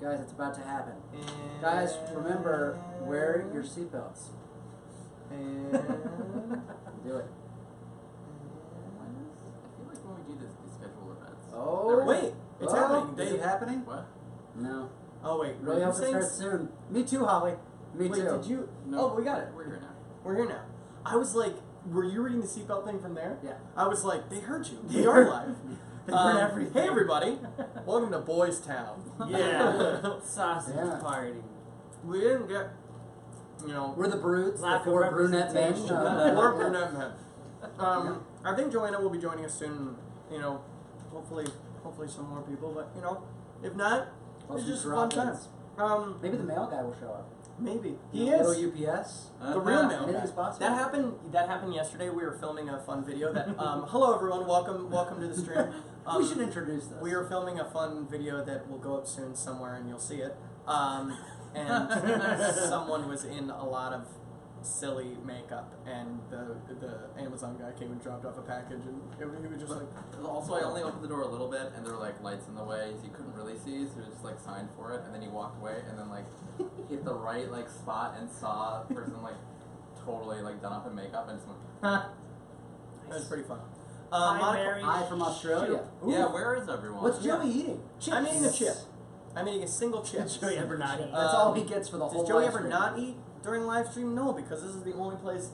Guys, it's about to happen. Guys, remember, wear your seatbelts. And Do it. I feel like when we do this, we schedule events. Oh. wait, it's happening. Is it happening? What? No. Oh wait, Really hope it starts soon. Me too, Holly. Me wait, too. did you? No. Oh, we got it. We're here now. We're here now. I was like, were you reading the seatbelt thing from there? Yeah. I was like, they heard you. They are live. They heard everything. Hey everybody, welcome to Boys Town. Yeah. Sausage Yeah. party. We didn't get, you know, We're the brutes, Lack the of four brunette men. representation. Or brunette men. I think Joanna will be joining us soon. You know, hopefully some more people. But you know, if not, Well, it's some just a fun time. drop-ins. Maybe the mail guy will show up. Maybe He he Little is UPS. the real mail Anything's guy. possible. That happened yesterday. We were filming a fun video. That hello everyone, welcome to the stream. We should introduce this. We are filming a fun video that will go up soon somewhere, and you'll see it. And someone was in a lot of silly makeup, and the Amazon guy came and dropped off a package, and he was just like. Also, I only opened the door a little bit, and there were like lights in the way, so you couldn't really see. So he just like signed for it, and then he walked away, and then like hit the right like spot and saw a person like totally like done up in makeup, and just went. It was pretty fun. Hi from Australia. Ooh. Yeah, where is everyone? What's Joey eating? I'm eating a chip. I'm eating a single chip. Did Joey ever not eat? That's all he gets for the whole Does Joey live ever stream. not eat during live stream? No, because this is the only place.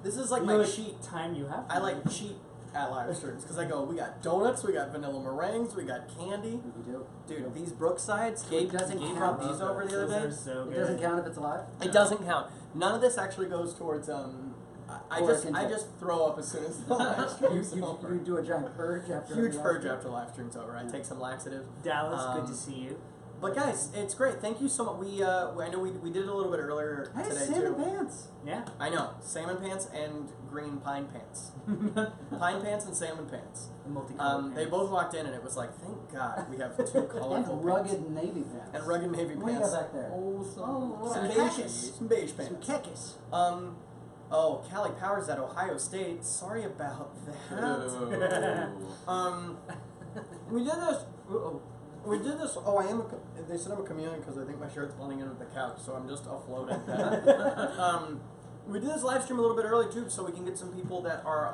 This is like You my know what cheat. time you have. I like cheat at live streams because I go, we got donuts, we got vanilla meringues, we got candy. We do. Dude, these Brooksides, Gabe doesn't brought count. these over the other Those day. are so It good. doesn't count if it's alive. It doesn't count. None of this actually goes towards I Or just intake. throw up as soon as the live stream's You over. do a giant purge after. Huge the live purge stream? after live stream's over. I take some laxative. Dallas, good Um, to see you. But guys, it's great. Thank you so much. I know we did it a little bit earlier Hey, today salmon too. pants. Yeah. I know, salmon pants and green pine pants. Pine pants and salmon pants. The multicolored They pants. both walked in and it was like, thank God we have two colorful And rugged pants. navy pants. And rugged navy What do you pants. got back there? Some beige Some pants. kekis. Callie Powers at Ohio State. Sorry about that. We did this. We did this. Oh, I am. They said I'm a chameleon because I think my shirt's blending in with the couch, so I'm just afloating. We did this live stream a little bit early too, so we can get some people that are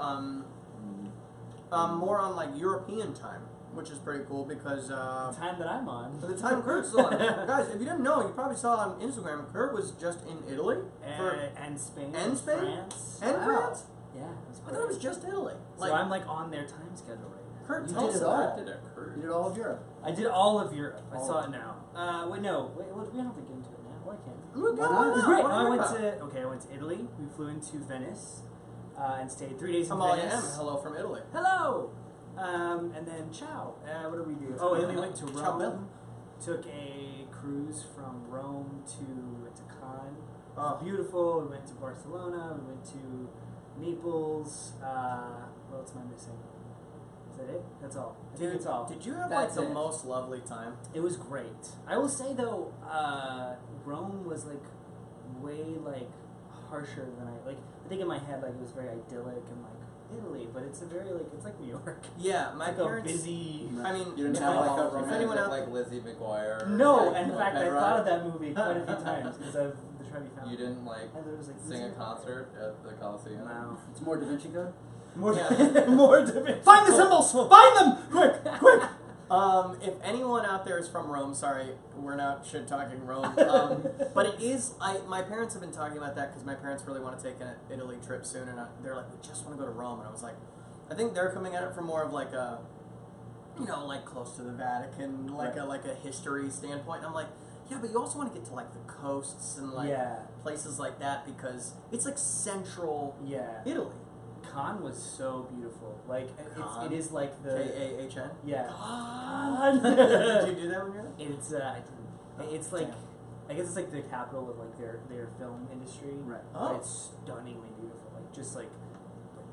more on like European time, which is pretty cool because The time that I'm on. the time Kurt's on. Guys, if you didn't know, you probably saw on Instagram. Kurt was just in Italy And Spain. And Spain? France. and Wow. France. Yeah. It was I thought it was great. just Italy. So I'm like on their time schedule right now. Kurt, You tell did us it about all. Did it occur? You did all of Europe. I did all of Europe. I All saw of it now. We don't have to get into it now. Why can't we? We're Why going not? on. It was great. What I are went you about? to I went to Italy. We flew into Venice and stayed 3 days in Amalia M. Venice. Hello from Italy. Hello. And then ciao. What did we do? Oh, and then we went to Ciao, Bill. Rome. Took a cruise from Rome to Cannes. Oh. Beautiful. We went to Barcelona. We went to Naples. What else am I missing? Is that it? That's all. I think it's all. Did you have That's like the it. most lovely time? It was great. I will say though, Rome was like way like harsher than I think in my head like it was very idyllic and like Italy, but it's a very like it's like New York. Yeah, my It's like parents. a busy. I mean, You didn't if have like a if romantic anyone out like Lizzie McGuire. No, like, and in fact I moped thought ride? of that movie quite a few times because I've been trying to be found. You didn't like And there was like sing a Lizzie concert at the Coliseum. No. It's more Da Vinci Code. More, Yeah. more different. Find the symbols! Find them! Quick! Quick! If anyone out there is from Rome, sorry, we're not shit talking Rome. But it is, my parents have been talking about that because my parents really want to take an Italy trip soon, and they're like, we just want to go to Rome. And I was like, I think they're coming at it from more of like a, you know, like close to the Vatican, like a history standpoint. And I'm like, yeah, but you also want to get to like the coasts and like Yeah. places like that because it's like central Yeah. Italy. Cannes was so beautiful. Like Cannes? it is like the K-A-H-N? yeah. Did you do that when you were there? It's I didn't. It's like I guess it's like the capital of like their film industry. Right. Oh. It's stunningly beautiful. Like just like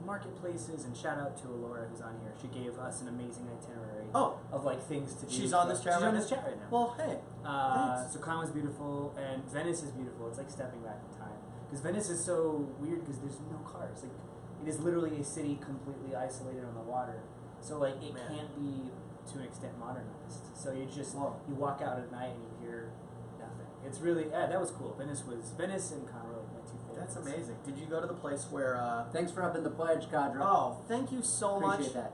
marketplaces, and shout out to Laura who's on here. She gave us an amazing itinerary Oh, of like things to do. she's on this chat She's right on now? this chat right now. well, hey. thanks. So Cannes was beautiful, and Venice is beautiful. It's like stepping back in time because Venice is so weird because there's no cars. Like it is literally a city completely isolated on the water. So like it Man. can't be to an extent modernized. So you just Whoa. you walk out at night and you hear nothing. It's really that was cool. Venice and Conroe were my two favorites. That's amazing. Did you go to the place where? Thanks for upping the pledge, Cadre. Oh, thank you so Appreciate much. that.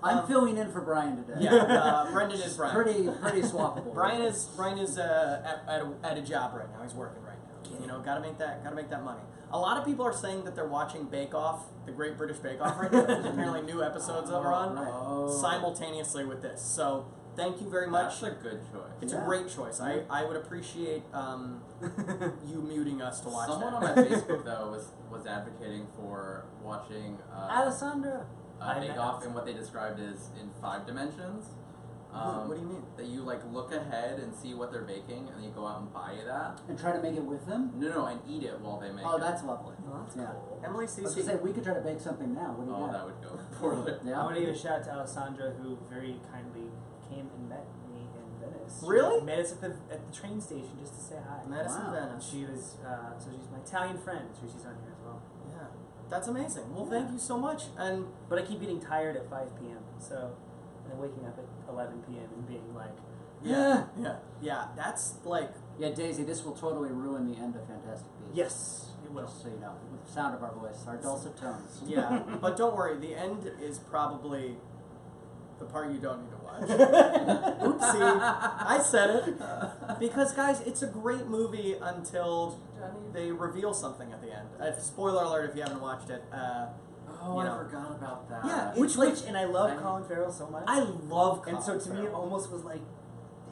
I'm filling in for Brian today. Yeah, Brendan is Brian. Pretty swappable. Brian is at a job right now. He's working right now. You know, gotta make that money. A lot of people are saying that they're watching Bake Off, the Great British Bake Off right now. There's apparently new episodes of are on right. simultaneously with this. So thank you very much. That's a good choice. It's a great choice. I would appreciate you muting us to watch Someone that. on my Facebook though was advocating for watching Alessandra. Bake Off in what they described as in 5 dimensions. What do you mean? That you like look ahead and see what they're baking, and then you go out and buy that. And try to make it with them? No, and eat it while they make it. Oh, that's lovely. Oh, that's Yeah. cool. Emily I was Cece. gonna say, we could try to bake something now. What do you Oh, got? that would go poorly. Yeah. I want to give a shout out to Alessandra, who very kindly came and met me in Venice. Really? She met us at the train station just to say hi. Madison Wow. Venice. She was so she's my Italian friend, so she's on here as well. Yeah, that's amazing. Well, thank you so much. And But I keep getting tired at 5 p.m. So and then waking up at 11 p.m. and being like, yeah, that's like Yeah, Daisy, this will totally ruin the end of Fantastic Beasts. yes, it will. Just so you know, with the sound of our voice, our dulcet tones. yeah. But don't worry, the end is probably the part you don't need to watch. Oopsie, I said it. Because guys, it's a great movie until they reveal something at the end. Spoiler alert if you haven't watched it. Oh, You know. I forgot about that. Yeah, Which It's and I love Colin Farrell so much. I love Colin and so to me it Farrell. almost was like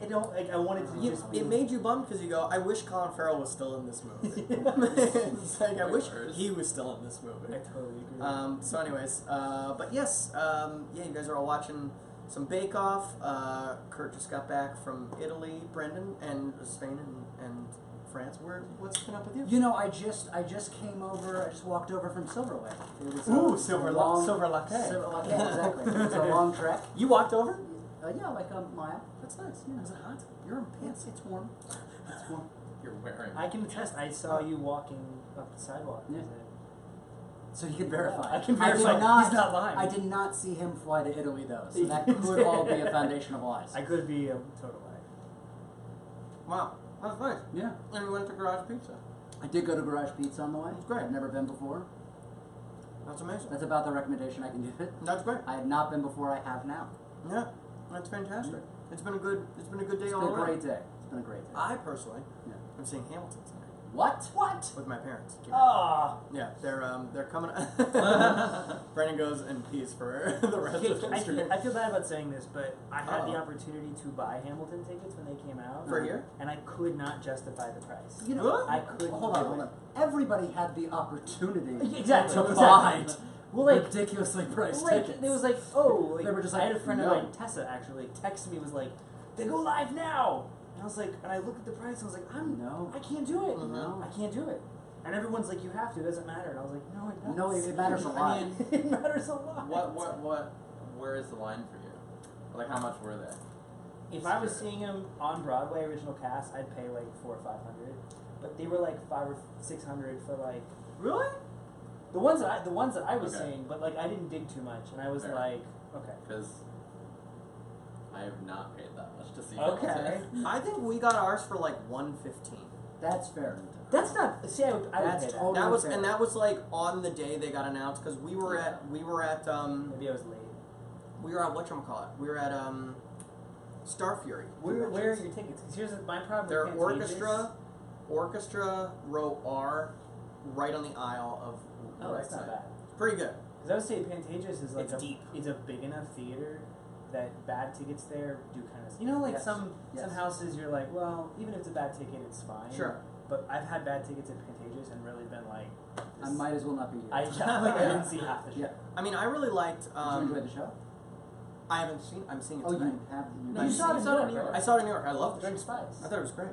it don't like I wanted to just It made you bummed because you go, I wish Colin Farrell was still in this movie. It's like, I wish he was still in this I movie. totally agree. So anyways, but yes, yeah, you guys are all watching some Bake Off. Kurt just got back from Italy, Brendan, and Spain and France. What's been up with you? You know, I just came over. I just walked over from Silver Lake. It was Silver Latte. Silver Lake, yeah, exactly. It was a long trek. You walked over? Yeah, like a mile. That's nice. Yeah. Was it hot? You're in pants. It's warm. It's warm. You're wearing. I can attest. I saw you walking up the sidewalk. Yeah. So you can verify. I can did verify. not, He's not lying. I did not see him fly to Italy though, so that could all be a foundation of lies. I could be a total lie. Wow. That's nice. Yeah. And you went to Garage Pizza. I did go to Garage Pizza on the way. It's great. I've never been before. That's amazing. That's about the recommendation I can give it. That's great. I have not been before. I have now. Yeah, that's fantastic. It's been a good day It's all been a around. great day. It's been a great day. I personally Yeah. am seeing Hamilton tonight What? with my parents. Ah. Yeah, they're coming. Brandon goes and pees for the rest of the stream. I feel bad about saying this, but I had the Uh-oh. opportunity to buy Hamilton tickets when they came out. For a year? And I could not justify the price. You know, What? I couldn't hold do on. it. Everybody had the opportunity Exactly. to Exactly. buy Well, like, ridiculously priced like tickets. it was like, oh, like, They were just I like, had a friend no. of mine, Tessa, actually, texted me, was like, they go live now! And I was like, and I looked at the price, and I was like, No. I can't do it. No. I can't do it. And everyone's like, you have to, it doesn't matter. And I was like, no, it does. No, it matters a lot. I mean, It matters a lot. where is the line for you? Like, how much were they? If I was seeing them on Broadway, original cast, I'd pay like $400 or $500. But they were like $500 or $600 for like Really? the ones that I was Okay. seeing. But like I didn't dig too much, and I was Fair. like, okay. Because I have not paid that much to see Okay. Hamilton. I think we got ours for like $115. That's fair. That's not. See, I would That's pay that. totally- That was fair. and that was like on the day they got announced because we were at Maybe I was late. we were at whatchamacallit? We were at Star Fury. Where are your tickets? Because here's my problem. They're with Pantages. orchestra row R, right on the aisle of Oh, right that's not side. bad. Pretty good. Because I would say Pantages is like It's deep. It's a big enough theater that bad tickets there do kind of. You know, like Yes. some Yes. houses, you're like, well, even if it's a bad ticket, it's fine. Sure. But I've had bad tickets at Pantages and really been like, I might as well not be here. I didn't see half the show. Yeah. I mean, I really liked. Did you enjoy the show? I haven't seen. I'm seeing it Oh, tonight. you have. No, you saw it in New York, I right? saw it in New York. I loved it. During Spice. I thought it was great.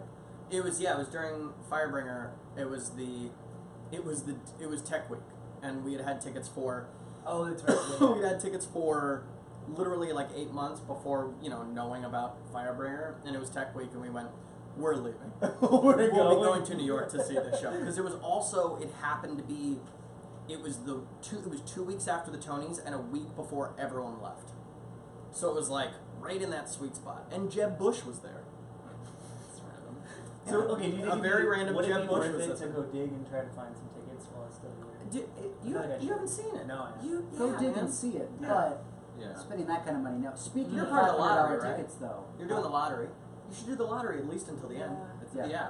It was It was during Firebringer. It was Tech Week, and we had tickets for. Oh, that's right. we had tickets for literally like 8 months before knowing about Firebringer, and it was Tech Week, and we went. We're leaving. We'll be going to New York to see the show because it was also. It happened to be. It was 2 weeks after the Tonys and a week before everyone left. So it was like right in that sweet spot. And Jeb Bush was there. It's random. So okay, do you think A very random would it Jeb be Bush worth was it to there. go dig and try to find some tickets while it's still here? You, I feel like I you should. haven't seen it. No, I haven't. You Go yeah, dig man. and see it, Yeah. but Yeah. spending that kind of money now. Speaking You're of part of the $500 lottery, right? tickets, though. You're doing the lottery. You should do the lottery at least until the end. It's, Yeah. yeah.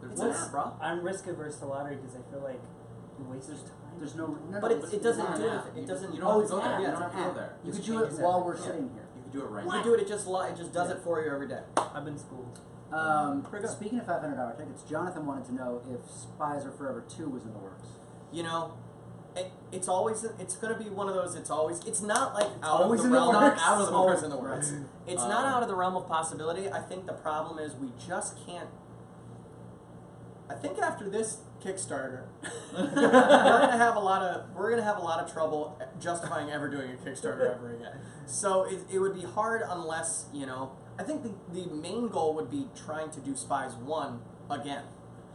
There's It's an this- app, bro. I'm risk averse to lottery because I feel like it wastes time. There's no, But it doesn't it's do an anything. app. It doesn't. You don't have it's to go an there. app. Yeah, you It's don't an have to go app. there. You It could do changes it while we're everything. sitting here. You can do it right You now. do it. It just does it for you every day. I've been schooled. Pretty good. Speaking of $500 tickets, Jonathan wanted to know if Spies Are Forever 2 was in the works. You know, it's always it's gonna be one of those. It's not like out of always the in the realm. Not works. out of the Always works in the works. Right. It's not out of the realm of possibility. I think the problem is we just can't. I think after this Kickstarter, we're gonna have a lot of trouble justifying ever doing a Kickstarter ever again. So it would be hard unless I think the main goal would be trying to do Spies 1 again.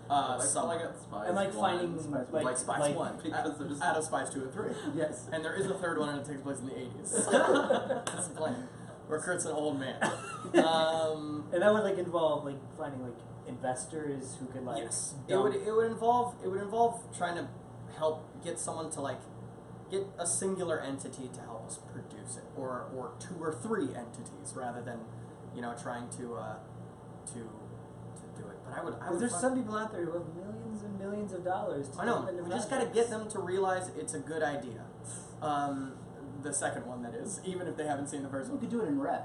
Like at Spies And like 1, finding Spies like, like Spies like, 1 because they're just- out of Spies 2 and 3. Yes. And there is a third one and it takes place in the 80s. That's the plan. Where Kurt's an old man. And that would like involve like finding like investors who could like Yes. dump- It would involve trying to help get someone to like get a singular entity to help us produce it, or 2 or 3 entities rather than trying to do it. But I would. Because there's some people out there who have millions and millions of dollars to I know. dump into We just got to projects. get them to realize it's a good idea. The second one, that is, even if they haven't seen the first We one. could do it in red.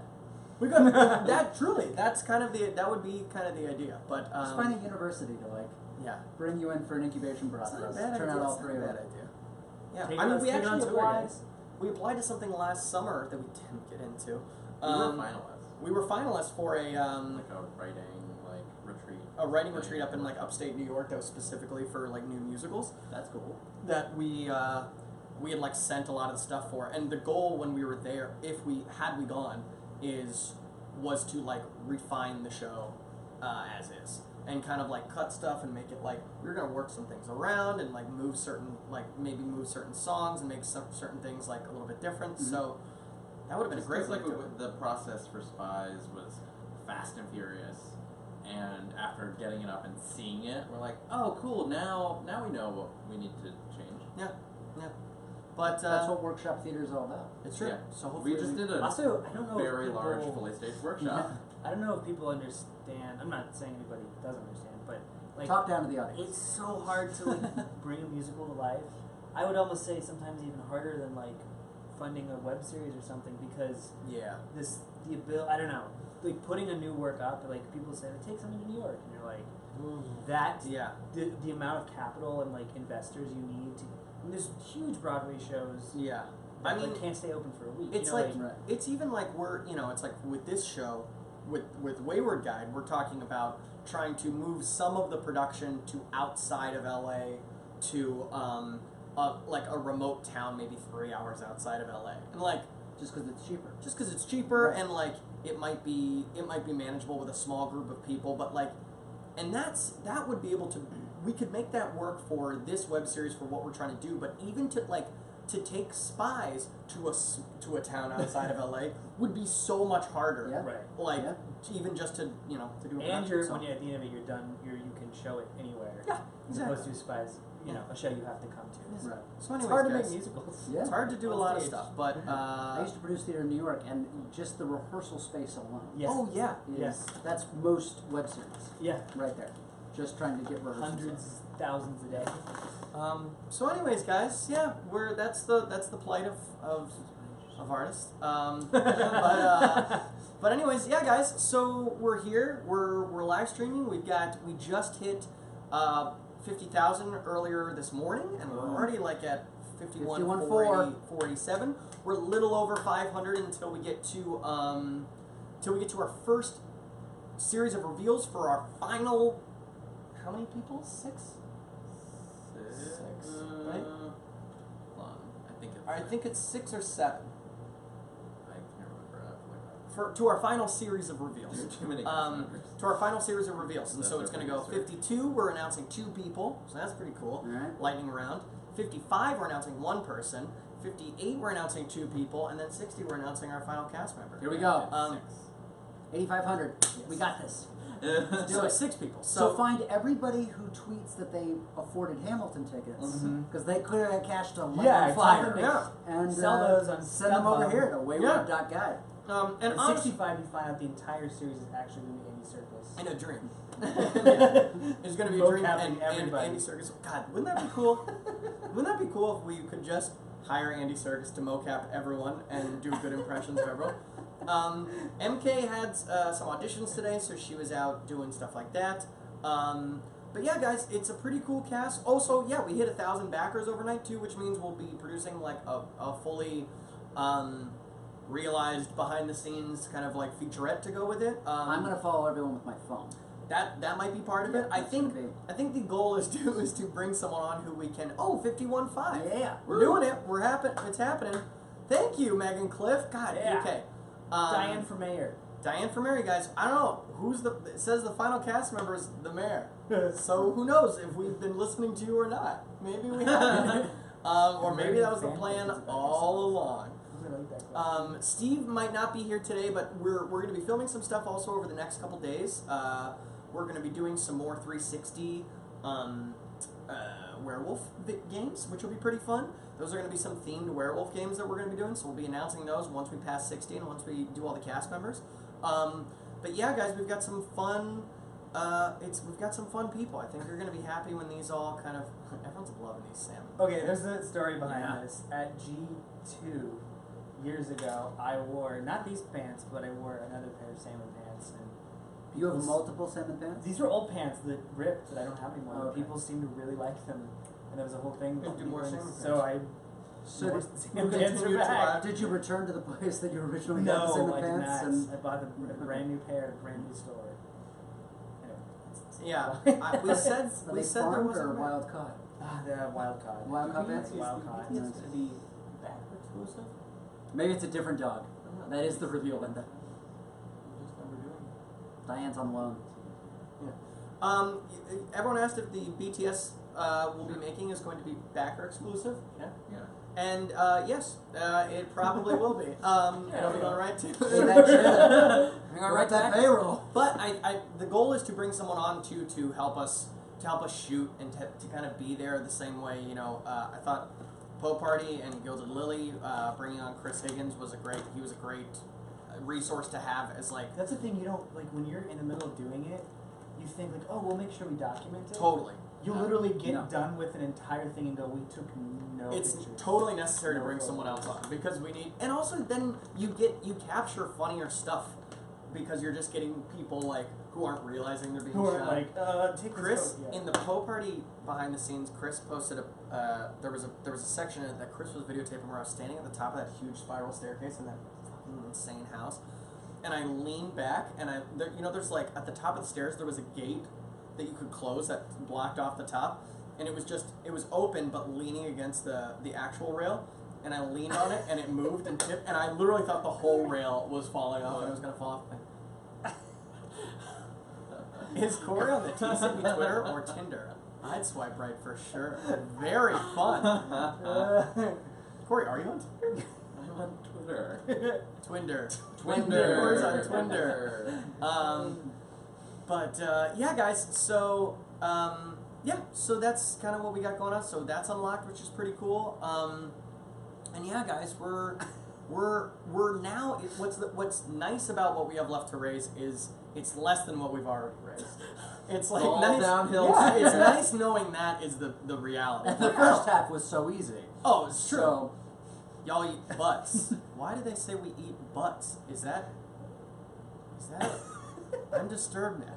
We got that. Truly, that would be kind of the idea. But Just find a university to like yeah, bring you in for an incubation it's process. not a bad Turn idea. out all It's not three a of bad them. idea. Yeah, Take I it mean, on- we take it on actually tour, applied. guys. We applied to something last summer that we didn't get into. We were finalists. We were finalists for Like a writing retreat. a writing retreat up in like upstate New York that was specifically for like new musicals That's cool. that we had like sent a lot of the stuff for. And the goal when we were there, if we gone, was to like refine the show as is. And kind of like cut stuff and make it like we were gonna work some things around and like move certain songs and make certain things like a little bit different. Mhm. So that would have been a great way like to do it. the process for Spies was fast and furious, and after getting it up and seeing it, we're like, oh, cool. Now we know what we need to change. Yeah. But That's what workshop theater is all about. it's true. Yeah. So hopefully We just did a Also, I don't know very if people, large, fully staged workshop. I don't know if people understand. I'm not saying anybody doesn't understand, but like Talk down to the audience. it's so hard to like bring a musical to life. I would almost say sometimes even harder than like funding a web series or something because yeah. the ability. I don't know. Like putting a new work up, like people say, take something to New York, and you're like, that Yeah. the amount of capital and like investors you need to. I mean, there's huge Broadway shows. Yeah. That, I mean, like, can't stay open for a week. it's you know, like Right. it's even like it's like with this show, with Wayward Guide, we're talking about trying to move some of the production to outside of LA to like a remote town, maybe 3 hours outside of LA, and like Just because it's cheaper. just because it's cheaper Right. and like it might be manageable with a small group of people, but like, and that would be able to, we could make that work for this web series for what we're trying to do, but even to take Spies to a town outside of LA would be so much harder. Yeah. right. Like Yeah. even just to to do a And production, so. when you're at the end of it, you're done. You can show it anywhere. Yeah, As exactly. opposed to Spies, a show you have to come to. Right. So It's anyways, hard to guys, make musicals. Yeah. it's hard to do a On lot of stage. stuff, but I used to produce theater in New York, and just the rehearsal space alone. Yes. oh yeah, Is, Yes. That's most web series Yeah. right there. Just trying to get rehearsals. Hundreds, thousands a day. So anyways, guys, yeah, that's the plight of artists. But anyways, yeah, guys. So we're here. We're live streaming. We just hit 50,000 earlier this morning, and we're already like at 51,440, 487. We're a little over 500 until we get to our first series of reveals for our final. How many people? 6. Right? Hold on. I think it's 6 or 7 I can't remember. I feel like to our final series of reveals. there's too many. To our final series of reveals, and That's so it's going to go pretty 52. We're announcing 2 people, so that's pretty cool. All right. Lightning round. 55. We're announcing 1 person. 58, we're announcing 2 people, and then 60, we're announcing our final cast member. Here we go. 8,500. 8,500. We got this. So 6 people. So find everybody who tweets that they afforded Hamilton tickets, because they could have cashed a lightning flyer. And Sell those on send them over StubHub. here to wayward.guide. And At honestly, 65, you find out the entire series is actually going to be Andy Serkis. in a dream. It's going to be a dream Vocabbing and everybody. Andy Serkis. God, wouldn't that be cool? Wouldn't that be cool if we could just hire Andy Serkis to mocap everyone and do good impressions of everyone? MK had some auditions today, so she was out doing stuff like that. But yeah, guys, it's a pretty cool cast. Also, yeah, we hit 1,000 backers overnight too, which means we'll be producing like a fully realized behind-the-scenes kind of like featurette to go with it. I'm going to follow everyone with my phone. That might be part of it. I think the goal is to bring someone on who we can. 51.5. Yeah. We're doing it. It's happening. Thank you, Megan Cliff. God, Yeah. okay. Diane for mayor. Diane for mayor, guys. I don't know it says the final cast member is the mayor. So who knows if we've been listening to you or not? Maybe we haven't. Or maybe that was the plan all along. Steve might not be here today, but we're going to be filming some stuff also over the next couple days. We're going to be doing some more 360 werewolf games, which will be pretty fun. Those are going to be some themed werewolf games that we're going to be doing, so we'll be announcing those once we pass 60 and once we do all the cast members. But yeah, guys, we've got some fun. We've got some fun people. I think you're going to be happy when these all kind of. Everyone's loving these salmon. Okay, there's a story behind this. At G2 years ago, I wore not these pants, but I wore another pair of salmon pants, and You have multiple salmon pants? these were old pants that ripped that I don't have anymore. Oh, But okay. people seem to really like them, and there was a whole thing. Do more salmon pants. So I. So wore did- salmon you pants are continue to back. Did you return to the place that you originally got the No, salmon I did pants? not. And I bought a brand new pair at a brand new store. Anyway, Yeah, we said are we they said there farmed was or a wild caught? the wild cod. Wild caught pants? Wild cod. It's going to be back exclusive? Maybe it's a different dog. That is the reveal, Linda. Just never doing it. Diane's on loan. Everyone asked if the BTS we'll be making is going to be backer exclusive. Yeah. Yeah. And yes, it probably will be. It'll be going right to. Hey, that shit. Bring our right that payroll. But the goal is to bring someone on to help us shoot and to kind of be there the same way. You know, I thought Poe Party and Gilded Lily bringing on Chris Higgins was a great resource to have as like That's the thing, you don't, like, when you're in the middle of doing it, you think, like, oh, we'll make sure we document it. totally. You literally get done with an entire thing and go, we took no It's pictures. totally necessary to No bring photos. someone else on because we need, and also then you capture funnier stuff because you're just getting people like who aren't realizing they're being Who are shot. like, take Chris this photo. in the Poe Party behind the scenes, Chris posted there was a section that Chris was videotaping where I was standing at the top of that huge spiral staircase in that fucking insane house, and I leaned back and there's like at the top of the stairs there was a gate that you could close that blocked off the top, and it was open but leaning against the actual rail, and I leaned on it and it moved and tipped, and I literally thought the whole rail was falling off and it was gonna fall off. Is Corey on the TCB Twitter or Tinder? I'd swipe right for sure. Very fun. Corey, are you on Tinder? I'm on Twitter. Twinder. Twinder. Corey's on Twinder. But yeah, guys. So so that's kind of what we got going on. So that's unlocked, which is pretty cool. And yeah, guys, we're now. What's nice about what we have left to raise is it's less than what we've already raised. It's like all nice. downhill. Yeah, it's nice knowing that is the reality. And the first half was so easy. Oh, it's true. So, Y'all eat butts. Why do they say we eat butts? Is that? I'm disturbed now.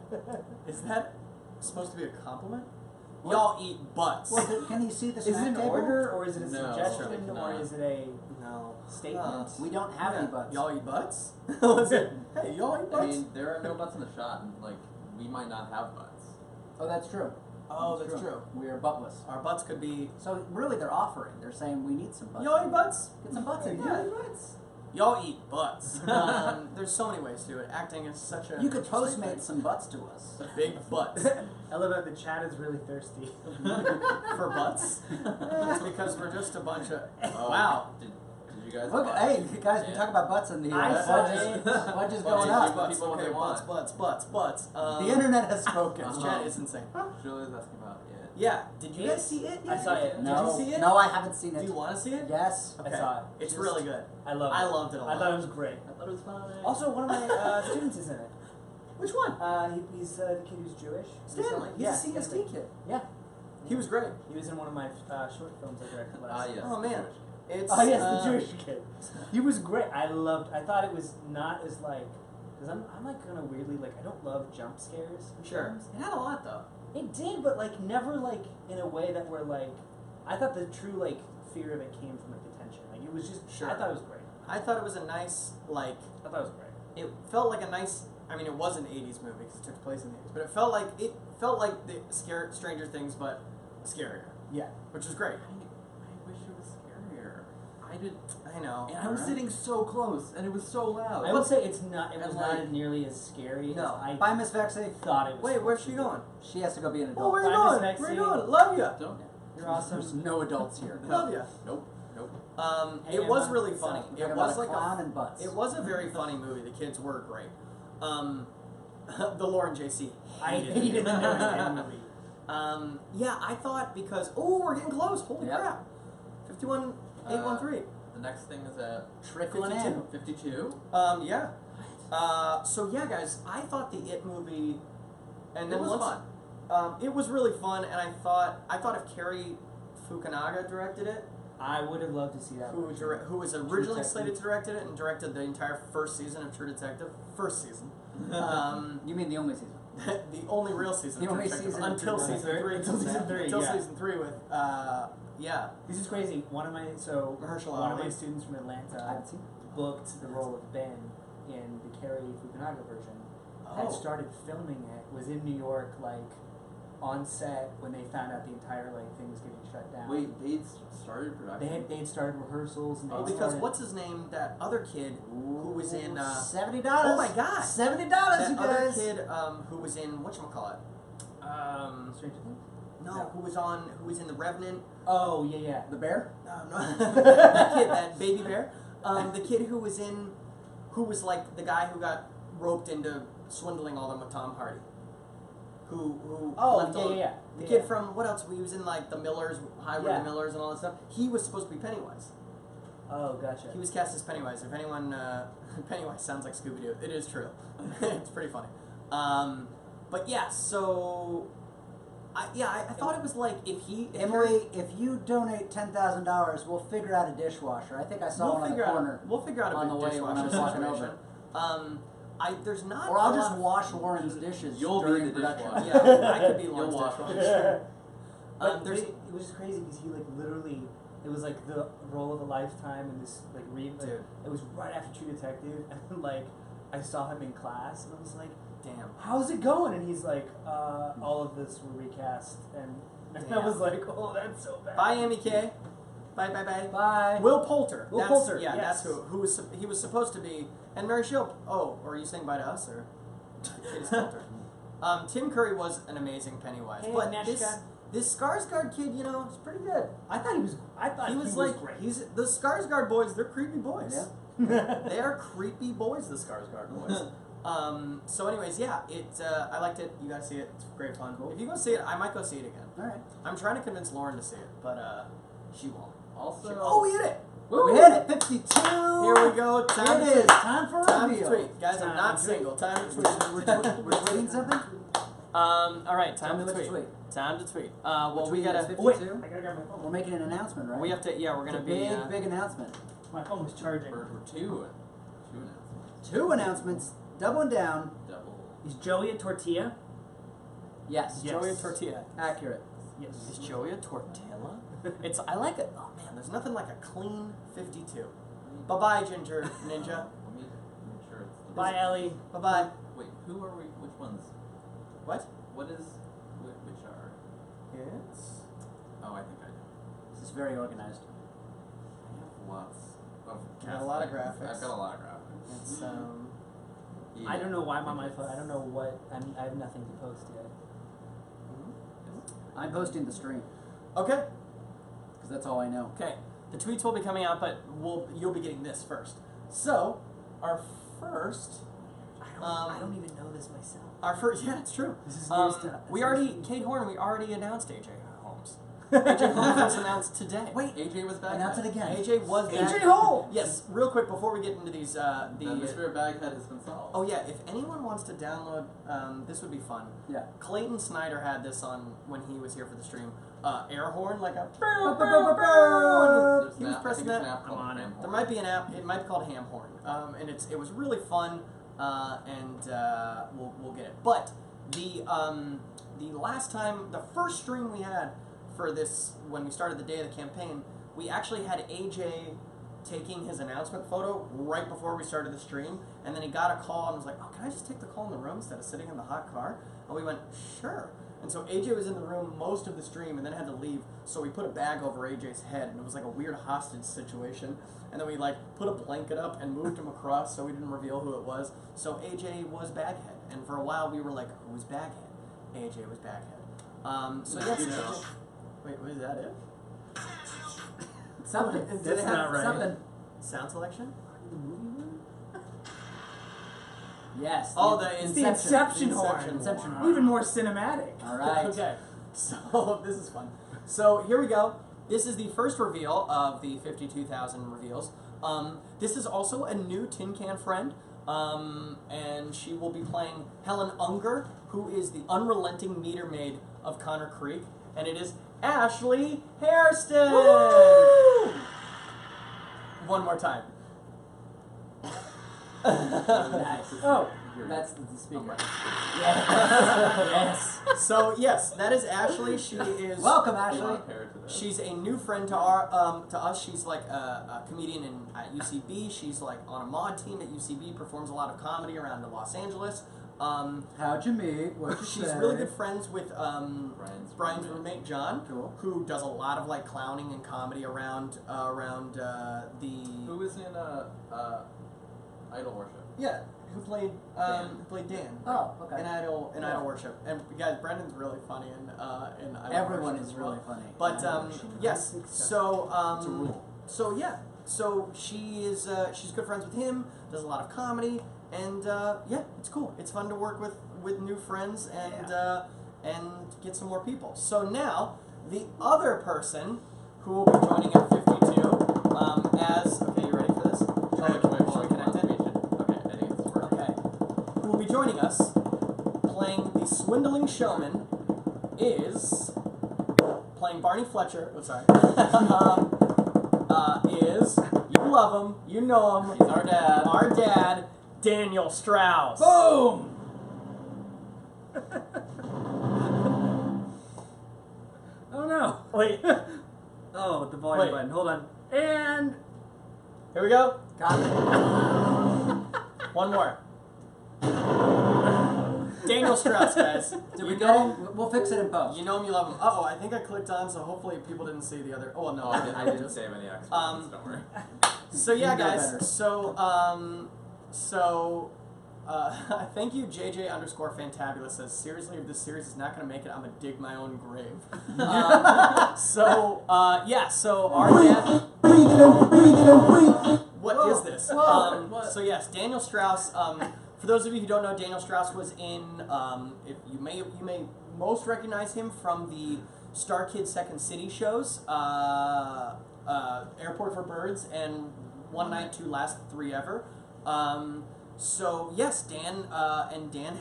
Is that supposed to be a compliment? What? Y'all eat butts. well, can you see the Is it snack an table? order, or is it a No, suggestion, sure. or is it a No. statement? We don't have any butts. Y'all eat butts? Was it? Hey, y'all eat I butts? mean, there are no butts in the shot, and like, we might not have butts. Oh, that's true. Oh, that's true. We are buttless. Our butts could be. So really, they're offering. They're saying we need some butts. Y'all eat butts? Get some butts in Yeah. here. Butts. Y'all eat butts. There's so many ways to it. Acting is such a... You could interesting Postmate thing. some butts to us. Big butts. I love that the chat is really thirsty. For butts? It's because we're just a bunch of... Wow. Did you guys? Look, watch? hey, you guys, we Yeah. talk about butts in the I saw it. What is Well, going did on? you- Butts, people what okay, they want. butts. The internet has spoken. This chat is insane. Julia's asking about it. Yeah. Did you guys see it yet? I saw it. No, Did you see it? no, I haven't seen Do it. you want to see it? Yes. Okay. I saw it. It's Just- really good. I loved it. I loved it a lot. I thought it was great. I thought it was fun. Also, one of my students is in it. Which one? He's the kid who's Jewish. Stanley. He's yeah, a CST Stanley. kid. Yeah. He was great. He was in one of my short films I directed last. Yes. Oh, man. It's, Oh yes, the Jewish kid. He was great. I thought it was not as like, because I'm like kind of weirdly like I don't love jump scares in Sure. films. It had a lot, though. It did, but like never like in a way that were like. I thought the true like fear of it came from like the tension. Like it was just. Sure. I thought it was great. I thought it was a nice, like... I thought it was great. It felt like a nice... I mean, it was an 80s movie because it took place in the 80s. But it felt like the Stranger Things, but scarier. Yeah. Which was great. I wish it was scarier. I know. And I was sitting so close, and it was so loud. I would say it's not. It was And, not like- nearly as scary No. as I Bye, Miss Vexy. thought it was. Wait, where's she supposed to going? She has to go be an Oh, adult. where you Bye, going? Miss Where you Maxine. going? Love you. Don't. be. You're awesome. There's no adults here. Love you. Nope. Nope. Hey, It was Emma. really funny. We're It talking was about like a clown and butts. It was a very funny movie. The kids were great. The Lauren JC. I hated the movie. Yeah, I thought because we're getting close. Holy Yep. crap! 51,813. The next thing is at Trickling 52. in. 52. Yeah. So yeah, guys, I thought the It movie, and then It was once- fun. It was really fun, and I thought if Cary Fukunaga directed it, I would have loved to see that. who was originally Detective. slated to direct it and directed the entire first season of True Detective, You mean the only season? the only real season The of True only Detective season of until True season Detective. 3. Until season 3, Until yeah. season 3 with yeah. This is crazy. One of my Mahershala my Ali. students from I Atlanta haven't seen booked the role of Ben in the Cary Fukunaga version. Had started filming it. Was in New York like on set when they found out the entire like thing was getting shut down. Wait, they started production. They'd started rehearsals and Oh, they because started, what's his name? That other kid who was in $70. Oh my God. $70, that you other guys. kid who was in whatchamacallit? Stranger Things? No, who was in The Revenant? Oh yeah. The bear? No. That kid, that baby bear. The kid who was like the guy who got roped into swindling all them with Tom Hardy. Who Oh left all- yeah. The kid from what else? He was in like the Millers, Highway Yeah. to Millers, and all that stuff. He was supposed to be Pennywise. Oh gotcha. He was cast as Pennywise. If anyone, Pennywise sounds like Scooby Doo. It is true. It's pretty funny. But yeah, so I thought it was like if Emily, if you donate $10,000, we'll figure out a dishwasher. I think I saw one in the corner. We'll figure out a on big the way when I dishwasher was walking situation. There's not. Or I'll a just lot- wash Lauren's dishes You'll be during the production. dishwasher. Yeah, I could be You'll Lauren's wash dishwasher. But There's it was just crazy because he like literally, it was like the role of a lifetime in this like Dude. it was right after True Detective and like I saw him in class and I was like, damn. how's it going? And he's like, all of this were recast and I Damn. was like, oh that's so bad. Bye, Amy K. Bye. Bye. Will Poulter. Will That's- Poulter, Yeah, yes. that's who he was supposed to be. And Mary Shield. Oh, are you saying bye to us or? It is Poulter. Tim Curry was an amazing Pennywise, Hey, but Neshka. this Skarsgård kid, you know, is pretty good. I thought he was like great. he's the Skarsgård boys. They're creepy boys. Yeah. They are creepy boys. The Skarsgård boys. So, anyways, yeah, I liked it. You guys see it. It's great fun. Cool. If you go see it, I might go see it again. All right. I'm trying to convince Lauren to see it, but she won't. Also, Oh, we hit it! We hit it. 52. Here we go. Time Here to it is. tweet. Time for a Time to reveal. tweet, guys. I'm Time not to tweet. single. Time to We're tweet. tweeting something? All right, Tell time me to what to tweet. tweet. Time to tweet. Well, We're we tweeting gotta. at Wait, 52? I gotta grab my phone. We're making an announcement, right? We have to. Yeah, we're It's a gonna be. big announcement. My phone was charging. we're two announcements. 2 announcements. Doubling down. Double. Is Joey a tortilla? Yes. Yes. Joey and Tortilla. Accurate. Yes. Is Joey a tortilla? I like it. Oh man, there's nothing like a clean 52. Bye bye, Ginger Ninja. Let me make sure it's the Bye, Ellie. Bye bye. Wait, who are we? Which ones? What? What is? Which are? It's. Oh, I think I know. This is very organized. I have lots. I've got a lot of graphics. I've got a lot of graphics. It's Yeah. I don't know why I'm on my phone. I don't know what. I have nothing to post yet. I'm posting the stream okay. because that's all I know. Okay. The tweets will be coming out, but you'll be getting this first. So, our first. I don't even know this myself. Our first, yeah, it's true. This is Schue-Horyn, we already announced AJ Holmes. AJ Holmes was announced today. Wait, AJ was back. announce it again. AJ was back. AJ Holmes! Yes, real quick before we get into these, The mystery of Baghead has been solved. oh yeah, if anyone wants to download, this would be fun. Yeah. Clayton Snyder had this on when he was here for the stream. Air horn, like a. There's He was an app- pressing I think that. there's an app called I'm on it. Ham Horn. There might be an app. It might be called Ham Horn, and it was really fun, and we'll get it. But the last time, the first stream we had for this, when we started the day of the campaign, we actually had AJ taking his announcement photo right before we started the stream, and then he got a call and was like, "Oh, can I just take the call in the room instead of sitting in the hot car?" And we went, "Sure." And so AJ was in the room most of the stream and then had to leave, so we put a bag over AJ's head, and it was like a weird hostage situation. And then we like put a blanket up and moved him across so we didn't reveal who it was. So AJ was Baghead, and for a while we were like, "Who's Baghead?" AJ was Baghead. So yes, AJ. Wait, was that it? Something. Did That's it have not right. Something. sound selection? Yes. Oh, It's the Inception The horn. Inception horn. Even more cinematic. All right. Okay, so this is fun. So here we go. This is the first reveal of the 52,000 reveals. This is also a new Tin Can friend, and she will be playing Helen Unger, who is the unrelenting meter maid of Connor Creek, and it is Ashley Hairston. Woo! One more time. Nice. Oh, That's the speaker. Yes. So yes, that is Ashley. She is Welcome, They Ashley. want to pair to this. She's a new friend to us. She's like a comedian at UCB. She's like on a mod team at UCB. Performs a lot of comedy around Los Angeles. How'd you meet? What'd you She's say? really good friends with Brian's roommate John, Cool. who does a lot of like clowning and comedy around Who was in Idol Worship? who played Dan. Oh, okay. In Idol Yeah. Worship. And guys, Brendan's really funny in Idol Everyone Worship is as well. really funny. But yes, so It's a rule. so yeah, so she's good friends with him. Does a lot of comedy, and yeah, it's cool. It's fun to work with new friends and get some more people. So now the other person who will be joining at 52 as okay, you ready for this? Should we connect it? Okay, I think it's working. Okay. Who will be joining us playing the swindling showman is playing Barney Fletcher. Oh, sorry. Is you love him, you know him. He's our dad. Our dad, Daniel Strauss. Boom! oh no. Wait, Oh, the volume Wait. button. Hold on. And here we go. Got it. One more. Daniel Strauss, guys. Did we You get know it? We'll fix it in post. You know him, you love him. Uh-oh, I think I clicked on, so hopefully people didn't see the other. Oh, well, no, Oh, I didn't save any extra ones, don't worry. So yeah, You know guys. better. So thank you, JJ_Fantabulous says, seriously, if this series is not going to make it, I'm going to dig my own grave. So our dad... What is this? So yes, Daniel Strauss, for those of you who don't know, Daniel Strauss was in, if you may most recognize him from the Star Kids Second City shows, Airport for Birds, and One Night, Two Last, Three Ever. So yes, Dan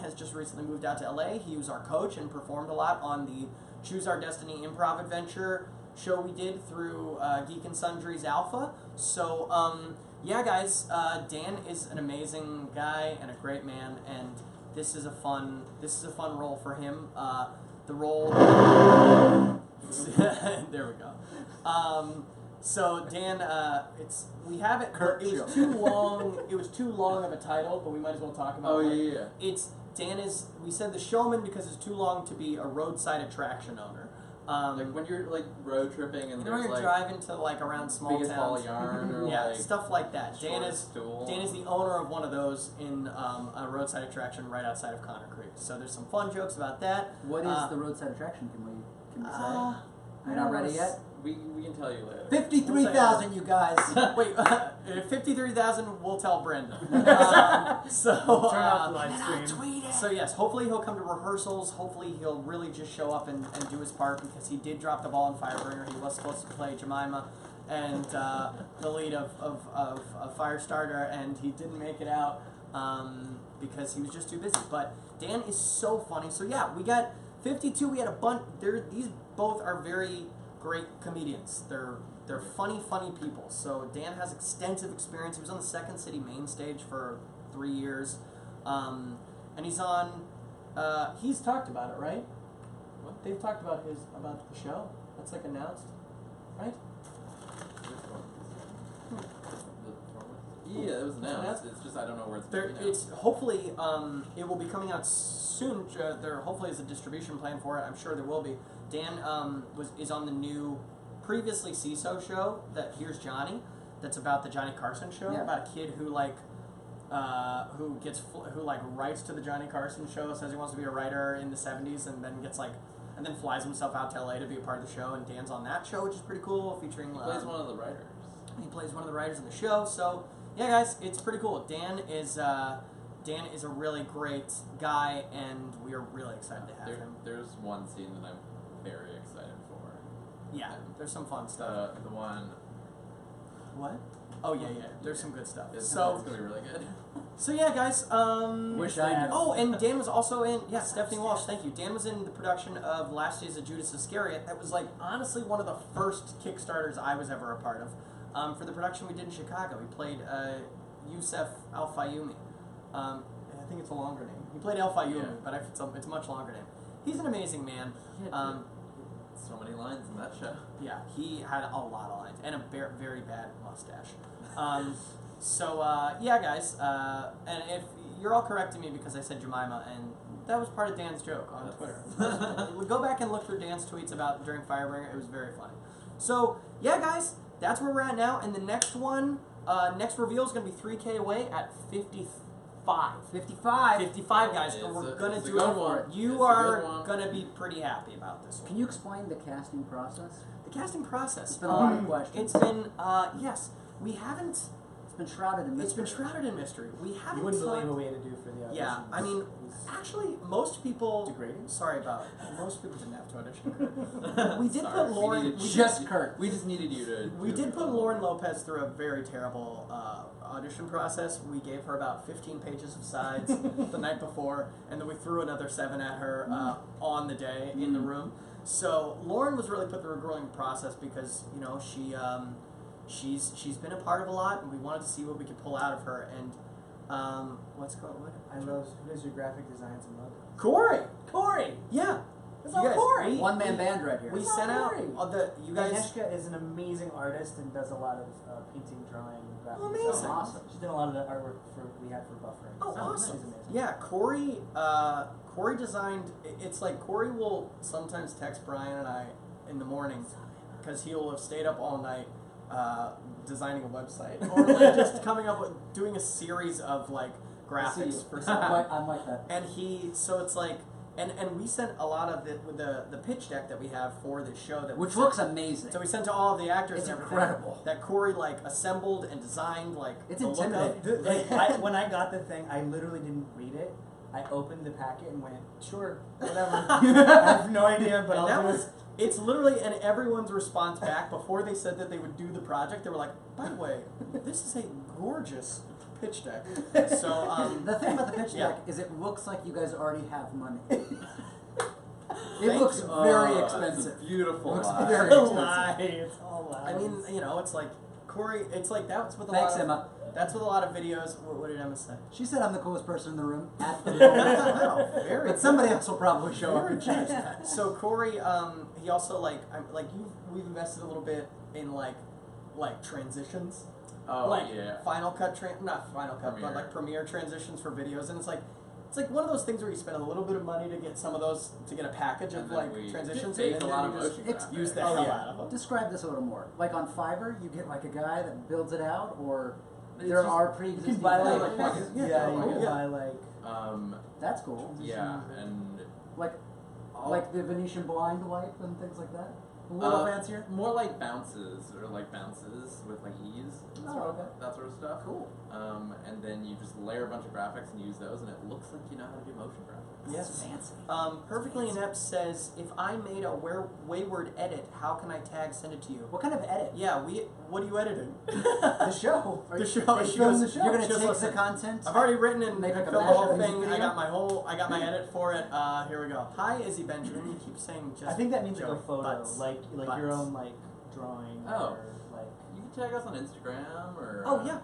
has just recently moved out to LA. He was our coach and performed a lot on the Choose Our Destiny improv adventure show we did through Geek and Sundry's Alpha. So yeah, guys, Dan is an amazing guy and a great man, and this is a fun role for him. The role there we go. So Dan, we have it. Kurt It was Schue. too long. It was too long of a title, but we might as well talk about. Oh, it. yeah. Dan is. We said the showman because it's too long to be a roadside attraction owner. Like when you're like road tripping and when there's you're like driving to like around small biggest ball towns. of yarn or Yeah, like stuff like that. Dan is stool. the owner of one of those in a roadside attraction right outside of Connor Creek. So there's some fun jokes about that. What is the roadside attraction? Can we say? You're I not don't ready know. yet? We can tell you later. 53,000, you guys. Wait, 53,000. We'll tell Brendan. So Turn off the live stream. So yes, hopefully he'll come to rehearsals. Hopefully he'll really just show up and do his part because he did drop the ball in Firebringer. He was supposed to play Jemima and the lead of Firestarter, and he didn't make it out because he was just too busy. But Dan is so funny. So yeah, we got 52. We had a bunch. These both are very great comedians. They're funny people. So Dan has extensive experience. He was on the Second City main stage for 3 years, and he's on. He's talked about it, right? What? They've talked about the show. That's like announced, right? Yeah, it was announced. It's just I don't know where it's There, going it's hopefully it will be coming out soon. There hopefully is a distribution plan for it. I'm sure there will be. Dan is on the new, previously CISO show that Here's Johnny. That's about the Johnny Carson show, about a kid who who writes to the Johnny Carson show, says he wants to be a writer in the 70s, and then and then flies himself out to LA to be a part of the show. And Dan's on that show, which is pretty cool, featuring. He plays one of the writers. He plays one of the writers in the show. So yeah, guys, it's pretty cool. Dan is a really great guy, and we are really excited to have him. There's one scene that I'm very excited for. Yeah, there's some fun stuff. The one. What? Oh yeah. There's some good stuff. It's So gonna be really good. So yeah, guys. Wish I knew. Oh, and Dan was also in. Yeah, Stephanie Walsh. Thank you. Dan was in the production of Last Days of Judas Iscariot. That was like honestly one of the first Kickstarters I was ever a part of. For the production we did in Chicago, he played Yusef Al Fayyoumi. I think it's a longer name. He played Al Fayyoumi, but it's a much longer name. He's an amazing man. So many lines in that show. Yeah, he had a lot of lines and a very bad mustache. Yeah, guys, and if you're all correcting me because I said Jemima, and that was part of Dan's joke on Twitter. Go back and look through Dan's tweets about during Firebringer. It was very funny. So yeah, guys, that's where we're at now. And the next one, next reveal is going to be 3K away at 55. 55, guys, and we're going to do it for it. You are going to be pretty happy about this one. Can you explain the casting process? The casting process. It's been a lot of questions. It's been, yes, we haven't... It's been shrouded in mystery. It's been shrouded in mystery. We haven't... You wouldn't believe what we had to do for the audition. Yeah, I mean, actually, most people... Degrading? Sorry about... Most people didn't have to audition. We did put Lauren... We just needed you to... We did put Lauren Lopez through a very terrible audition process. We gave her about 15 pages of sides the night before, and then we threw another 7 at her on the day in the room. So Lauren was really put through a grueling process because, you know, she's been a part of a lot, and we wanted to see what we could pull out of her. And who does your graphic designs and logo? Corey, yeah. It's not Corey. One-man band right here. We sent out you guys. Agnieszka is an amazing artist and does a lot of painting, drawing, graphics. Oh, amazing. Awesome. She's done a lot of the artwork we had for buffering. Oh, So awesome. She's amazing. Yeah, Corey designed. It's like Corey will sometimes text Brian and I in the morning because he'll have stayed up all night designing a website or like just coming up with doing a series of like graphics for something. I'm like that. And it's like. And we sent a lot of the pitch deck that we have for this show which looks amazing. So we sent to all of the actors. It's and everything incredible. That Corey like assembled and designed like. It's the look of- intimidating. When I got the thing, I literally didn't read it. I opened the packet and went, sure, whatever. I have no idea, but And I'll that do was, it's literally, and everyone's response back before they said that they would do the project, they were like, by the way, this is a gorgeous pitch deck. So, the thing about the pitch yeah. deck is it looks like you guys already have money. It Thank looks you. very It's expensive. a beautiful It looks lie. very It's a expensive. lie. It's all lies. I mean, you know, it's like, Corey, it's like, that's with a Thanks, lot of, Emma. that's with a lot of videos. What did Emma say? She said I'm the coolest person in the room. At the Wow, very but somebody else will probably show up Very and change good. that. So Corey, he also we've invested a little bit in like transitions. Oh, like yeah. Final Cut, not Final Cut, Premiere. but like Premiere transitions for videos, and it's like It's like one of those things where you spend a little bit of money to get some of those, to get a package of like transitions, bake and a then lot you of just motion graphics. use the hell out of them. Describe this a little more. Like on Fiverr, you get like a guy that builds it out, or It's there just- are You pre-existing can buy like plugins. plugins. yeah, you cool. can buy like That's cool. Yeah, and Like all- like the Venetian blind wipe and things like that. A little fancier. more like bounces with like ease. And Oh, sort of, okay. that sort of stuff. Cool. And then you just layer a bunch of graphics and use those, and it looks like you know how to do motion graphics. Yes. Fancy. Perfectly Inept says, if I made a Wayward edit, how can I send it to you? What kind of edit? Yeah, what are you editing? The show. The show. They She film goes, the show. You're gonna she goes, take "Listen, the content. I've already written and Make like a filmed the whole mashup thing. music I video? got my edit for it. Here we go. Hi, Izzy Benjamin. You keep saying just. I think that means Joey. like a photo, Butts. like Butts. your own like drawing Oh. or like. You can tag us on Instagram or. Oh yeah.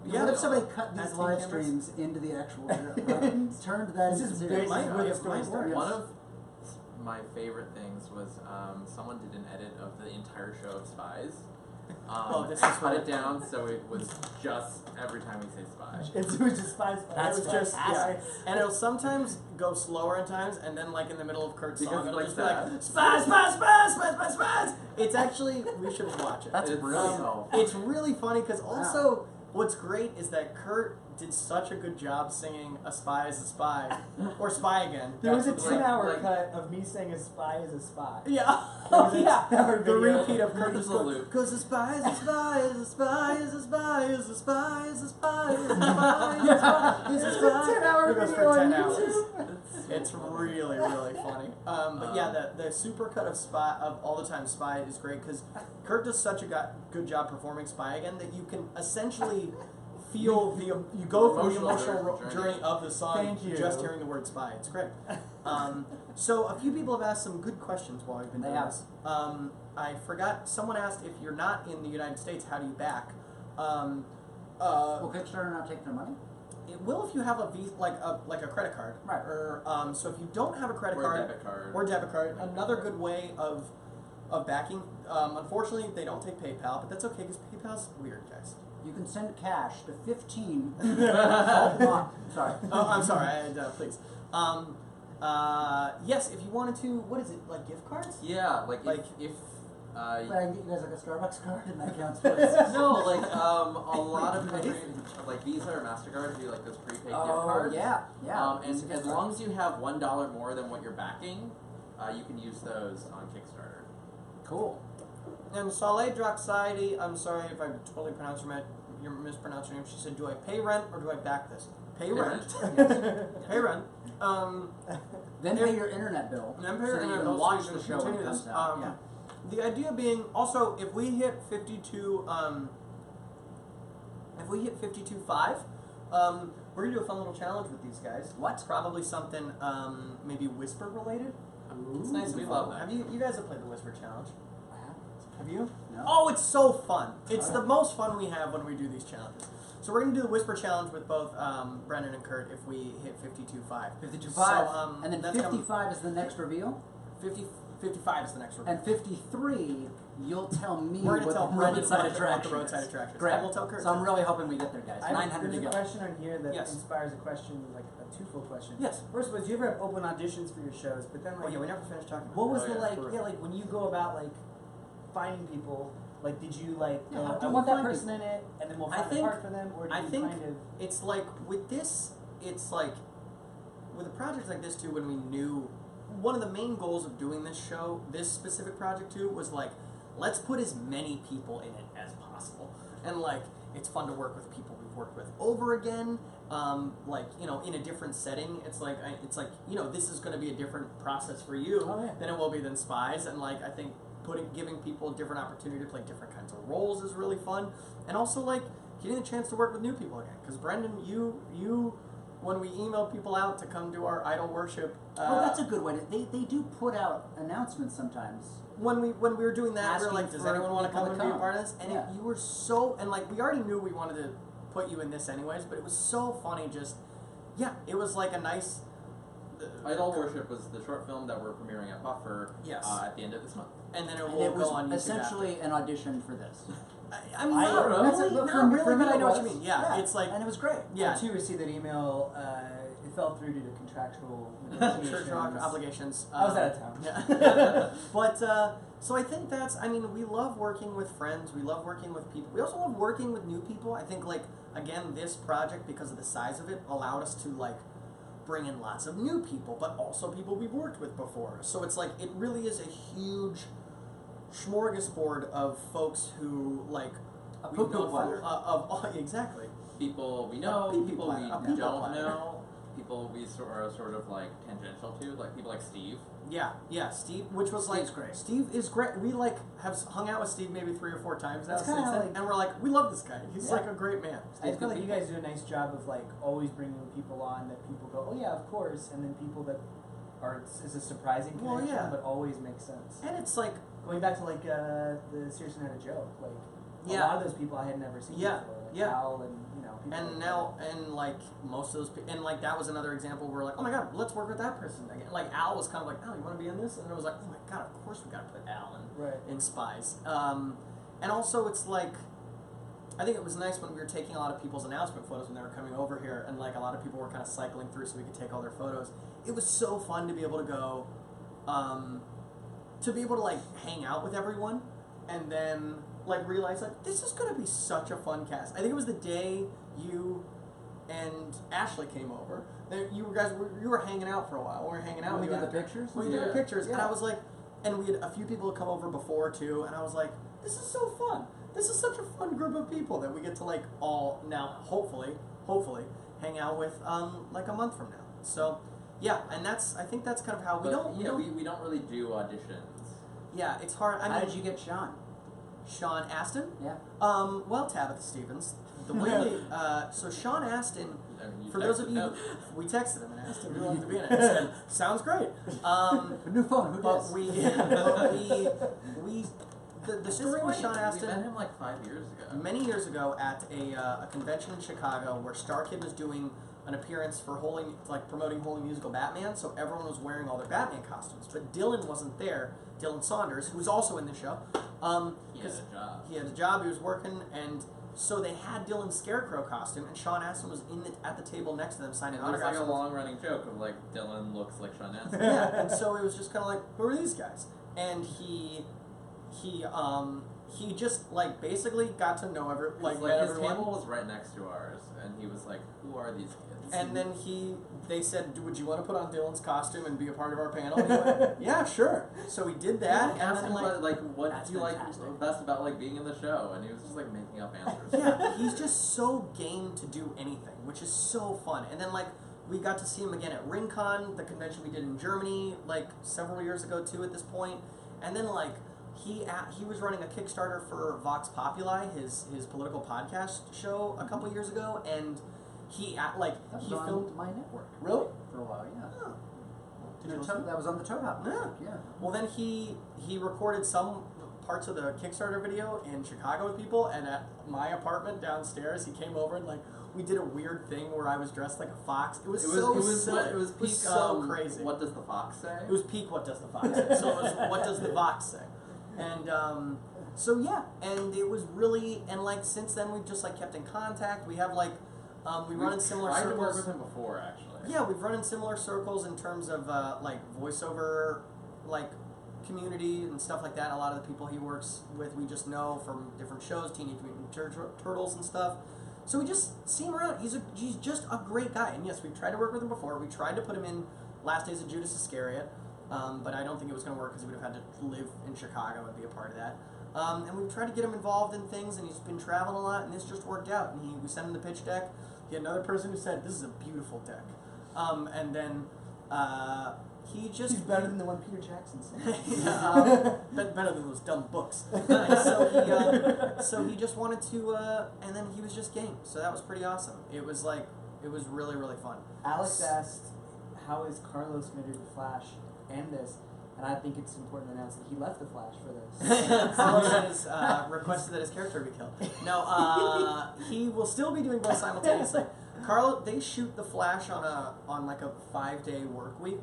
Yeah, what if somebody cut these At live Team Cameras? streams into the actual turned that This into is series? very Might where work, the story might work. starts. One of my favorite things was someone did an edit of the entire show of Spies. Oh, this and is cut what- it down so it was just every time we say spy. It was just spies. That's It was just fantastic. and it'll sometimes go slower at times, and then like in the middle of Kurt's Because song, it'll like just be like that. spies, spies, spies, spies, spies, spies. It's actually we should watch it. That's It's brilliant. so It's really funny because also what's great is that Kurt did such a good job singing "A Spy Is a Spy" or "Spy Again." There was a That's 10-hour like- cut of me saying a spy is a spy. Yeah. There was Oh a yeah. 10-hour The video. repeat of Kurt Just just a loop. because a spy is a spy is a spy is a spy is a spy is a spy is a spy is a spy is a There's a spy. 10-hour It goes video for 10 on hours. YouTube. It's really really funny. But yeah, the supercut of Spy of All the Time Spy is great because Kurt does such a good job performing Spy Again that you can essentially feel you go through the emotional journey of the song Thank you. just hearing the word spy. It's great. So a few people have asked some good questions while we've been doing this. I forgot. Someone asked if you're not in the United States, how do you back? Will Kickstarter not take their money? It will if you have a Visa, like a credit card. Right. Or so if you don't have a credit Or card debit card. or debit card, another good way of backing. Unfortunately, they don't take PayPal, but that's okay because PayPal's weird, guys. You can send cash to 15. Oh, sorry. Oh, I'm sorry. Please. Yes, if you wanted to, what is it, like gift cards? Yeah, like if But I can get you guys like a Starbucks card and that counts twice. no, like a lot of countries, like Visa or MasterCard do like those prepaid gift cards. Yeah, yeah. And as long as you have $1 more than what you're backing, you can use those on Kickstarter. Cool. And Saleh Droxide, I'm sorry if I totally pronounced your mispronounced your name. She said, "Do I pay rent or do I back this?" Pay rent. Pay rent. Then pay your internet bill. Then pay so your that you internet can bill so watch you the can show when it continue comes this. out. Yeah. The idea being also if we hit 52, if we hit 52.5, we're gonna do a fun little challenge with these guys. What? Probably something maybe whisper related. It's nice. We love that. Have you guys have played the whisper challenge? Have you? No. Oh, it's so fun. It's Okay. the most fun we have when we do these challenges. So we're going to do the Whisper Challenge with both Brendan and Kurt if we hit 52.5. 52.5. So, and then that's 55 is the next reveal. 55 is the next one. And 53, you'll tell me We're what going to tell the Brendan roadside what the attraction roadside is. attraction is. Great. And we'll tell Kurt. So I'm really hoping we get there, guys. 900 to There's go. a question on here that Yes. inspires a question, like a twofold question. Yes. First was, do you ever have open auditions for your shows? But then, Oh like, yeah, we never finished talking about what was Oh, the yeah, like? for real. Yeah, like when you go about like finding people, like did you like Yeah, go, how do I you want that find person in it, and then we'll I find a think- part for them, or do I you think kind of it's like with this, it's like with a project like this too, when we knew one of the main goals of doing this show, this specific project too, was like, let's put as many people in it as possible. And like, it's fun to work with people we've worked with over again, like, you know, in a different setting. It's like, you know, this is going to be a different process for you Oh, yeah. than it will be than Spies. And like, I think giving people a different opportunity to play different kinds of roles is really fun. And also like, getting the chance to work with new people again. Because Brendan, you when we email people out to come to our idol worship, Oh, that's a good way to. They do put out announcements sometimes. when we were doing that, we were Asking like, does for anyone want to people come to and be a come. part of this? And Yeah. you were so, and like, we already knew we wanted to put you in this anyways, but it was so funny just, yeah, it was like a nice... Idol Worship was the short film that we're premiering at Buffer Yes. At the end of this month. And then it And will it was go on YouTube essentially an audition for this. I'm I not don't know. really, That's it, not for really, me but I it know what you was. mean. Yeah, it's like... and it was great. Yeah. I too received that email. It fell through due to contractual church obligations. I was out of town. Yeah. But so I think that's. I mean, we love working with friends. We love working with people. We also love working with new people. I think like again, this project because of the size of it allowed us to like bring in lots of new people, but also people we've worked with before. So it's like it really is a huge smorgasbord of folks who like we've known exactly. People we know, people we don't know, people we are sort of like tangential to, like people like Steve. Yeah, Steve, which was Steve's like great. Steve is great. We like have hung out with Steve maybe 3 or 4 times now That's since kinda then, like- and we're like, we love this guy. He's like a great man. I feel like you guys do a nice job of like always bringing people on that people go, oh yeah, of course, and then people that are is a surprising connection, but always makes sense. And it's like Going back to like the Seriously Not a Joke, like a Yeah. lot of those people I had never seen Yeah, before, like yeah. Al and people and like now and like most of those and like that was another example where like, oh my god, let's work with that person again. Like Al was kind of like, Al, you want to be in this? And I was like, oh my god, of course we got to put Al in Spies. And also it's like I think it was nice when we were taking a lot of people's announcement photos when they were coming over here, and like a lot of people were kind of cycling through so we could take all their photos. It was so fun to be able to go, to be able to like hang out with everyone, and then like realize like this is gonna be such a fun cast. I think it was the day you and Ashley came over. You were hanging out for a while. We were hanging out. When we with did you the pictures? We did the pictures, and I was like, and we had a few people come over before too, and I was like, this is so fun. This is such a fun group of people that we get to like all now hopefully hang out with like a month from now. So yeah, and I think that's kind of how we don't really do auditions. Yeah, it's hard. I mean, How did you get Sean? Sean Astin? Yeah. Well, Tabitha Stevens. The way so Sean Astin, for those of you, we texted him and asked him if he wanted to be in it. He said, "Sounds great." A new phone. Who But does? the story with Sean We Astin. met him like 5 years ago. Many years ago at a convention in Chicago where Star Kid was doing an appearance for promoting Holy Musical Batman, so everyone was wearing all their Batman costumes. But Dylan wasn't there. Dylan Saunders, who's also in the show. He had a job. He had a job, he was working, and so they had Dylan's Scarecrow costume, and Sean Astin was at the table next to them signing It was autographs. like a long-running joke of like Dylan looks like Sean Astin. Yeah, and so it was just kind of like, who are these guys? And he just like basically got to know Like his everyone. table was right next to ours, and he was like, "Who are these kids?" And then they said, would you want to put on Dylan's costume and be a part of our panel? And he went, yeah, sure. So we did that, and asked then him like, what That's do you like fantastic. best about like being in the show? And he was just like making up answers. yeah, he's just so game to do anything, which is so fun. And then like we got to see him again at RingCon, the convention we did in Germany, like several years ago too. At this point, and then like he was running a Kickstarter for Vox Populi, his political podcast show a couple years ago, and he filmed my network. Really? For a while, yeah. Oh. Did you listen? That was on the Toad Hop Network, yeah. Well, then he recorded some parts of the Kickstarter video in Chicago with people, and at my apartment downstairs, he came over and like we did a weird thing where I was dressed like a fox. It was peak, so crazy. What does the fox say? It was peak. What does the fox say? So it was what does the fox say? And so yeah, and it was really and like since then we've just like kept in contact. We have like we run in similar circles. circles. Tried to work with him before actually. Yeah, we've run in similar circles in terms of like voiceover, like community and stuff like that. A lot of the people he works with, we just know from different shows, Teenage Mutant Turtles and stuff. So we just see him around. He's just a great guy. And yes, we've tried to work with him before. We tried to put him in Last Days of Judas Iscariot, but I don't think it was going to work because he would have had to live in Chicago and be a part of that. And we've tried to get him involved in things, and he's been traveling a lot, and this just worked out. And we sent him the pitch deck. He had another person who said, "This is a beautiful deck," and then he's better than the one Peter Jackson said. better than those dumb books. So he just wanted to, and then he was just game. So that was pretty awesome. It was really really fun. Alex asked, "How is Carlos majored the Flash and this?" And I think it's important to announce that he left the Flash for this. Someone has requested that his character be killed. No, he will still be doing both simultaneously. Carlo, they shoot the Flash on like a 5-day work week,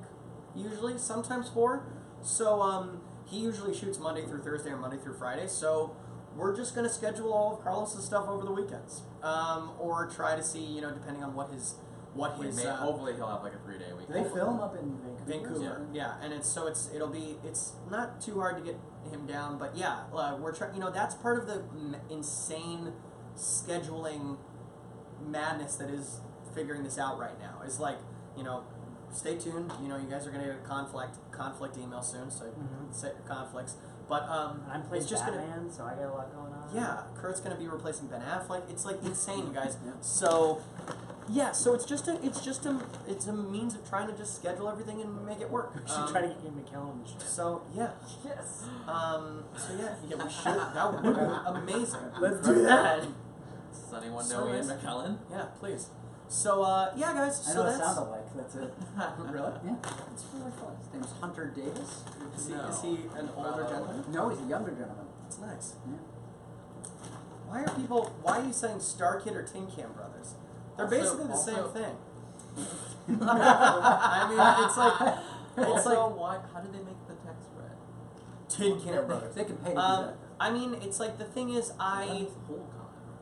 usually, sometimes 4. So he usually shoots Monday through Thursday or Monday through Friday. So we're just gonna schedule all of Carlos's stuff over the weekends, or try to see, depending on what what his hopefully he'll have like a 3-day week. They film up in Vancouver. Yeah, and it's not too hard to get him down, but yeah, we're trying. You know, that's part of the insane scheduling madness that is figuring this out right now. Is like, you know, stay tuned. You know, you guys are gonna get a conflict email soon, so set your conflicts. But I'm playing it's just Batman, so I got a lot going on. Yeah, Kurt's gonna be replacing Ben Affleck. It's like insane, you guys. So. Yeah, so it's a means of trying to just schedule everything and make it work. We should try to get Ian McKellen. So yeah. Yes. So yeah, we should. That would be amazing. Let's do that. Does anyone know Ian McKellen? Yeah, please. So yeah, guys. I so know it that's sounded like. That's it. Really? Yeah. It's really fun. His name's Hunter Davis. Is he an older gentleman? No, he's a younger gentleman. That's nice. Yeah. Why are you saying Star Kid or Tin Can Brothers? They're basically the same thing. I mean, it's like why? How did they make the text red? Tin Can Brothers. They can pay to do that. I mean, it's like the thing is, I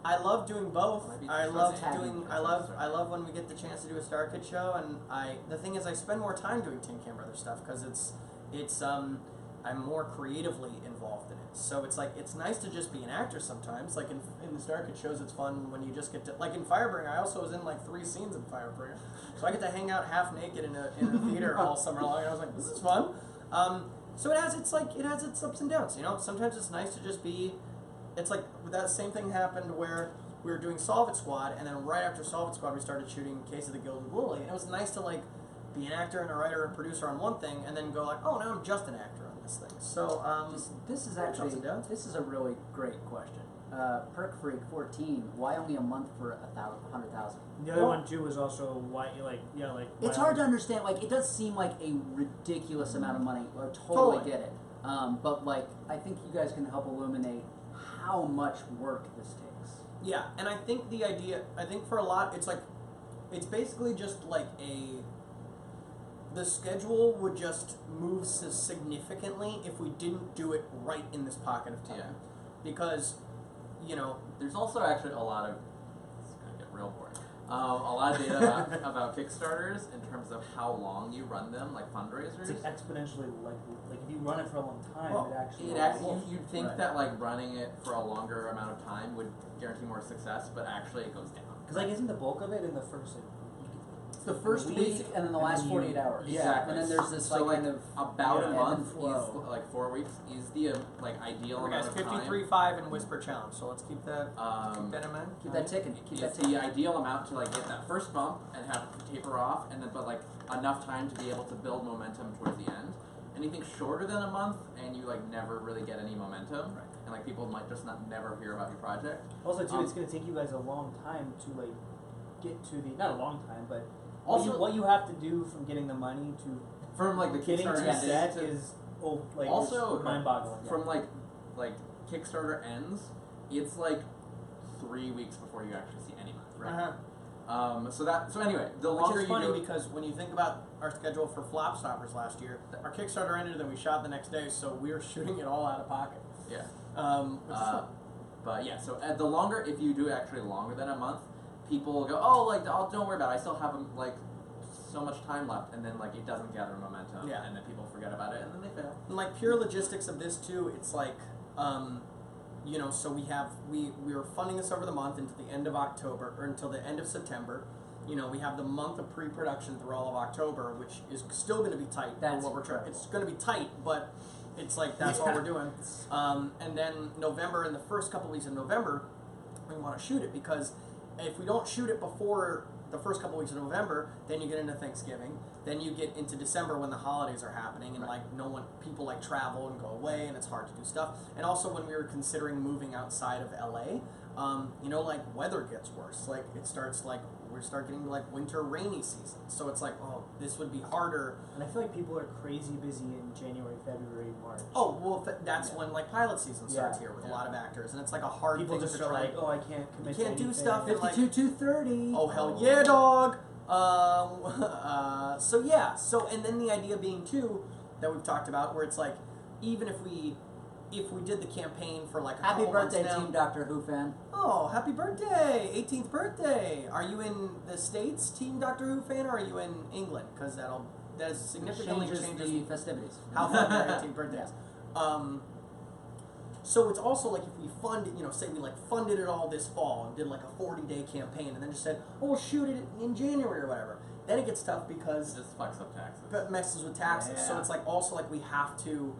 love doing both. I love when we get the chance to do a Star Kid show, and the thing is, I spend more time doing Tin Can Brothers stuff because it's I'm more creatively involved in it. So it's like, it's nice to just be an actor sometimes. Like in the Star Kid shows, it's fun when you just get to, like in Firebringer, I also was in like 3 scenes in Firebringer. So I get to hang out half naked in a theater all summer long, and I was like, this is fun. So it has its ups and downs, you know? Sometimes it's nice to just be, it's like that same thing happened where we were doing Solve It Squad, and then right after Solve It Squad, we started shooting Case of the Gilded Lily, and it was nice to like be an actor and a writer and producer on one thing, and then go like, oh, now I'm just an actor on this thing. So this is actually a really great question. Perk Freak 14. Why only a month for 100,000? The other one too was also why It's hard to understand. Like, it does seem like a ridiculous amount of money. I totally get it. But like, I think you guys can help illuminate how much work this takes. Yeah, and I think for a lot, it's basically just like the schedule would just move significantly if we didn't do it right in this pocket of time. Yeah. Because, you know, there's also actually a lot of, it's gonna get real boring, a lot of data about Kickstarters in terms of how long you run them, like fundraisers. It's like exponentially like if you run it for a long time, Well, it actually you'd think that like running it for a longer amount of time would guarantee more success, but actually it goes down. Because like isn't the bulk of it in the first The first week and then the last 48 hours. Yeah, exactly. And then there's this so like kind of about a month flow. is like 4 weeks is the like ideal amount of time. 53.5 and Whisper Challenge. So let's keep that in mind. Keep that ticking. Keep that It's ticking. the ideal amount to like get that first bump and have it taper off, and then but like enough time to be able to build momentum towards the end. Anything shorter than a month and you like never really get any momentum, and like people might just never hear about your project. Also too, it's gonna take you guys a long time to like get to the not a long time, but Also, what you have to do from getting the money to from like the getting Kickstarter to set is also mind-boggling. From like Kickstarter ends, it's like 3 weeks before you actually see any money. Right. So anyway, the longer Which is funny you do, because when you think about our schedule for Flop Stoppers last year, our Kickstarter ended and we shot the next day, so we were shooting it all out of pocket. yeah. Which is fun. But yeah, so the longer, if you do actually longer than a month, people will go, oh, like, don't worry about it. I still have like so much time left, and then like it doesn't gather momentum, and then people forget about it, and then they fail. And like pure logistics of this too, it's like, you know, so we were funding this over the month until the end of October or until the end of September. You know, we have the month of pre-production through all of October, which is still going to be tight. That's what we're trying. incredible. It's going to be tight, but it's like that's all we're doing. And then November, in the first couple weeks of November, we want to shoot it because if we don't shoot it before the first couple weeks of November, then you get into Thanksgiving, then you get into December when the holidays are happening, and like people like travel and go away, and it's hard to do stuff. And also when we were considering moving outside of LA, you know, like weather gets worse. Like it starts like we start getting like winter rainy season, so it's like, oh, this would be harder. And I feel like people are crazy busy in January, February, March. Oh well, that's when like pilot season starts here with a lot of actors, and it's like a hard people thing just to are try. like, oh, I can't commit. You can't do stuff. 52-230. Oh hell yeah, dog. So yeah. So and then the idea being too that we've talked about, where it's like, even if if we did the campaign for like a Happy couple months birthday, now, Team Doctor Who fan. Oh, happy birthday! 18th birthday. Are you in the States, Team Doctor Who fan, or are you in England? Because that significantly changes the festivities. how fun your 18th birthday is. So it's also like if we funded, say we like funded it all this fall and did like a 40-day campaign and then just said, oh, we'll shoot it in January or whatever. Then it gets tough because It just fucks up taxes. it messes with taxes. Yeah. So it's like also like we have to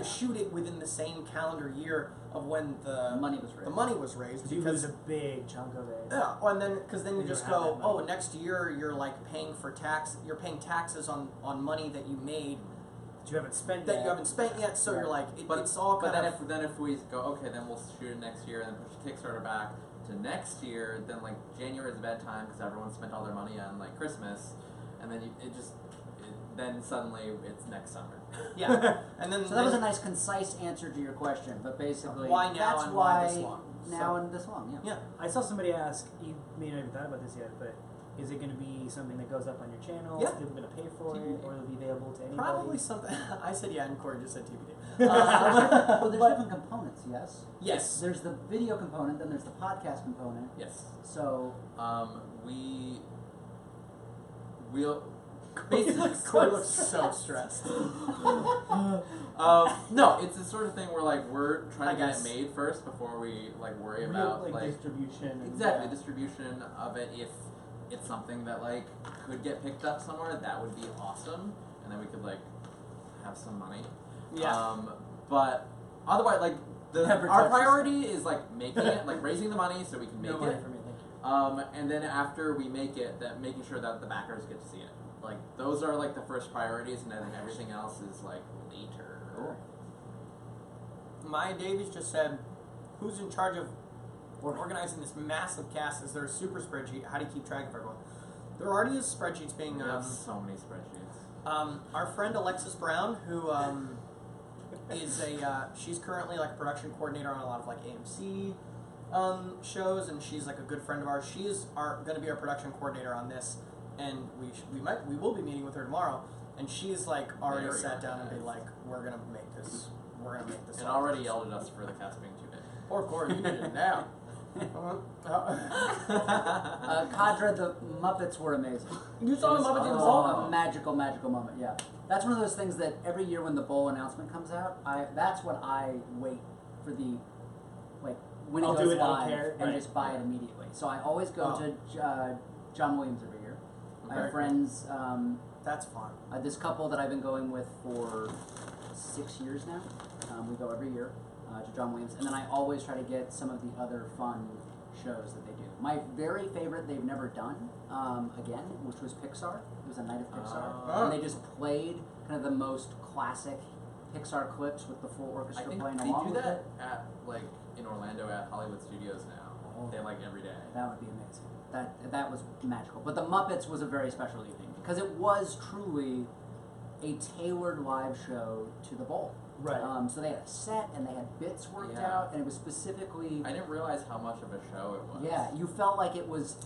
shoot it within the same calendar year of when the money was raised. The money was raised You lose a big chunk of it. yeah, and then because then you You just don't have go, that money. oh, next year you're like paying for tax. You're paying taxes on money that you made That you haven't spent that yet. you haven't spent yet. So Right. you're like, But it's all But kind then of. if we go, okay, then we'll shoot it next year and then push the Kickstarter back to next year. Then like January is a bad time because everyone spent all their money on like Christmas, and then then suddenly it's next summer. Yeah, and then So that was a nice, concise answer to your question, but basically, Why now that's and why why this long? now and this long. Yeah. yeah. I saw somebody ask, you may not even thought about this yet, but is it going to be something that goes up on your channel? Yeah. Are people going to pay for it, TBD. or it'll be available to anybody? Probably something. I said yeah, and Corey just said TBD. Well, there's but- different components. Yes. Yes. There's the video component, then there's the podcast component. Yes. So We'll basically Corey looks so stressed. no, it's the sort of thing where like we're trying I to get guess. it made first before we like worry Real, about like distribution. And exactly distribution of it. If it's something that like could get picked up somewhere, that would be awesome, and then we could like have some money. Yeah. But otherwise, like Never our touch priority is like making it, like raising the money so we can make No money it. for me, thank you. And then after we make it, that making sure that the backers get to see it. Like those are like the first priorities, and then everything else is like later. Cool. Maya Davies just said, "Who's in charge of organizing this massive cast? Is there a super spreadsheet? How do you keep track of everyone?" There already is spreadsheets being. We have so many spreadsheets. Our friend Alexis Brown, who is she's currently like production coordinator on a lot of like AMC shows, and she's like a good friend of ours. She is going to be our production coordinator on this, and we will be meeting with her tomorrow. And she's like already Very sat down and be organized. like, we're gonna make this. And already yelled at us for the cast being too big. Poor Corey, you did it now. Cadre, the Muppets were amazing. You saw the It was Muppets in the Oh, Hall? a magical moment. Yeah, that's one of those things that every year when the bowl announcement comes out, that's what I wait for the when it I'll goes do it, I don't live care. and Right. just buy it immediately. So I always go Oh. to John Williams every year. I Very have friends. That's fun. This couple that I've been going with for 6 years now. We go every year to John Williams, and then I always try to get some of the other fun shows that they do. My very favorite they've never done, again, which was Pixar. It was a night of Pixar, Oh. and they just played kind of the most classic Pixar clips with the full I orchestra think playing they along do with that it. at like in Orlando at Hollywood Studios now. Oh. They like every day. That would be amazing. That was magical. But the Muppets was a very special evening because it was truly a tailored live show to the bowl. Right. So they had a set and they had bits worked Yeah. out, and it was specifically. I didn't realize how much of a show it was. Yeah, you felt like it was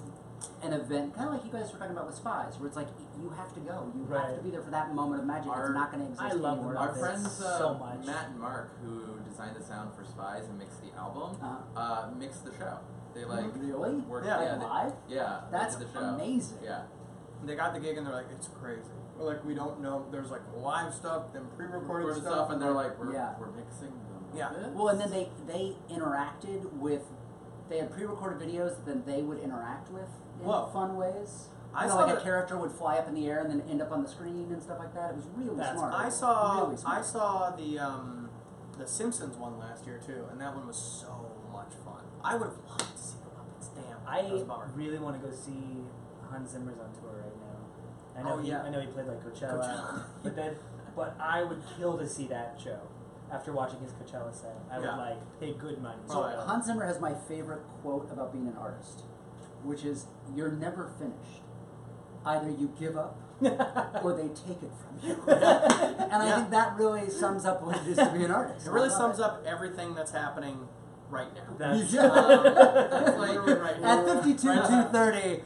an event, kind of like you guys were talking about with Spies, where it's like you have to go, you have Right. to be there for that moment of magic. Our- it's not going to exist I love anywhere the Our else. friends so much. Matt and Mark, who designed the sound for Spies and mixed the album, mixed the show. They like Really? worked. Yeah. Yeah, Live? yeah. they That's did the show. amazing. Yeah. They got the gig and they're like, it's crazy. We're like, we don't know. There's like live stuff, then pre-recorded Recorded stuff, and they're like, we're Yeah. mixing them. Yeah. with this. Well, and then they interacted with. They had pre-recorded videos that then they would interact with in Whoa. fun ways. I You know, saw like a that- character would fly up in the air and then end up on the screen and stuff like that. It was really That's smart. I saw Really smart. I saw the Simpsons one last year too, and that one was so much fun. I would have loved to see the Muppets. Damn, that was a I bummer. really want to go see Hans Zimmer's on tour right now. I know Oh, yeah. I know he played like Coachella, Coachella. but I would kill to see that show. After watching his Coachella set, I Yeah. would like pay good money. Oh, to yeah. go. Hans Zimmer has my favorite quote about being an artist, which is, "You're never finished. Either you give up, or they take it from you." And I Yeah. think that really sums up what it is to be an artist. It really I love sums it. up everything that's happening right now. That's That's like Literally right now. At 52-230,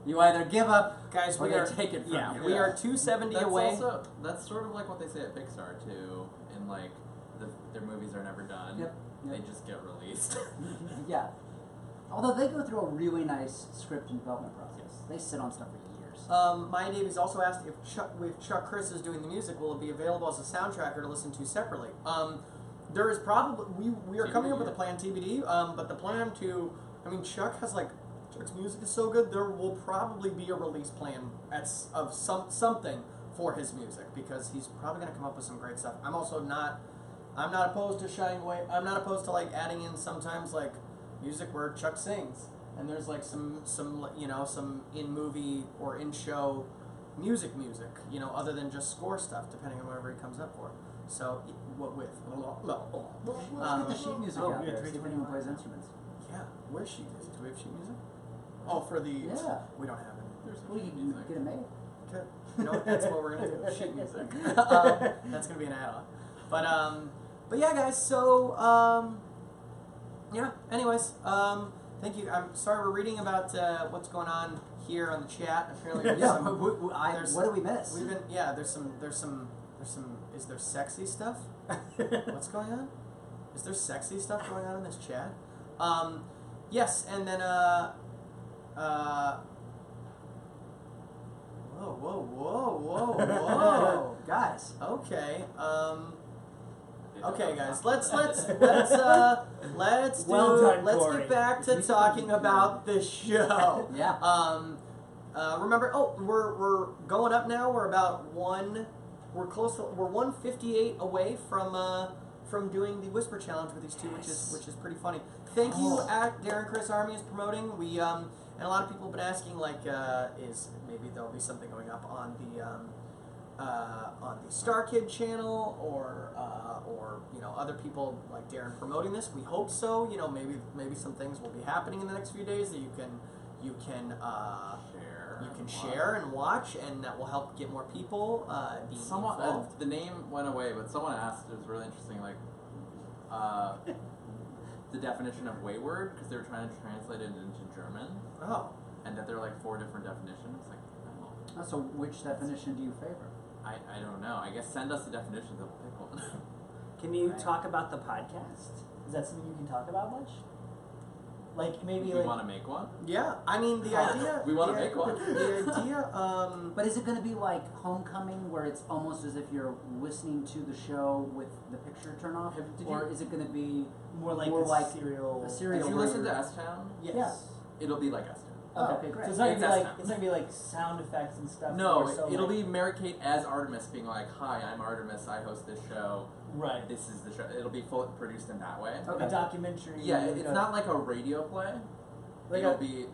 you either give up, Guys, or we they are take it from yeah, you. we are 270 that's away. Also, that's sort of like what they say at Pixar too. In like, their movies are never done. Yep. They just get released. Yeah. Although they go through a really nice script and development process. They sit on stuff for years. Maya Davies also asked if Chuck Chris is doing the music, will it be available as a soundtrack or to listen to separately? There is probably we are coming up with a plan TBD, but the plan to Chuck's music is so good. There will probably be a release plan of something for his music because he's probably going to come up with some great stuff. I'm not opposed to shying away. I'm not opposed to like adding in sometimes like music where Chuck sings and there's like some in movie or in show music, other than just score stuff, depending on whatever he comes up for. So what with Let's get the sheet music out there. See if anyone plays instruments. yeah, where's sheet music? Do we have sheet music? Oh, for the Yeah. we don't have any. There's some Well, you sheet can music. get it made. Okay. You know, that's what we're gonna do. Sheet music. That's gonna be an add-on. But yeah, guys. So yeah. Anyways, thank you. I'm sorry we're reading about what's going on here on the chat. Apparently, there's Yeah. some, What did we miss? we've been There's some. Is there sexy stuff? What's going on? Is there sexy stuff going on in this chat? Yes, and then whoa. Guys. Okay. They don't Okay, have guys. enough. Let's Well done, let's Corey. get back to talking about the show. Yeah. Remember, we're going up now. We're about we're 158 away from doing the Whisper Challenge with these two, which is pretty funny. Thank you, at Darren Chris Army is promoting. We and a lot of people have been asking is maybe there'll be something going up on the Star Kid channel or other people like Darren promoting this. We hope so. Maybe some things will be happening in the next few days that you can share and watch, and that will help get more people being involved. The name went away, but someone asked. It was really interesting, the definition of wayward, because they were trying to translate it into German, Oh, and that there are like 4 different definitions. So which definition do you favor? I don't know. I guess send us the definitions and we'll pick one. Can you Right. talk about the podcast? Is that something you can talk about much? Like maybe We want to make one. yeah. I mean, the idea. We wanna make one. The idea. But is it going to be like Homecoming, where it's almost as if you're listening to the show with the picture turned off, or is it going to be more like more a like serial? a serial? If you listen to S-Town, Yes. Yeah. it'll be like S-Town. Okay, great. So it's not It's gonna be like S-Town. it's not gonna be like sound effects and stuff. No, more so it'll like, be Mary-Kate as Artemis being like, "Hi, I'm Artemis. I host this show. right. This is the show." It'll be full produced in that way. Okay. A documentary. Yeah, like it's a- not like a radio play. Like it'll a- be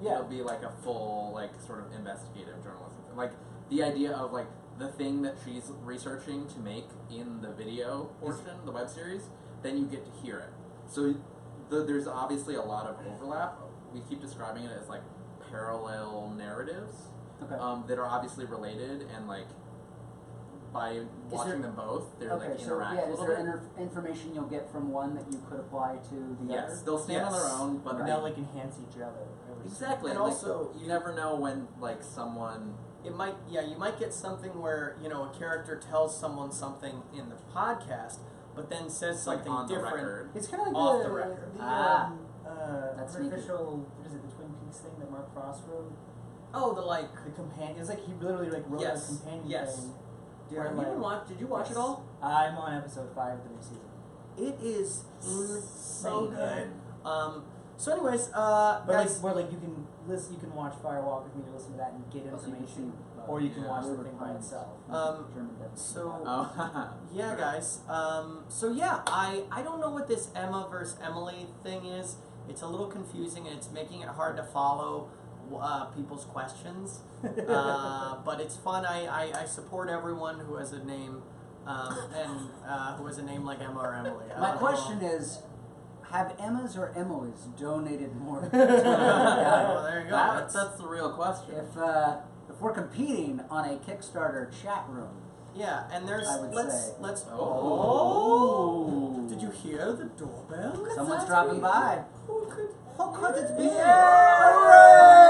Yeah. it'll be like a full sort of investigative journalism. Like the idea of like the thing that she's researching to make in the video portion, the web series, then you get to hear it. So there's obviously a lot of overlap. We keep describing it as like parallel narratives Okay. that are obviously related, and like by watching them both, they're Okay, like so interact yeah, a is little there bit. information you'll get from one that you could apply to the Yes, other? they'll stand on their own, but and they'll like enhance each other. exactly. And like, also, you never know when like someone. You might get something where a character tells someone something in the podcast, but then says Like something on the different. record. It's kind of like Off the the record. That's sneaky. artificial. What is it? The Twin Peaks thing that Mark Frost wrote. Oh, the The companion. It's like he literally like wrote Yes, a companion yes. thing. Darren, where, you didn't watch? Did you watch yes. it all? I'm on episode 5 of the new season. It is So insane. good. So, anyways, But guys. like, where like you can watch Firewalk with me to listen to that and get Also, you can information, see, or you can yeah, watch the Wayward thing by Pines. itself. German depth. So Oh. yeah, guys. So yeah, I don't know what this Emma versus Emily thing is. It's a little confusing and it's making it hard to follow people's questions. But it's fun. I support everyone who has a name and who has a name like Emma or Emily. My question is, have Emmas or Emily's donated more? Well, there you go. That's the real question. If we're competing on a Kickstarter chat room, Yeah, and there's I would say. let's. Oh. Did you hear the doorbell? someone's dropping by. How could it be? Hooray!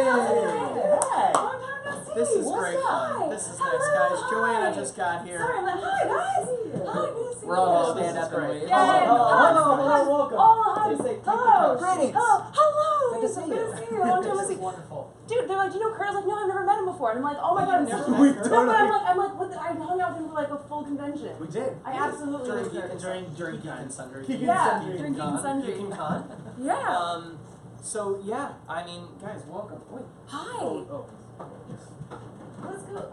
Hey! Long time no see. This is What's great up? fun. This is Hello, nice, guys. hi. Joanna just got here. Sorry, I'm like, hi guys. Hi, good to see We're all you. gonna this stand is up and great. wave. Yeah, Hello, welcome. Oh, hi. Please say, take the Hello. cup. Greetings. Oh, hello. Good to see you. Good to see you. Long time no This see. is wonderful. Dude, they're like, do you know Kurt? I was like, no, I've never met him before. And I'm like, oh my god, I'm Never so met no, Kurt? but I'm like, what I hung out with him for like a full convention. We did. I absolutely During did. Geek and During Geek and Sundry. Yeah, Geek during and Geek and Con. Sundry. Geek and Con. Yeah. So yeah, I mean, guys, welcome. Wait. Hi. Oh. Let's go.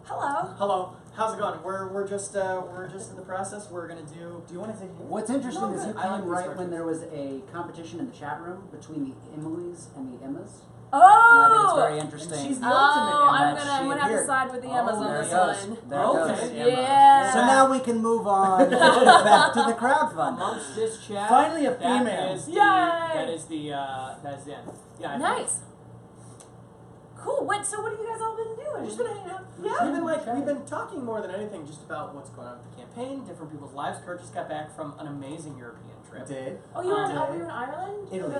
Hello. Hello. How's it going? We're just in the process. We're gonna do. Do you want to sit here? What's interesting No, is you good. I like came these right when cartoons. there was a competition in the chat room between the Emilys and the Emmas. Oh. And I think it's very interesting. And she's the Oh, ultimate I'm Emma. gonna have to appeared. side with the Emmas on there this it goes. one. There it Okay. goes. Yeah. So now we can move on back to the crowdfunding. Amongst this chat. Finally a that female. is the- Yay! That is the end. Yeah. I think- Nice. Cool. So what have you guys all been doing? Just been hanging out. Yeah. We've been talking more than anything just about what's going on with the campaign, different people's lives. Kurt just got back from an amazing European trip. Did. Oh, you were in Today. Ireland? Italy.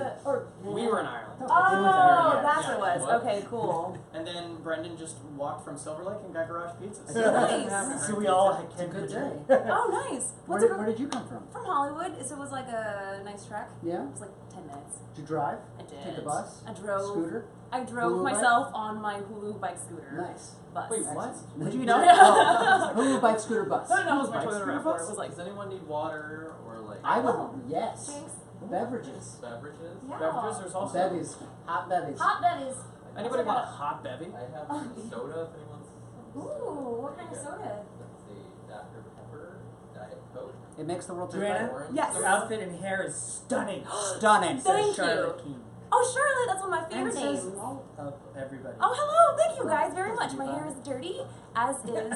We were in Ireland. Oh, Yeah. that's Yeah. what it was. What? Okay, cool. And then Brendan just walked from Silver Lake and got garage pizzas. Nice. So we all It's a had good day. Oh, nice. What's Where did you come from? From Hollywood, so it was like a nice trek. Yeah? It was like 10 minutes. Did you drive? I did. Take the bus? I drove. Scooter? I drove Hulu bike? myself on my Hulu bike scooter. Nice. Bus. Wait, what? Did you No. know? Oh, Hulu bike scooter bus. I don't know. It was my Bike toilet scooter before. bus? It was like Does anyone need water or like I would, Oh. yes. Jinx. Beverages. beverages? Yeah. Beverages, there's also. Bevies. Hot bevies. Hot Betty's. Anybody want a hot bevy? I have some soda if anyone's some soda. Ooh, what kind of Okay. soda? Let's see, Dr. Pepper, Diet Coke. It makes the world taste Joanna? better. Orange. Yes. Your outfit and hair is stunning. Stunning. Thank Charlotte you. Keane. Oh, Charlotte, that's one of my And favorite says names. all of everybody. Oh, hello. Thank you guys very much. My hair is dirty, as is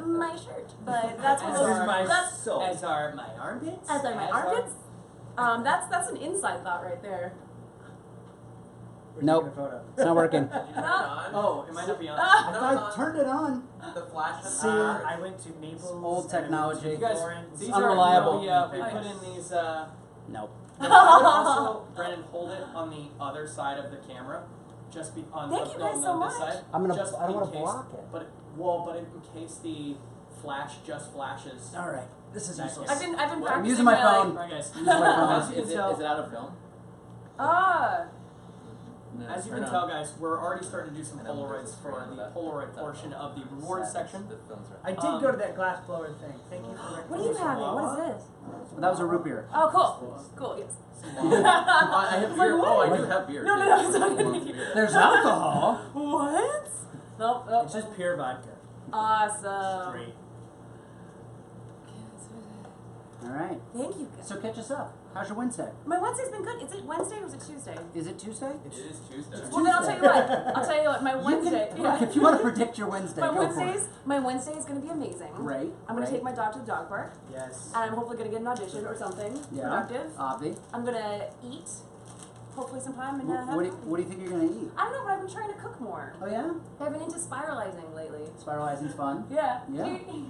my shirt. But that's one As of are those. my That's, soul. As are my armpits. as are my armpits. That's an inside thought right there. We're Nope. taking a photo. It's not working. Did you turn it on? Oh, it might not be on. Ah. If No, it's I on. turned it on. The flash See, I went to Naples. Old technology. You guys, Florence. these unreliable. are, we put in these, Nope. I would also, Brendan, hold it on the other side of the camera. Just be on Thank the, you no, guys no, so this much. side. I'm gonna. Just I don't in want to case- block it. But in case the flash just flashes. All right. This is That useless. I've been Well, practicing. I'm using my phone. Alright guys, Use my phone. as you can Is tell, it out of film? Ah. No, as you turn can it tell on. guys, we're already starting to do some And then we'll Polaroids just for screen the that. Polaroid portion of the rewards section. The film's right. I did go to that glass blower thing. Thank you for What are you having? What is this? That was a root beer. Oh, cool. Cool. Yes. I have beer. Oh, I do have beer. No, no, too. no, it's not Who gonna wants be- beer? There's alcohol. What? Nope. Nope. It's just pure vodka. Awesome. Straight. All right. Thank you. Guys. So catch us up. How's your Wednesday? My Wednesday's been good. Is it Wednesday or is it Tuesday? Is it Tuesday? It is Tuesday. Well, then I'll tell you what. I'll tell you what. My Wednesday. Look, if you want to predict your Wednesday, My go for Wednesdays. it. My Wednesday is going to be amazing. Great. I'm going to great. take my dog to the dog park, Yes. and I'm hopefully going to get an audition or something Yeah. productive. Obvi. I'm going to eat, hopefully sometime, and have What do fun. you think you're gonna eat? I don't know, but I've been trying to cook more. Oh yeah. I've been into spiralizing lately. Spiralizing's fun. Yeah. Yeah.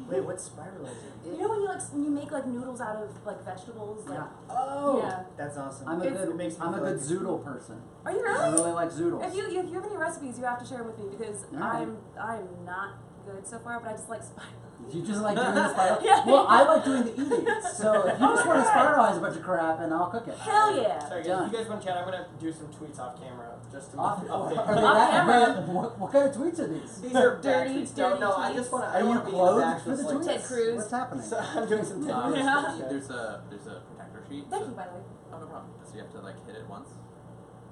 Wait, what's spiralizing? You know when you make like noodles out of like vegetables, like Yeah. Oh, Yeah. that's awesome. I'm a It's- good. it makes me I'm a feel good like- zoodle person. Are you I really? really like zoodles. If you have any recipes, you have to share them with me because All right. I'm not good so far, but I just like spiralizing. You just like doing the spiral? Yeah. Well, I like doing the eating. So if you just want to spiralize a bunch of crap, and I'll cook it. Hell yeah! Sorry guys, Done. if you guys want to chat, I'm gonna do some tweets off camera just to Off, update. are they Off that? camera. What kind of tweets are these? These are Dirty, back tweets. No, dirty I just tweets. want to. Are I don't you want to be in the clothed back for just the like. tweets? Ted Cruz. What's happening? So I'm doing some Ted Um, Cruz. Yeah. There's a protector sheet. Thank so- you, by the way. Oh, no problem. So you have to like hit it once.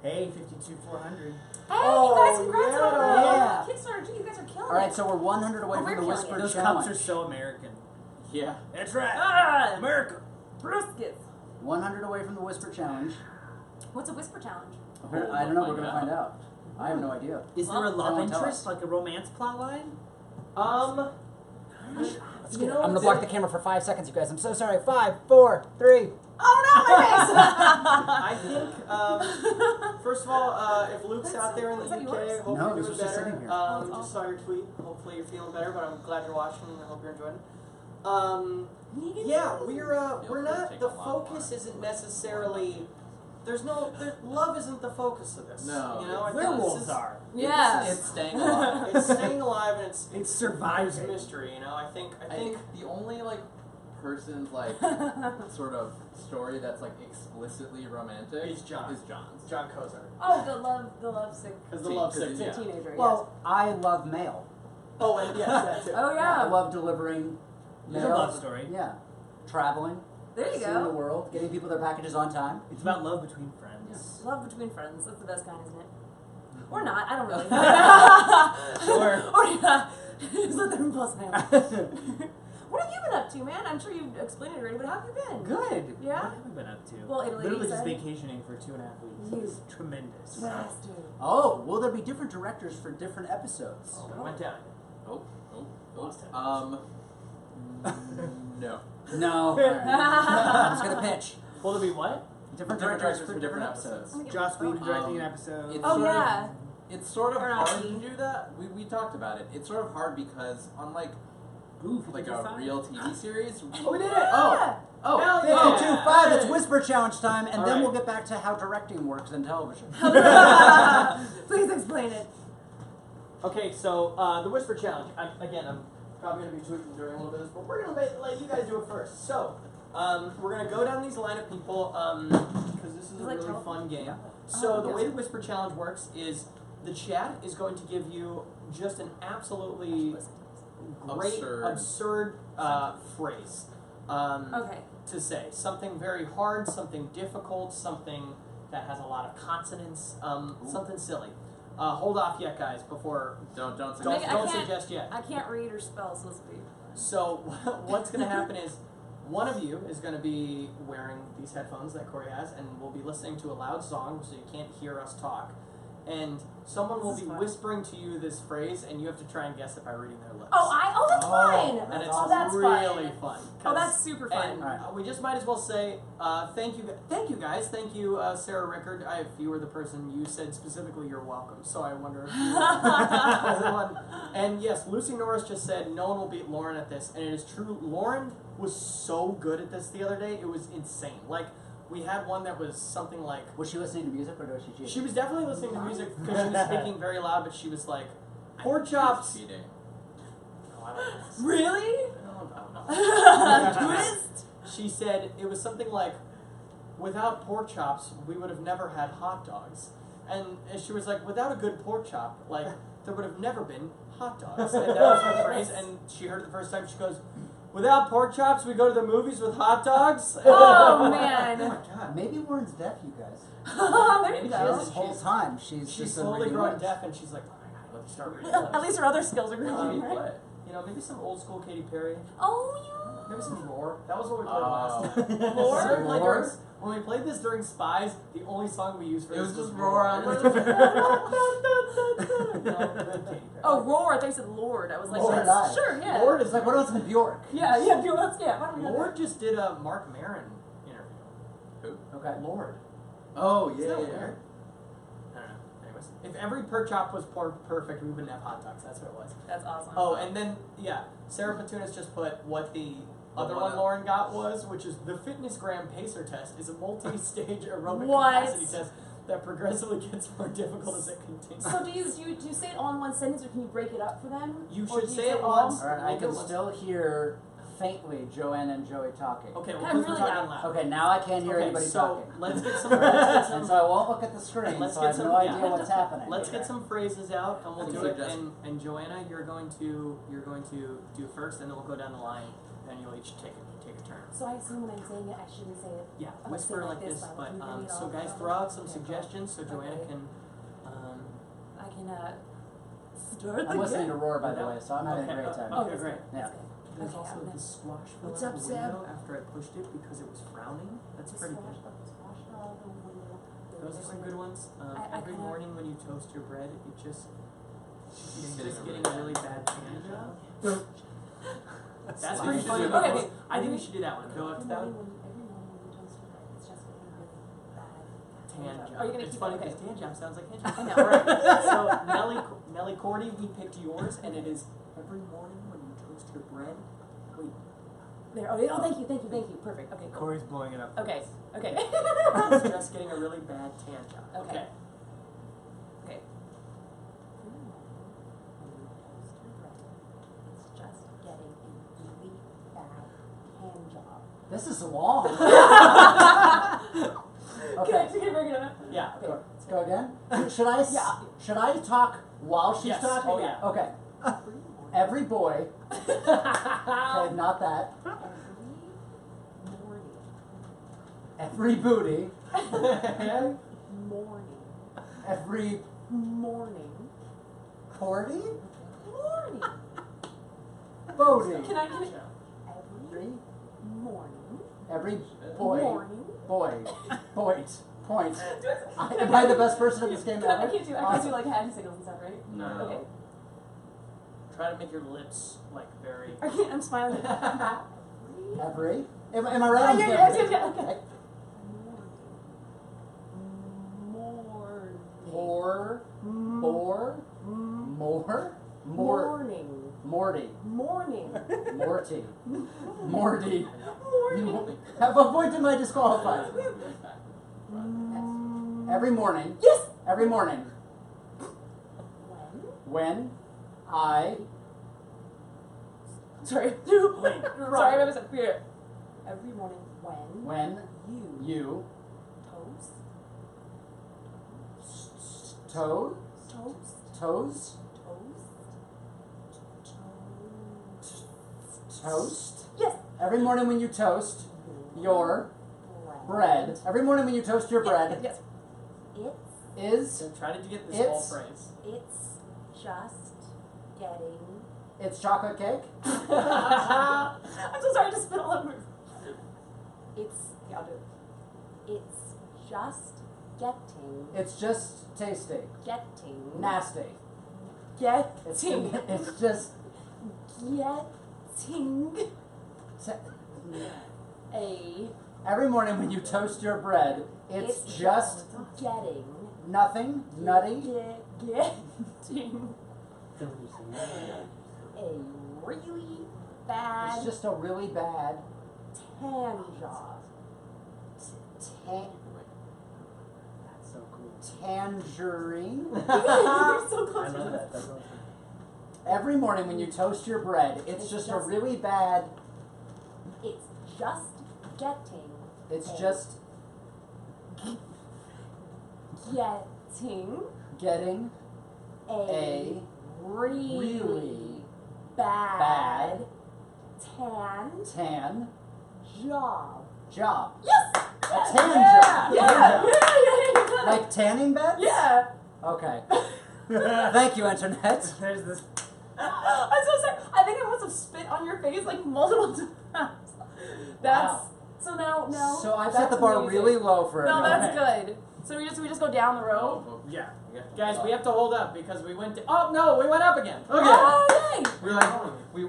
Hey, 52,400. Hey, Oh, you guys, congrats on yeah. the Kickstarter too. You guys are killing All right, it. so we're 100 away Oh, from we're the killing whispered it. Those challenge. cups are so American. Yeah. That's right. Ah, America. briskets. 100 away from the whisper challenge. What's a whisper challenge? I don't know. We're gonna find out. I have no idea. Is there a Well, love don't tell interest, us. like a romance plot line? You know, I'm gonna block the camera for 5 seconds, you guys. I'm so sorry. 5, 4, 3. Oh no, I think, first of all, if Luke's out there in the Is that UK, yours? hope No, you're this doing was just better. sitting here. Oh, it's Just saw your tweet. Hopefully you're feeling better, but I'm glad you're watching and I hope you're enjoying it. Yeah, we're Feel free to not. take The a lot focus more. isn't necessarily love isn't the focus of this. No, you know, I think Werewolves this is, are. Yeah. It's staying alive. It's staying alive and it's It's surviving. There's mystery. You know, I think I think the only like person's like sort of story that's like explicitly romantic Is John's. John Cozart. Oh, the love sick Because the love sick. Because Yeah. teenager. Well, I love mail. Oh, and yes, that too. Yes. Oh I yeah. love delivering It's mail. a love story. Yeah. Traveling. There you Seeing the go. world. Getting people their packages on time. It's about love between friends. Yes. Love between friends. That's the best kind, isn't it? Or not. I don't really. Sure. Or yeah. Just let them impulse now. What have you been up to, man? I'm sure you've explained it already, but how have you been? Good. Yeah? What have we been up to? Well, Italy, Literally you just said. vacationing for 2.5 weeks. It was tremendous. Yes, dude. Oh, will there be different directors for different episodes? Oh, we went down. Oh. Lost it. No. No. All right. I'm just gonna pitch. Will there be what? Different Different directors directors for for different different episodes. I'm gonna get Joss my phone Whedon out. directing an episode. It's Oh sort yeah. Of, it's sort of Or hard Rocky. to do that. We talked about it. It's sort of hard because on like Ooh, like 55? a real TV series. Oh, we did it! Yeah. Oh. Hell yeah. 52.5, it's Whisper Challenge time, and All then right. we'll get back to how directing works in television. Please explain it. Okay, so the Whisper Challenge. I'm probably going to be tweeting during a little bit of this, but we're going to let you guys do it first. So, we're going to go down these line of people, because this is a Like really telephone? fun game. Yeah. So, Oh, the yes. way the Whisper Challenge works is the chat is going to give you just an absolutely great, absurd phrase Okay. to say. Something very hard, something difficult, something that has a lot of consonants, something silly. Hold off yet, guys, before... Don't Don't suggest. I can't- suggest yet. I can't read or spell, so this will be. So what's going to happen is one of you is going to be wearing these headphones that Corey has, and we'll be listening to a loud song so you can't hear us talk. And someone will This be is fun. whispering to you this phrase, and you have to try and guess it by reading their lips. Oh, that's fine. And it's that's really fun. fun. Oh, that's super fun. And Alright. we just might as well say thank you guys, thank you Sarah Richter. If you were the person you said specifically, you're welcome. So I wonder if you were the one. And yes, Lucy Norris just said no one will beat Lauren at this, and it is true. Lauren was so good at this the other day; it was insane. Like we had one that was something like Was she listening to music or was she cheating? she was definitely listening to music because she was speaking very loud, but she was like pork chops. Cheating. No, I don't know. Really? I don't know. Twist? She said it was something like, without pork chops, we would have never had hot dogs. And she was like, without a good pork chop, like, there would have never been hot dogs. And that was her phrase, and she heard it the first time. She goes, without pork chops, we go to the movies with hot dogs? Oh, man. Oh, my God. Maybe Lauren's deaf, you guys. There Maybe you she go. is. This whole time, she's She's just slowly reading growing lips. deaf, and she's like, oh, my God, let me start reading At lips. least her other skills are growing, right? What? You know, maybe some old school Katy Perry. Oh, Maybe some Roar. That was what we played last time. Roar? So we played Roar? during- when we played this during Spies, the only song we used for It this was was just Roar on No, loop. good Katy Perry. Oh, Roar. I thought you said Lord. I was like, Lord, yes, I. sure, yeah. Lord It's is like, what else in Bjork? Yeah, yeah, let's get why don't we have Lord just did a Mark Maron interview. Okay. Lord. Oh Isn't yeah, that yeah. weird? I don't know. Anyways, if every pork chop was perfect, we wouldn't have hot dogs. That's what it was. that? That's awesome. Oh, and then yeah, Sarah Patunas just put what the other one one up. Lauren got was, which is the Fitness Gram Pacer Test is a multi-stage aerobic What? capacity test that progressively gets more difficult as it continues. So do you say it all in one sentence, or can you break it up for them? You Or should do say it all? once. Alright, I Make it can once. still hear faintly Joanna and Joey talking. Okay, well, I'm because we're really talking loud. loud. Okay, now I can't hear Okay, anybody so talking. let's get some. And so I won't look at the screen, Let's so get I have some- no yeah. idea what's happening. Let's get some phrases out, and we'll I do can it. suggest- And Joanna, you're going to do first, and then we'll go down the line, and you'll each take a turn. So I assume when I'm saying it, I shouldn't say it. Yeah, I'm whisper saying like this. loud. But Can you hear me at so all? guys, throw out some Okay. suggestions so Joanna Okay. can. I can start I'm listening to Roar, by the Yeah. way, so I'm having Okay, a great time. Oh, okay, that's great. good. Yeah. That's good. There's Okay, also I'm the gonna- squash fell What's out up, the window Sam? after I pushed it because it was frowning. That's pretty good. Those are some good ones. I Every kinda- morning when you toast your bread, it just it's Getting just a getting really a really bad tan job. That's You pretty should funny. do that Okay, one. I think we should do that one. Go up to that one. Every morning when you toast your bread, it's just getting a really bad Tan job. Are you gonna it's keep funny it? Okay. because tan job sounds like hand I job. know, right? So Nellie Cordy, we picked yours, and it is every morning when you toast your bread. Wait, There. Oh, thank you. Perfect. Okay, cool. Corey's blowing it up. Okay. It's just getting a really bad tan job. Okay. It's just getting a really bad hand job. This is long. Okay. Can I bring it up? Yeah. Okay. Let's go again. Should I talk while she's Yes. talking? Oh, yeah. Okay. Every boy. Okay, not that. Every morning. Every booty. Morning. Every Morning. porty. Morning. Booty. Can I? Every morning. Every boy. Morning. Boy. Point. Am I the best person in this game I ever? can't do Awesome. like hand signals and stuff, right? No. Okay. Try to make your lips like very. I'm smiling. Every. Am I right? Yeah, okay. Morning. More. More. Morning. Morty. Morning. Morty. Morty. Morning. At what point am I disqualified? Every morning. Yes. Every morning. When? When I. Sorry. Wait, Sorry, I was up here. Every morning. When? When you. Toast. Toad. Toast. Toes. Toast. Yes. Every morning when you toast your bread. Every morning when you toast your bread. Yes. It's Is. Try to get this It's- whole phrase. it's just getting It's chocolate cake. I'm so sorry to spit all over. it's Okay, I'll do it. it's just getting It's just tasty. Nasty. It's, Getting. it's just. getting A. Every morning when you toast your bread, it's just getting nothing, nutty. Getting. a really bad It's just a really bad tan job. That's so cool. tangerine. You're so I close. love that. That's awesome. Every morning when you toast your bread, it's just a really bad. It's just getting It's just getting getting a really, really bad tan tan job. job. Yes. A tan Yeah. job. Yeah. Like tanning beds? Yeah. Okay. Thank you, Internet. There's this. I'm so sorry. I think I must have spit on your face like multiple times. That's Wow. so now. So I've set the that's bar amazing. really low for No, everyone. that's good. So we just go down the row. Oh, Yeah. okay. Guys, we have to hold up because we went. Oh no, we went up again. Okay. Oh yay! We're like, we.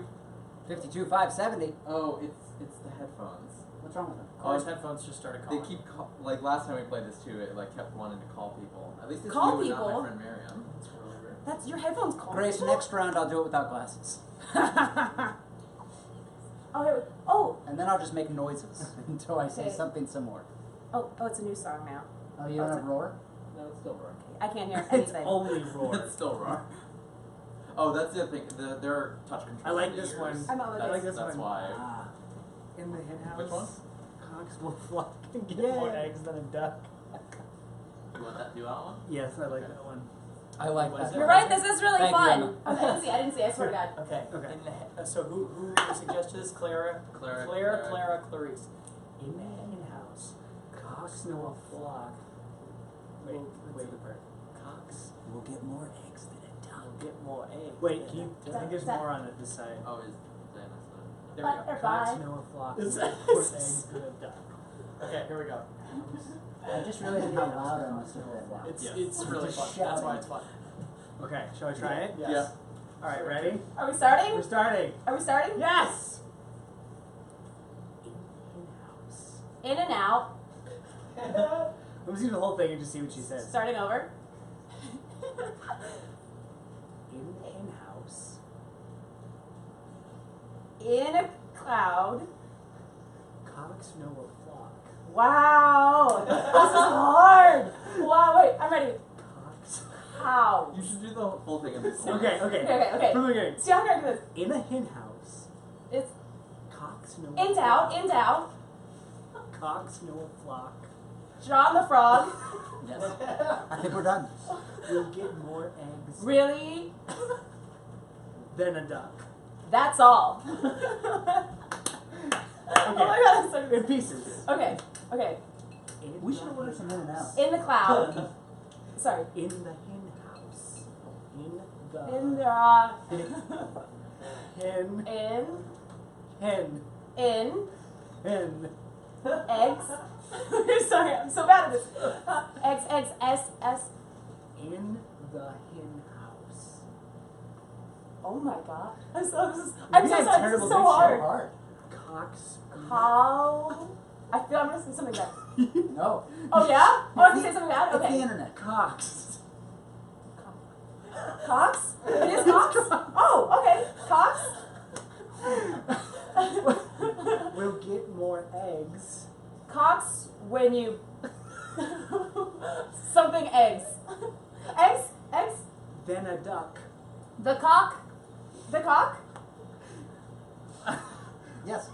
52,570. Oh, it's the headphones. What's wrong with them? Corey's headphones just started They calling. keep like last time we played this too. It like kept wanting to call people. At least it's Call you and not people? my friend Miriam. It's really weird. That's your headphones call. Grace, next round I'll do it without glasses. Oh, And then I'll just make noises until I say Okay. something similar. it's a new song now. Oh, you don't have roar? No, it's still roar. I can't hear It's anything. only roar. It's still roar. Oh, that's the thing. There are touch controls. I like in the this ears. one. I'm not with I like this. this That's one. why. Ah. In the hen house. Which one? Cocks will flock and get Yeah. more eggs than a duck. You want that? Do you want one? Yes, I like that one. I like What is that. it? You're right. This is really Thank you, fun. Emma. I didn't see. I didn't see. I swear to God. Okay. Okay. In the so who suggested this? Clara, Clarice. In the hen house, cocks know a flock. Wait. the part? Cocks We'll get more eggs than a duck. will get more eggs. Wait, can you? I That- think there's that- more on it this side. Oh, is Diana There we go. Cocks Bye. know a flock. Is Will that- get more eggs than a duck. Okay, here we go. I just realized how loud I must have been. It's Yes. it's really Just fun. That's shouting. why it's fun. Okay, shall I try it? Yes. Yeah. All right, ready? Are we starting? We're starting. Are we starting? Yes. In and out. Let me see the whole thing and just see what she says. Starting over. In the hen house. In a cloud. Cocks know a flock. Wow. This is hard. Wow. Wait. I'm ready. Cocks. How? You should do the whole thing in this. Okay. Okay. From the beginning. See, I'm gonna do this. In a hen house, It's cocks know a ins flock. out. Ins out. Cocks know a flock. John the Frog. Yes. I think we're done. Will get more eggs Really? than a duck. That's all. Oh my god, that's so In good. pieces. Okay. Okay. We should have ordered some In-N-Out. In the cloud. Sorry. In the hen house. In the In the hen in eggs. Sorry, I'm so bad at this. Eggs, S. In the hen house. Oh my god. I'm so We sorry. had This terrible is so diction. hard. Hard. Cocks. How? I feel I'm gonna say something bad. No. Oh yeah? Oh, I can say something bad? It's the Okay. internet. Cocks. Cox? It is Cox? Oh, okay. Cox? Will get more eggs. Cox when you something eggs. Eggs? Than a duck. The cock? Yes.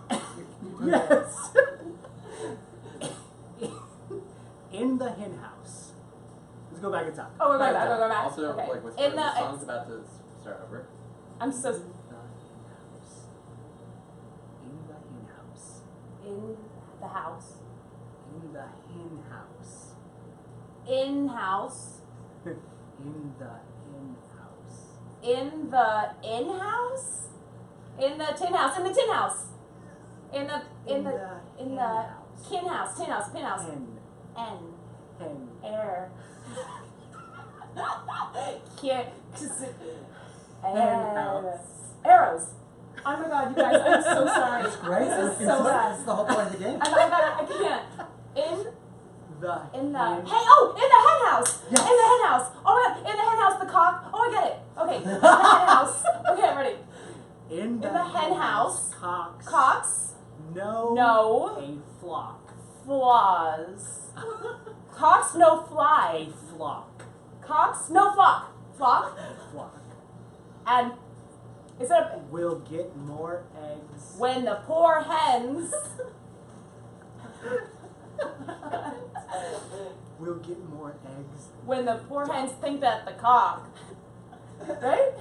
Yes. In the hen house. Let's go back and talk. Oh, we're going back. Also, Okay. like, with In the the song's about to start over. I'm so In the hen house. in the house. In the hen house. In house. In the hen house. In the in house? In the tin house. In the tin house. In the hen kin house. Tin house. Pin house. Hen. N. Hen. Air. Can't. house. Arrows. Oh my god, you guys, I'm so sorry. It's great. This is It's so good. bad. This is the whole point of the game. I can't. In The the hen. hey oh in the hen house. Yes. In the hen house. Oh my god, in the hen house the cock. Oh I get it. Okay. In the hen house. Okay, I'm ready. In the hen house. Cocks. Cocks. No. No. A flock. Flaws. Cocks no fly. A flock. Cocks no flock. Flock. A flock. And is it a, Will get more eggs. when the poor hens Will get more eggs. when the poor hens think that the cock. Right?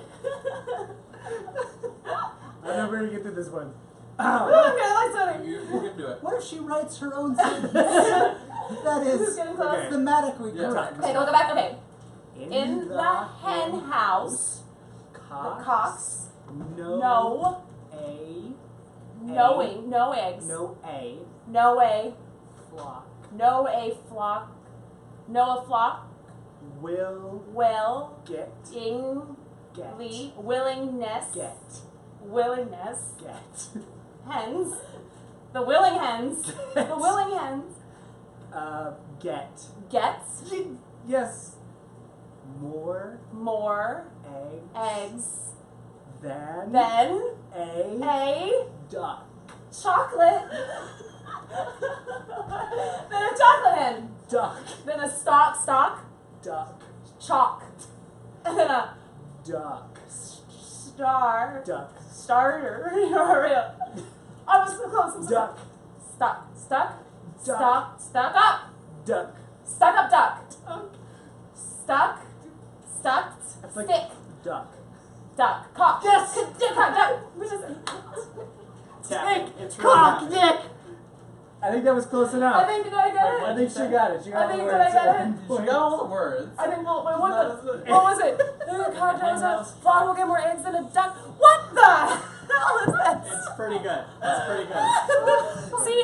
I'm never gonna get through this one. Okay, I like studying. You can do it. What if she writes her own sentence? That This is is getting close. Okay. thematically Yeah. correct. Okay, go back. Okay. In the hen house, the cocks No. knowing no eggs. No a No a flock. no a flock. No a flock. Will Will get willingness. Willingness. get Hens. The willing hens. The willing hens. get Gets yes more more eggs eggs than than a a duck. chocolate. Then a chocolate hen. Duck. Then a stock, Duck. chalk. And then a Duck. starter. Duck. I was so close. I'm so Duck. Stuck. Duck. Stuck up. Duck. Stuck up duck. Stuck. That's like Stick. duck. Duck. Cock. Yes! Duck. Which is it? Dick. It's Cock. really Dick. I think that was close enough. I think, did I get it? I think she got it. She got I think the that I words got at it. one She point. got all the words. I think, well, wait, Not as what was it? Cock Hen knows house. a frog will get more eggs than a duck. What the hell is that? It's pretty good. It's pretty good. See,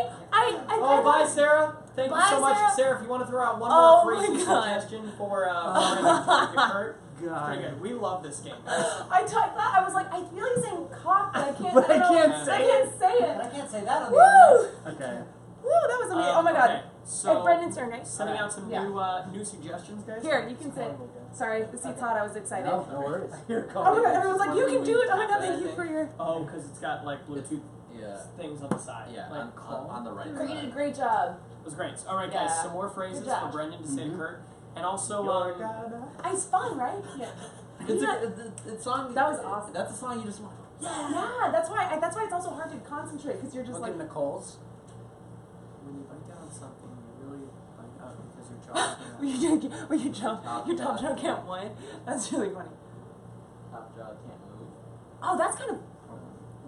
Oh, bye, Sarah. Thank you Bye, so much, Sarah. Sarah. If you want to throw out one Oh more my crazy God. suggestion for Kurt, God. pretty good. We love this game. I was like, I feel like saying cock, but I can't. But I don't can't know. say I can't say But it. I can't say that on the Woo! internet. Okay. Woo, that was amazing. Oh my god. Okay, so Hey, Brendan's turn, right? sending out some Yeah. new suggestions, guys. Here, you can sit. Sorry, the seat's hot. I was excited. No worries. You're Oh my god, everyone's like, you can do it. Oh my god, thank you for your. Oh, because it's got like Bluetooth Yeah. things on the side. Yeah, Like on the right You side. did a great job. It was great. All right, guys. Yeah. Some more phrases Good for job. Brendan to say to Mhm. Kurt, and also It's fun, right? Yeah. It's song. That was awesome. That's a song you just want. Yeah, that's why it's also hard to concentrate because you're just Look like at Nicole's. when you bite down on something, you really bite out because your jaw's your jaw can't point. That's really funny. Top jaw can't move. Oh, that's kind of.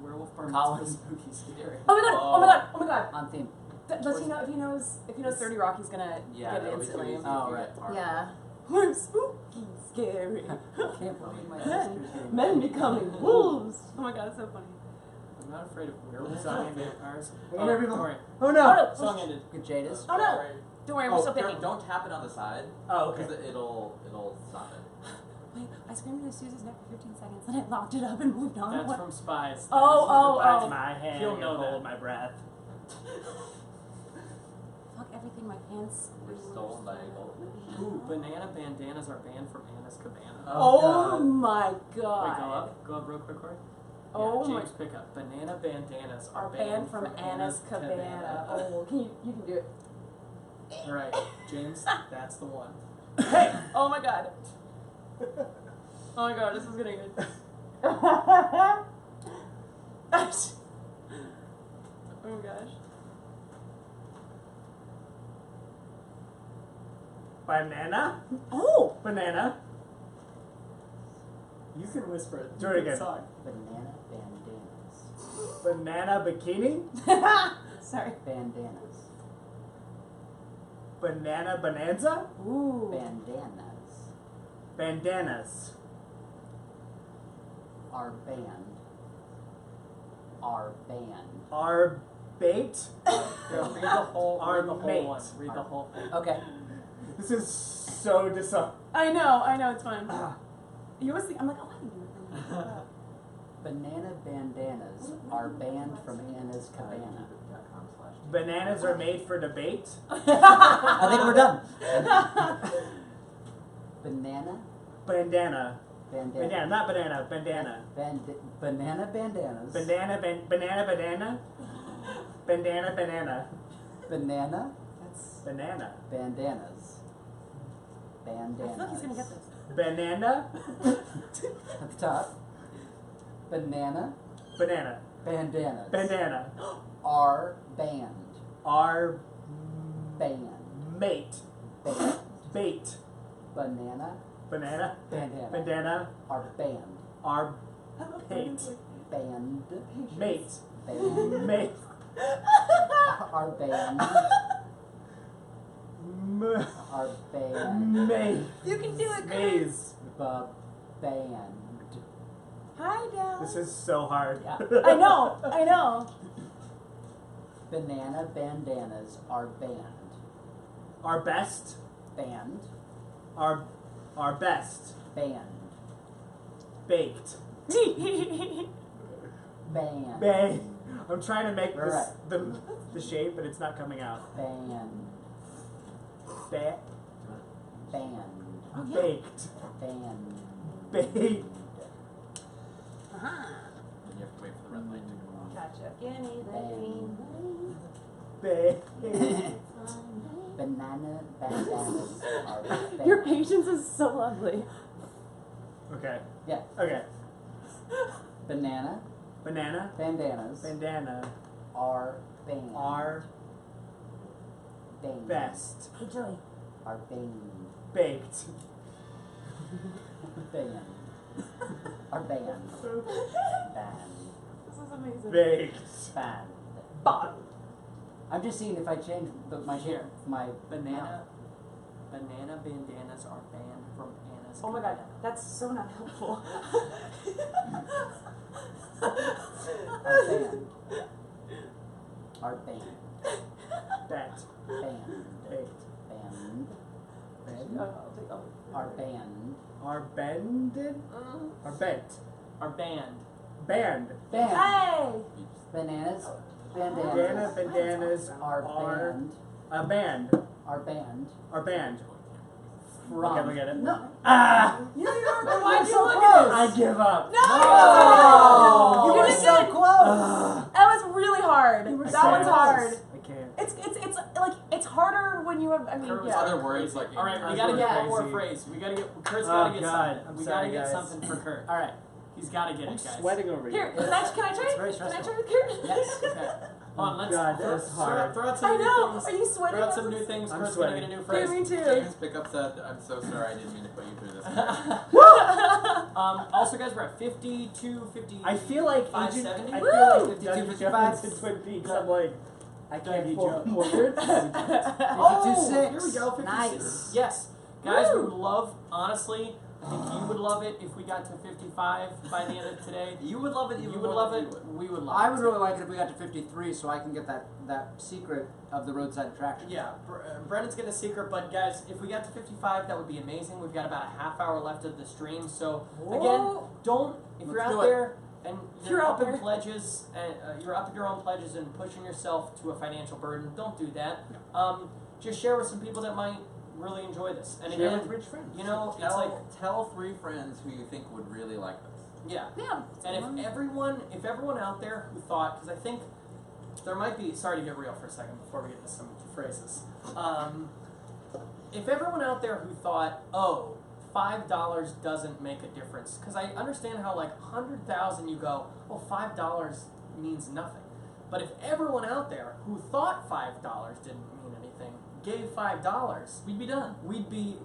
werewolf bar Colin. mitzvah spooky scary. Oh my god! Oh my god! Oh my god! On theme. Does he know if he knows 30 Rock? He's gonna Yeah, get it that'll be too instantly. easy. Oh, if you right. get hard. Yeah. We're spooky, scary. Can't believe my sister's getting Men becoming wolves. Oh my god, it's so funny. I'm not afraid of werewolves. I'm vampires. Hey, Oh, everyone. don't worry. Oh Oh no! no! Song ended. Good Jadis. Oh no! Don't worry, we're still picking. Don't tap it on the side. Oh, okay. Because it'll stop it. Wait, I screamed into Susie's neck for 15 seconds, then I locked it up and moved on. That's What? from Spies. Oh, That's oh. my hand. He'll know hold that. my breath. Fuck everything, my pants. We're stolen by a gold. Ooh, banana bandanas are banned from Anna's Cabana. Oh my Wait, god. go up real quick, Corey. Oh yeah, my. James, pick up. Banana bandanas Are banned from Anna's Cabana. Oh, you can do it. All right, James, that's the one. Hey! Oh my god. Oh my god, this is getting good. Oh my gosh. Banana? Oh! Banana? You can whisper it. Do it again. Song. Banana bandanas. Banana bikini? Sorry. Bandanas. Banana bonanza? Ooh. Bandanas Bandanas. are banned. Are banned. Are bait? Go, read the whole, Our read the whole mate. one. Read the whole thing. Okay. This is so I know, it's fun. You always think, I'm like, oh, I can do it. Banana bandanas are banned from Anna's Cabana. Bananas are made for debate? I think we're done. Banana Bandana. bandanas. Bandana, not banana, bandana. Banana bandanas. Banana, banana, banana. Bandana, banana. Banana Banana. bandanas. Bandanas. I feel like he's gonna get this. Banana, At the top. Banana banana. bandanas Bandana. are banned. Are Banned. mate. Banned. Bait. Banana Banana. bandana Bandana. are banned. Are I love Bait. Banned. mate. Banned. Mate. Are banned. Are banned. Mate. You can do it, Chris. Maze. Banned. Hi, Dal. This is so hard. Yeah. I know. Banana bandanas are banned. Our best. Banned. Our best. Banned. Baked. Banned. Bay. I'm trying to make this Right. the shape, but it's not coming out. Banned. Ba- Banned. Oh, yeah. baked. Banned. Baked. Uh-huh. And you have to wait for the red light to go off. Gotcha. Give me the green Baked. Banana bandanas are banned. Your patience is so lovely. Okay. Yeah. Okay. Banana Banana. bandanas Bandana. are banned. Our banned. best. Hey, Joey. Are banned. Baked. Banned. Are banned. Banned. This is amazing. Baked. Banned. Bottom. I'm just seeing if I change my Here. my Banana bandanas are banned from Anna's Oh my god, Cabana. that's so not helpful. Are banned. Are banned. Bet. Banned. Baked. Banned. I'll take that one. Are banned. Are bended. Are bent. Are banned. Banned. Banned. Hey! Bananas. Bandana Bandanas bandanas are banned. a band. Are banned. Are banned. from. Okay, look at it. No. Ah! You don't even But why'd you're you so look close. at I it? give up. No! Oh, You you were did so good. close. That was really hard. You were That so one's close. hard. I can't. It's like it's harder when you have. I mean, Kurt's yeah. Other words like. All right, we ignorance. gotta get Yeah. one more Crazy. phrase. We gotta get. Kurt's Oh, gotta get God. something. I'm We sorry, gotta get guys. something for Kurt. All right. He's gotta get I'm it, guys. sweating over Here, here. can I try? It's very Can I stressful. try with Kurt? Yes. Okay. Hold on, let's God, throw, that's hard. throw out some I new know. things. Are you sweating? Throw out some on new this? things. I'm Kurt's gonna sweating. get a new Yeah, phrase. me too. James Pickup said, "I'm so sorry, I didn't mean to put you through this." Also, guys, we're at 52, 50. I feel like 570? I feel like Woo! if Dougie 52, Jones in Twin Peaks, I'm like, I can't Dougie pull Jones. more words. Oh, 52.6. here we go. 56. Nice. Yes, guys, we Woo! would love. Honestly, I think you would love it if we got to 55 by the end of today. You would love it. You Even would more love than it. you would. We would love I it. would really like it if we got to 53, so I can get that secret of the roadside attraction. Yeah, Brendan's getting a secret, but guys, if we got to 55, that would be amazing. We've got about a half hour left of the stream, so again, Whoa. don't if Let's you're do out it. there and you're You're up out in there. pledges and you're up in your own pledges and pushing yourself to a financial burden, don't do that. Just share with some people that might really enjoy this. And Share again, with rich friends. you know, it's Tell, like tell 3 friends who you think would really like this. yeah. Yeah. And if everyone out there who thought, because I think there might be, sorry to get real for a second before we get to some phrases. If everyone out there who thought, oh, $5 doesn't make a difference, because I understand how like 100,000 you go, oh, $5 means nothing. But if everyone out there who thought $5 didn't mean anything gave $5, We'd be done. we'd be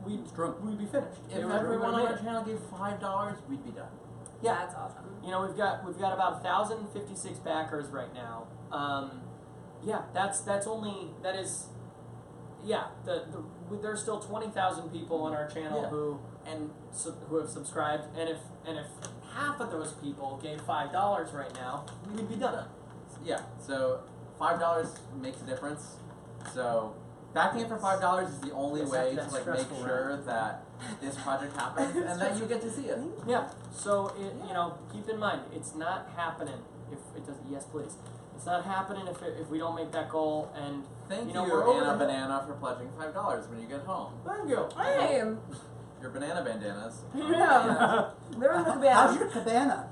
finished. If We would everyone on made our it. channel gave $5, we'd be done. Yeah, that's awesome. You know, we've got about 1,056 backers right now. Yeah, there's still 20,000 people on our channel Yeah. who have subscribed, and if half of those people gave $5 right now, we'd be done. Yeah, so $5 makes a difference. So backing it for $5 is the only Yes, way that's to like make stressful, sure that this project happens and that you get to see it. Yeah. So you know, keep in mind, it's not happening if it doesn't. Yes, please. It's not happening if we don't make that goal. And Thank you you, know, we're over Anna the- Banana, for pledging $5 when you get home. thank you. Hey. Your banana bandanas. Yeah. There was the cabana. How's your cabana?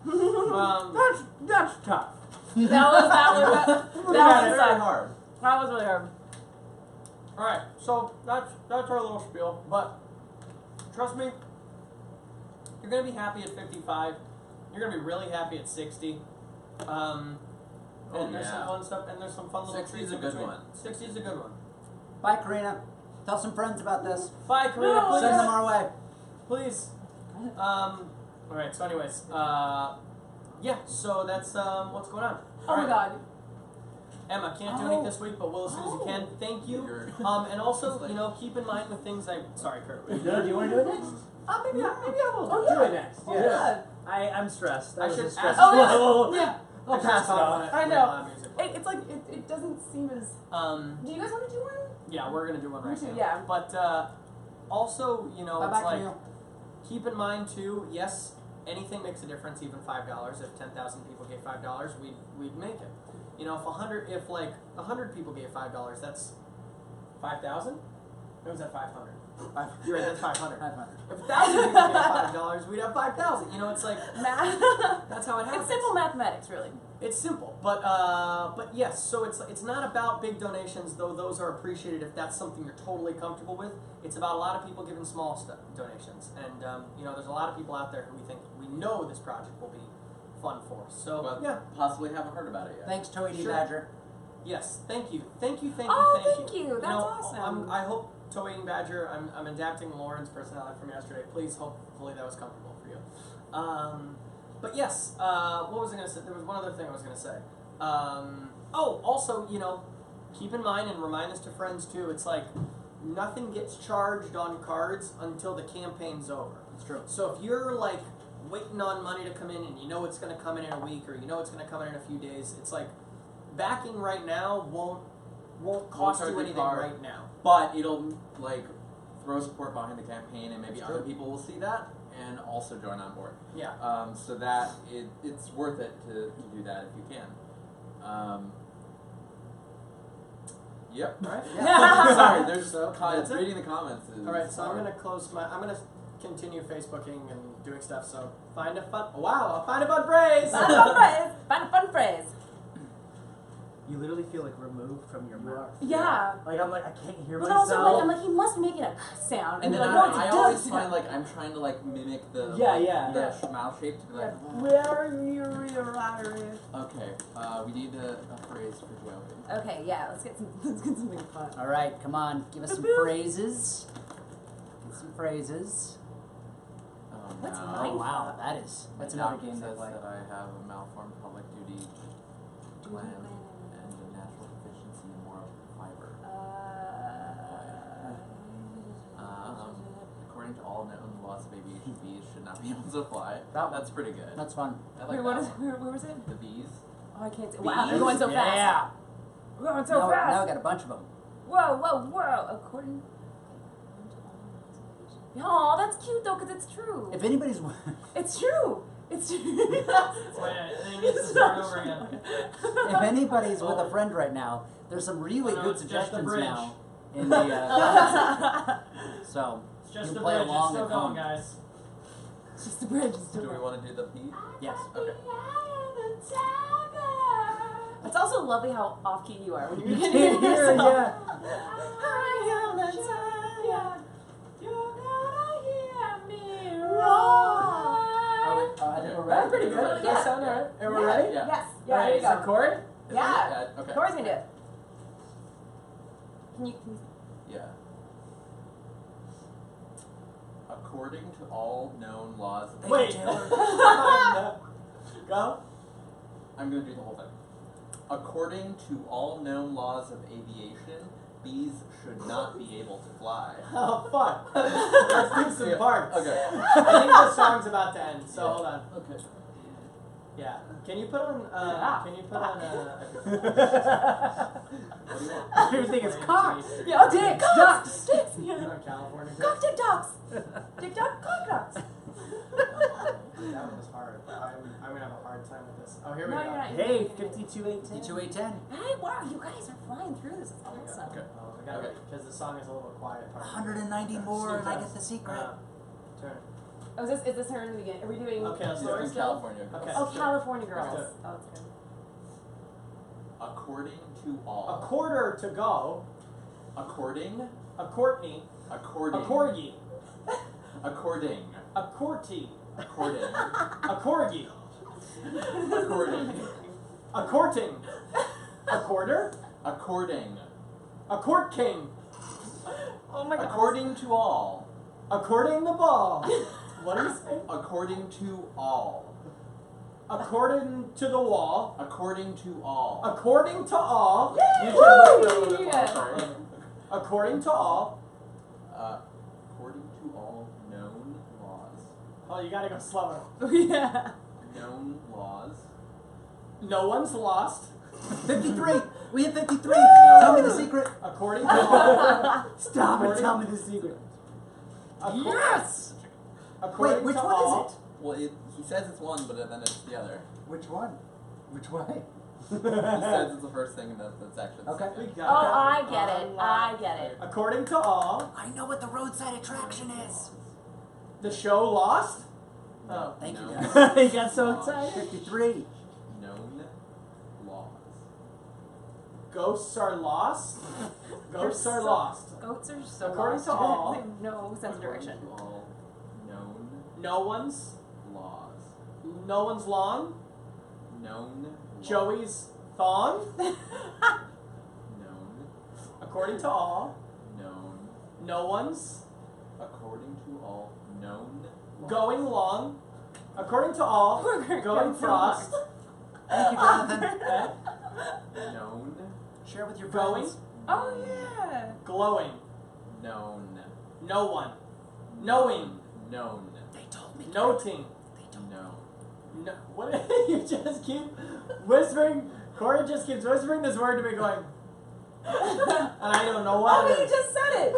That's tough. That was Very tough. hard. That was really hard. All right, so that's our little spiel. But trust me, you're gonna be happy at 55. You're gonna be really happy at 60. And there's yeah. some fun stuff, and there's some fun little 60 treats is a in good between. one. 60 is a good one. Bye, Karina. Tell some friends about this. Bye, Karina. No, please. Send them our way. Please. All right. So, anyways, yeah. So that's what's going on. Oh All my right. god. Emma, can't do anything this week, but will as soon as you can. Thank you. You're- And also, you know, keep in mind with things sorry, Kurt. No, do you want to do it next? Maybe I will. Oh, do it. Do it next. Oh, Yeah. yeah. I'm stressed. That I was should a ask- stressful. Oh, yeah. Yeah. I'll I should pass it stop off. when I when know. allow music. It's like it doesn't seem as. Do you guys want to do one? Yeah, we're gonna do one right Me too, now. yeah. But also, you know, Bye, it's bye, like Camille. keep in mind too. Yes, anything makes a difference. Even $5. If 10,000 people gave $5, we'd make it. You know, if 100 people gave $5, that's 5,000. Or was that 500? You're right. That's 500. 500. If 1,000 people gave $5, we'd have 5,000. You know, it's like Math. that's how it happens. It's simple mathematics, really. It's simple, but yes. So it's not about big donations, though those are appreciated if that's something you're totally comfortable with. It's about a lot of people giving small donations, and you know, there's a lot of people out there who we know this project will be fun for. So But yeah, possibly haven't heard about it yet. Thanks, Toady Sure. Badger. yes, thank you. Oh, thank you. That's know, awesome. I hope Toe Eating Badger. I'm adapting Lauren's personality from yesterday. Please, hopefully that was comfortable for you. But yes, what was I going to say? There was one other thing I was going to say. Also, you know, keep in mind and remind this to friends too. It's like nothing gets charged on cards until the campaign's over. It's true. So if you're like waiting on money to come in and you know it's going to come in a week or you know it's going to come in a few days, it's like backing right now won't cost charge you the anything card. right now. But it'll like throw support behind the campaign, and maybe It's other true. people will see that and also join on board. Yeah. So that it's worth it to do that if you can. Yep. All right. Yeah. Sorry, there's That's it? reading the comments. All right, so I'm gonna continue Facebooking and doing stuff. So find a fun. Wow, I'll find a fun phrase. Find a fun phrase. Find a fun phrase. You literally feel like removed from your mouth. Yeah. Like I'm like I can't hear But myself. also, I'm like, he must be making a sound. And then you're like, no, I it's a always duh find sound. I'm trying to mimic the Yeah. mouth shape to be like. Where are you? Okay, we need a phrase for Joey. Okay, yeah, let's get something fun. All right, come on, give us some phrases. Get some phrases. Oh, What's no. mine? Oh wow, that's My another doctor game they says play. that I have a malformed public duty gland and a natural deficiency in moral fiber. According to all known laws of aviation, bees should not be able to fly. That's pretty good. That's fun. I like Where that was one. where was it? The bees. Oh, I can't see. Bees? Wow, they're going so fast. Yeah. We're going so Now I fast. got a bunch of them. Whoa. According. Oh, that's cute though, because it's true. If anybody's It's true. It's true. Wait, it needs to start over again. if anybody's with a friend right now, there's some really Oh, no, good it's just the suggestions bridge. now in the so It's just you the play bridge. It's along still at going, home. guys. It's just a bridge. It's Do we want to do the bee? Yes. Okay. It's also lovely how off key you are when you're You getting can't hear, yourself. yeah. I am the tiger. You're gonna hear me roar. I think we're ready. That's pretty good. Yeah. That sound alright. Are we ready? Yeah. Yes. All Yeah, right, there you is it go. chord? Yeah. Okay. Corey's gonna do it. Can you Yeah. According to all known laws of Wait. Taylor. Go. I'm going to do the whole thing. According to all known laws of aviation, bees should not be able to fly. Oh fuck. Let's do some parts. Okay. I think the song's about to end, so Yeah. hold on. Okay. Yeah. Can you put on? Can you put on? What do you want? Everything is cocked. Yeah, oh, dick, ducks, dicks, Put yeah. on California. Cock, dick, ducks. Dick, duck, cock, ducks. That one was hard. I'm gonna have a hard time with this. Oh, here we No, go. you're not. Hey, 52-810. 52-810. Hey, wow, you guys are flying through this. It's Here we go. awesome. Okay. Oh, we gotta because the song is a little quiet. Part. 190 more and I get the secret. Turn. Oh, is this her in the beginning? Are we doing? Okay, let's Yeah, do it in still. California. Okay. Oh, California Let's do girls. it. Oh, it's good. According to A all. quarter to go. According. A Courtney. According. A corgi. According. A Courty. According. A corgi. According. A courting. A quarter. According. A court king. Oh my god. According to all. According the ball. What do you say? According to all. According to the wall. According to all. According to all. You should Woo! look a little bit more. Yeah. Sorry. According to all. According to all known laws. Oh, you gotta go slower. Yeah. Known laws. No one's lost. 53. We hit 53. Tell me the secret. According to all. Stop and tell me the secret. Yes. According Wait, which to one all. is it? Well, he says it's one, but then it's the other. Which one? Which way? He says it's the first thing, and that's actually the Okay. second. We Oh, got I get it. I get it. According to all, I know what the roadside attraction is. the show lost. Oh. Thank you, No. guys. He got so excited. 53. Known laws. Ghosts are lost. Ghosts are lost. Goats are so According lost. to all. They have no sense of direction. According to all known No one's. laws. No one's long. Known laws. Joey's thong. Known. According to all. Known. No one's. According to all known laws. Going long. According to all. Going frost. Thank you, Jonathan. Known. Share with your Going. friends. Oh yeah. Glowing. Known. No one. Knowing. Known. They told me. Noting. They told me. Known. No. What? You just keep whispering. Corey just keeps whispering this word to me, going. And I don't know what Oh, it you is. just said it.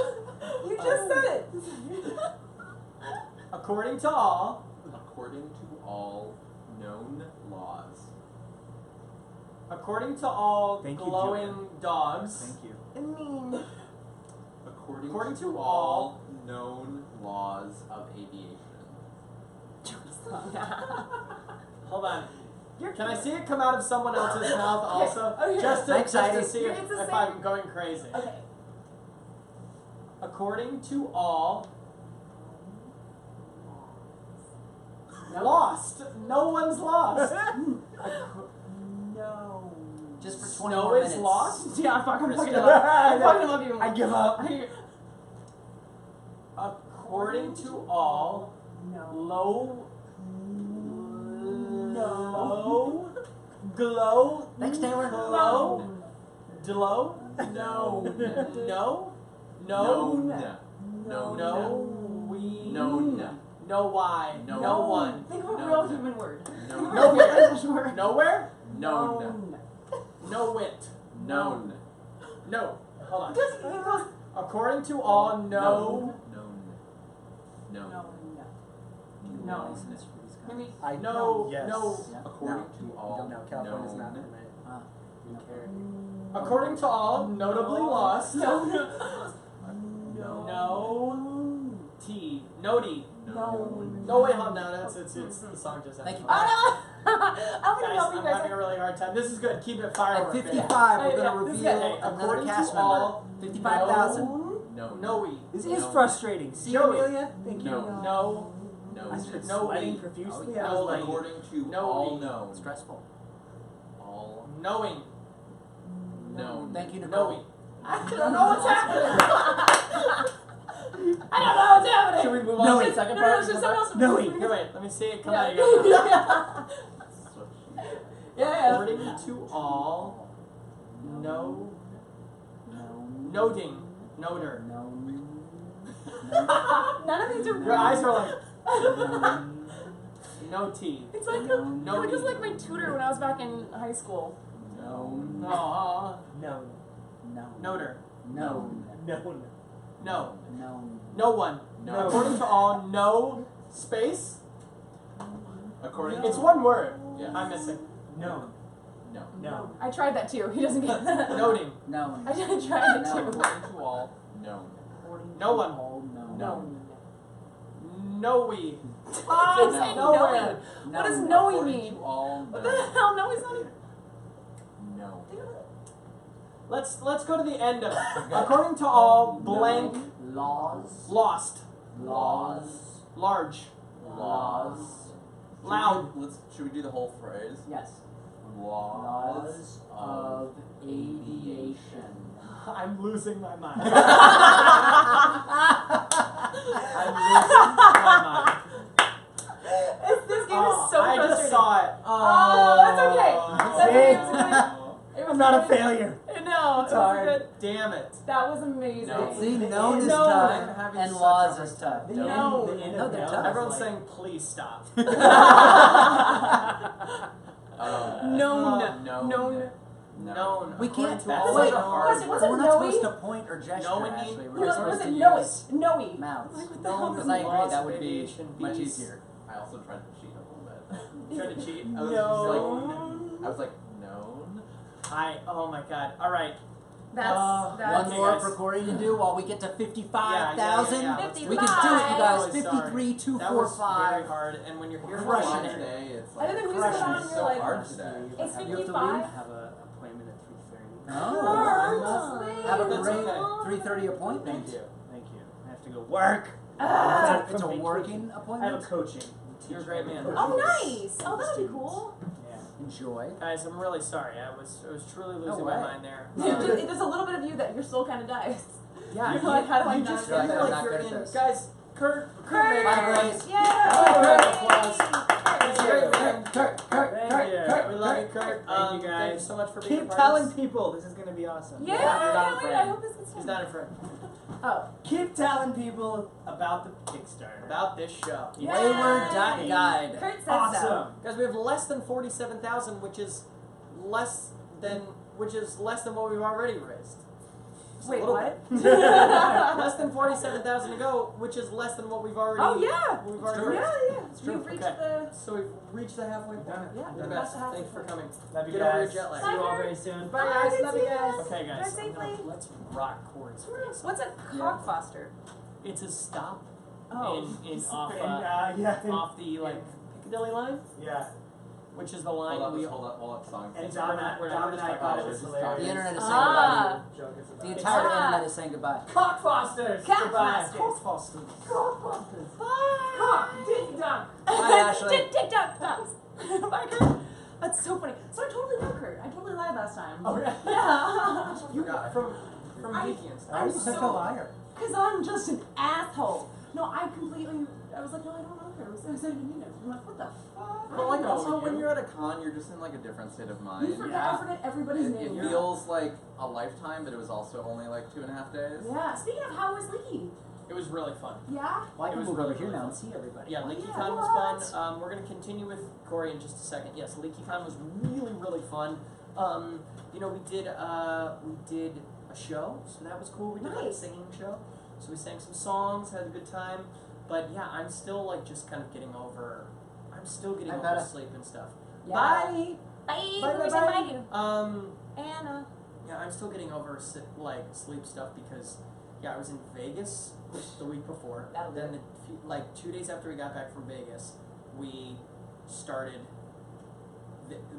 You just said it. According to all. According to all known laws. According to all Thank you, glowing Joanna. dogs. Thank you. I mean, According to all known laws of aviation. Hold on. You're Can I cute. see it come out of someone else's mouth also? Okay. Just to Anxiety. see if, It's the if same. I'm going crazy. Okay. According to all lost. No one's lost. No. Just for 20 Snow more is minutes. lost. Yeah, fuck, I'm fucking Krista. him up. I'm fucking him up even more. I give up. I- According to all No. low No. glow Thanks, Taylor. glow glow No. no we no why No. no one Think of a No. real human word. No. nowhere nowhere Known. no wit Known. no hold on Just because according to all no No. No. maybe I no Yes. no Yeah. According to all No, California's not known. permitted. Ah. You carry. according to all notably lost no. no T noti Known. no wait hold on no that's it's the song just Thank you. Oh no! I'm gonna Guys, help you I'm having a guys. really hard time. This is good. Keep it At firework. 55, we're Yeah, going to this is reveal good. another According cast to member. all 55,000. No. Noe. This is No. frustrating. See, Joey. Amelia? Thank you. No. No. No. I started No. sweating profusely. Oh, I no, was like, According to No. all known. Stressful. All Knowing. known. Thank you, Nicole. Noe. I don't know what's happening. I don't know what's happening. Should we move on No, to the wait. second No, part? no, should someone else? No, Here, wait. Let me see it come out Yeah. of your mouth. Yeah. According to all, no. Noting. Noter. None of these are Your eyes are like, No. no T. It's like No. just like my tutor when I was back in high school. No. No. no. No. Noter. No. No. No. No. No one. No. According to all, no space. According It's to one word. Yeah. I'm missing. No. No. No. I tried that too. He doesn't get that. Noting. No. I tried it No. too. According to all known. No one. All no. No. No we. Oh, No. say Nowhere. Noe. What does Noe According mean? to all What the known. hell? Noe's not even. No. Let's go to the end of it. According to all, blank Laws. lost. Laws. Large. Laws. Loud. Should we do the whole phrase? Yes. Laws of aviation. I'm losing my mind. I'm I'm losing my mind. This game is so I frustrating. just saw it. Oh, that's okay. That's okay. It was good. It was I'm not a good. failure. No, It's it was hard. good. Damn it. That was amazing. No. See, known is No. I'm tough, having and such laws a is hard tough. The No. end, the end No, of they're now tough. is Everyone's like, saying, please stop. Known. known. Known. We According can't. to That's all, such Wait, a hard was it word. We're not Noe? supposed to point or gesture, Knowing- actually. We're Was supposed it to Noe? use Noe. mouths. Like, what the hell Because is I it? agree, Laws that of would be aviation, much bees. easier. I also tried to cheat a little bit. Try to cheat. I was No. I was like, known. Oh my god. Alright. That's One Okay, more guys. for Corey to do while we get to 55,000. Yeah. Let's do We it. can do it, you guys. Really sorry. 53, That was very 245. hard, and when you're here Crushing watching it. Today, it's I like, didn't think we was Crushing on. it. You're so like, hard today. it's You have to 55. leave? I have an appointment at 3:30. Oh. Have a That's great okay. 3:30 appointment. Thank you. Thank you. I have to go work. Ah. It's a From working vacation. I have appointment. a coaching. You're a great man. Oh, nice. Oh, that would be cool. Yeah. Enjoy. Guys, I'm really sorry. I was truly No losing way. my mind there. There's a little bit of you that your soul kind of dies. Yeah, You're like, how do I you not just get feel that? like I'm you're not good in. at this. Guys, Kurt Kurt. made Bye, it. Grace. Yeah. Oh, round of applause. Yay. Great man. Thank you. We love you, Kurt. Thank you, Thank you guys. so much for being a Keep part of telling this. people this is gonna be awesome. Yeah, you're not I can't wait. afraid. I hope this gets He's fun. not afraid. Oh. Keep telling people about the Kickstarter. About this show. Yay. Wayward.guide. Kurt says so. Awesome. Guys, we have less than 47,000, which is less than what we've already raised. Just Wait, a little what? bit. Less than 47,000 to go, which is less than what we've already. Oh yeah. We've It's already true. reached. Yeah, yeah. It's true. You've reached Okay. the. So we've reached the halfway point. Done it. Yeah, You're the that's best. the halfway Thank you for point. coming. Love you Get over your guys. jet lag. See you all Bye. very soon. Bye guys. Bye, Love you guys. guys. Okay guys. Drive safely. Let's rock Corey's face. What's a cock foster? It's a stop Oh. in off yeah. off the like Piccadilly line, Yeah. which is the line Hold we up, song. And We're John, not- we're John not and I just thought talking it was about hilarious. The internet is saying Ah. Joke is about The it. entire Ah. internet is saying goodbye. Cock fosters. Cock Goodbye. fosters. Cock Fosters. Cock fosters. Bye. Cock. Ding dong. Bye, Ashley. Tick tock tops. Bye, Kurt. That's so funny. So I totally know Kurt. I totally lied last time. Oh, yeah. Yeah. You forgot. from I- Makin and stuff. Why are you I'm such a so- liar? Cause I'm just an asshole. No, I was like, no, I don't know Kurt. I said I didn't mean it. I'm like, what the fuck? But like know also you. when you're at a con, you're just in like a different state of mind. You forget, Yeah. I forget everybody's It name. feels like a lifetime, but it was also only like 2.5 days. Yeah. Speaking of, how was Leaky? It was really fun. Yeah. Well, I It can was move really, over here really now fun. and see everybody. Yeah, Oh, LeakyCon yeah, was what? fun. We're gonna continue with Corey in just a second. Yes, LeakyCon was really, really fun. You know, we did a show, so that was cool. We did like a Nice. singing show, so we sang some songs, had a good time. But yeah, I'm still like just kind of getting over. I'm still getting I over better. sleep and stuff. Yeah. Bye. Bye. Bye. Who's Bye. invited? Anna. Yeah, I'm still getting over like sleep stuff because yeah, I was in Vegas the week before. That'll do Then it. like 2 days after we got back from Vegas, we started.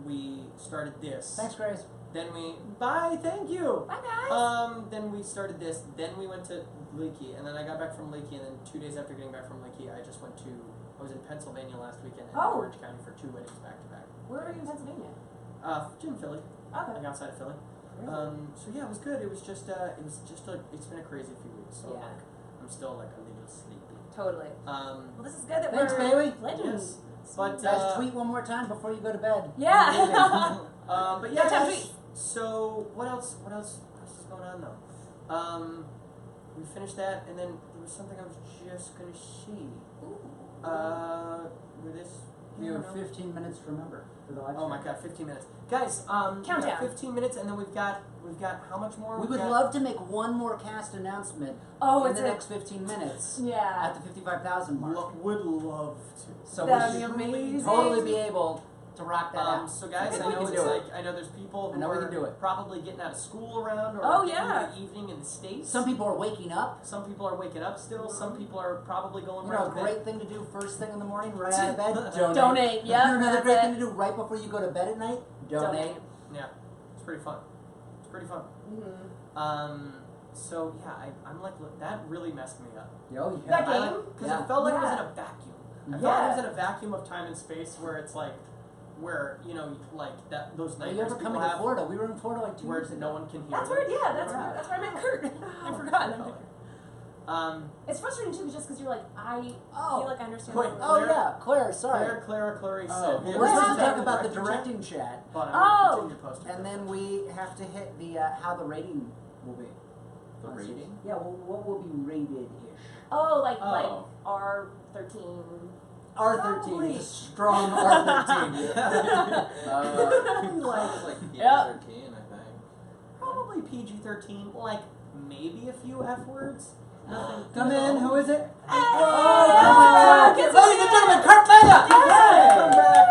We started this. Thanks, Grace. Then we bye. Thank you. Bye, guys. Then we started this. Then we went to Leaky, and then I got back from Leaky, and then 2 days after getting back from Leaky, I just went to. I was in Pennsylvania last weekend in Oh. Orange County for 2 weddings back to back. Where are you in Pennsylvania? In Philly, Okay. like outside of Philly. So yeah, it was good. It was just it's been a crazy few weeks. So Yeah. like, I'm still like a little sleepy. Totally. Well, This is good that Thanks, we're baby. legends. but Guys, tweet one more time before you go to bed. Yeah. but yeah, Time guys, tweet. so what else is going on though? We finished that, and then there was something I was just gonna see. With this. You have know? 15 minutes to remember for the live Oh my stream. god, 15 minutes. Guys, we Countdown. got 15 minutes, and then we've got how much more? We We've would got- love to make one more cast announcement Oh, in it's the a next 15 minutes yeah. at the 55,000 mark. would love to. So That'd we be should amazing. totally be able to rock that out. So guys, I I think know we it's can do like I know there's people I who know we are can do it. probably getting out of school around or Oh, getting yeah. into the evening in the States. Some people are waking up. Some people are waking up still. Some people are probably going You right know, a to bed. great thing to do first thing in the morning, right out of bed? Donate. Donate. Yep. Another That's great it. thing to do right before you go to bed at night? Donate. Yeah, it's pretty fun. It's pretty fun. Mm-hmm. So yeah, I'm like that really messed me up. Yo, yeah. That game? Because Yeah. it felt like it was in Yeah. a vacuum. I felt like Yeah. it was in a vacuum of time and space where it's like, where you know, like that those Are you nightmares ever people coming to have, Florida? We were in Florida like 2 where years ago. no one can hear. That's them. where. Yeah. That's Yeah. where. That's where I met Kurt. I forgot. It's It's frustrating too, just because you're like, I Oh. feel like I understand. Wait, what Oh you're- yeah, Claire, sorry. Clarice Oh. said. We're What supposed to talk happened? about the directing directing chat, But I'm Oh. gonna continue posting. and then we have to hit the how the rating will be. The rating? Yeah, well, what will be rated-ish? Oh, like Oh. R13. R13, Probably. a strong R13. Sounds like Yep. PG-13, I think. Probably PG-13, like maybe a few F words. Nothing. Come in, who is it? Oh, Ladies and gentlemen, Kurt Mega! Come back.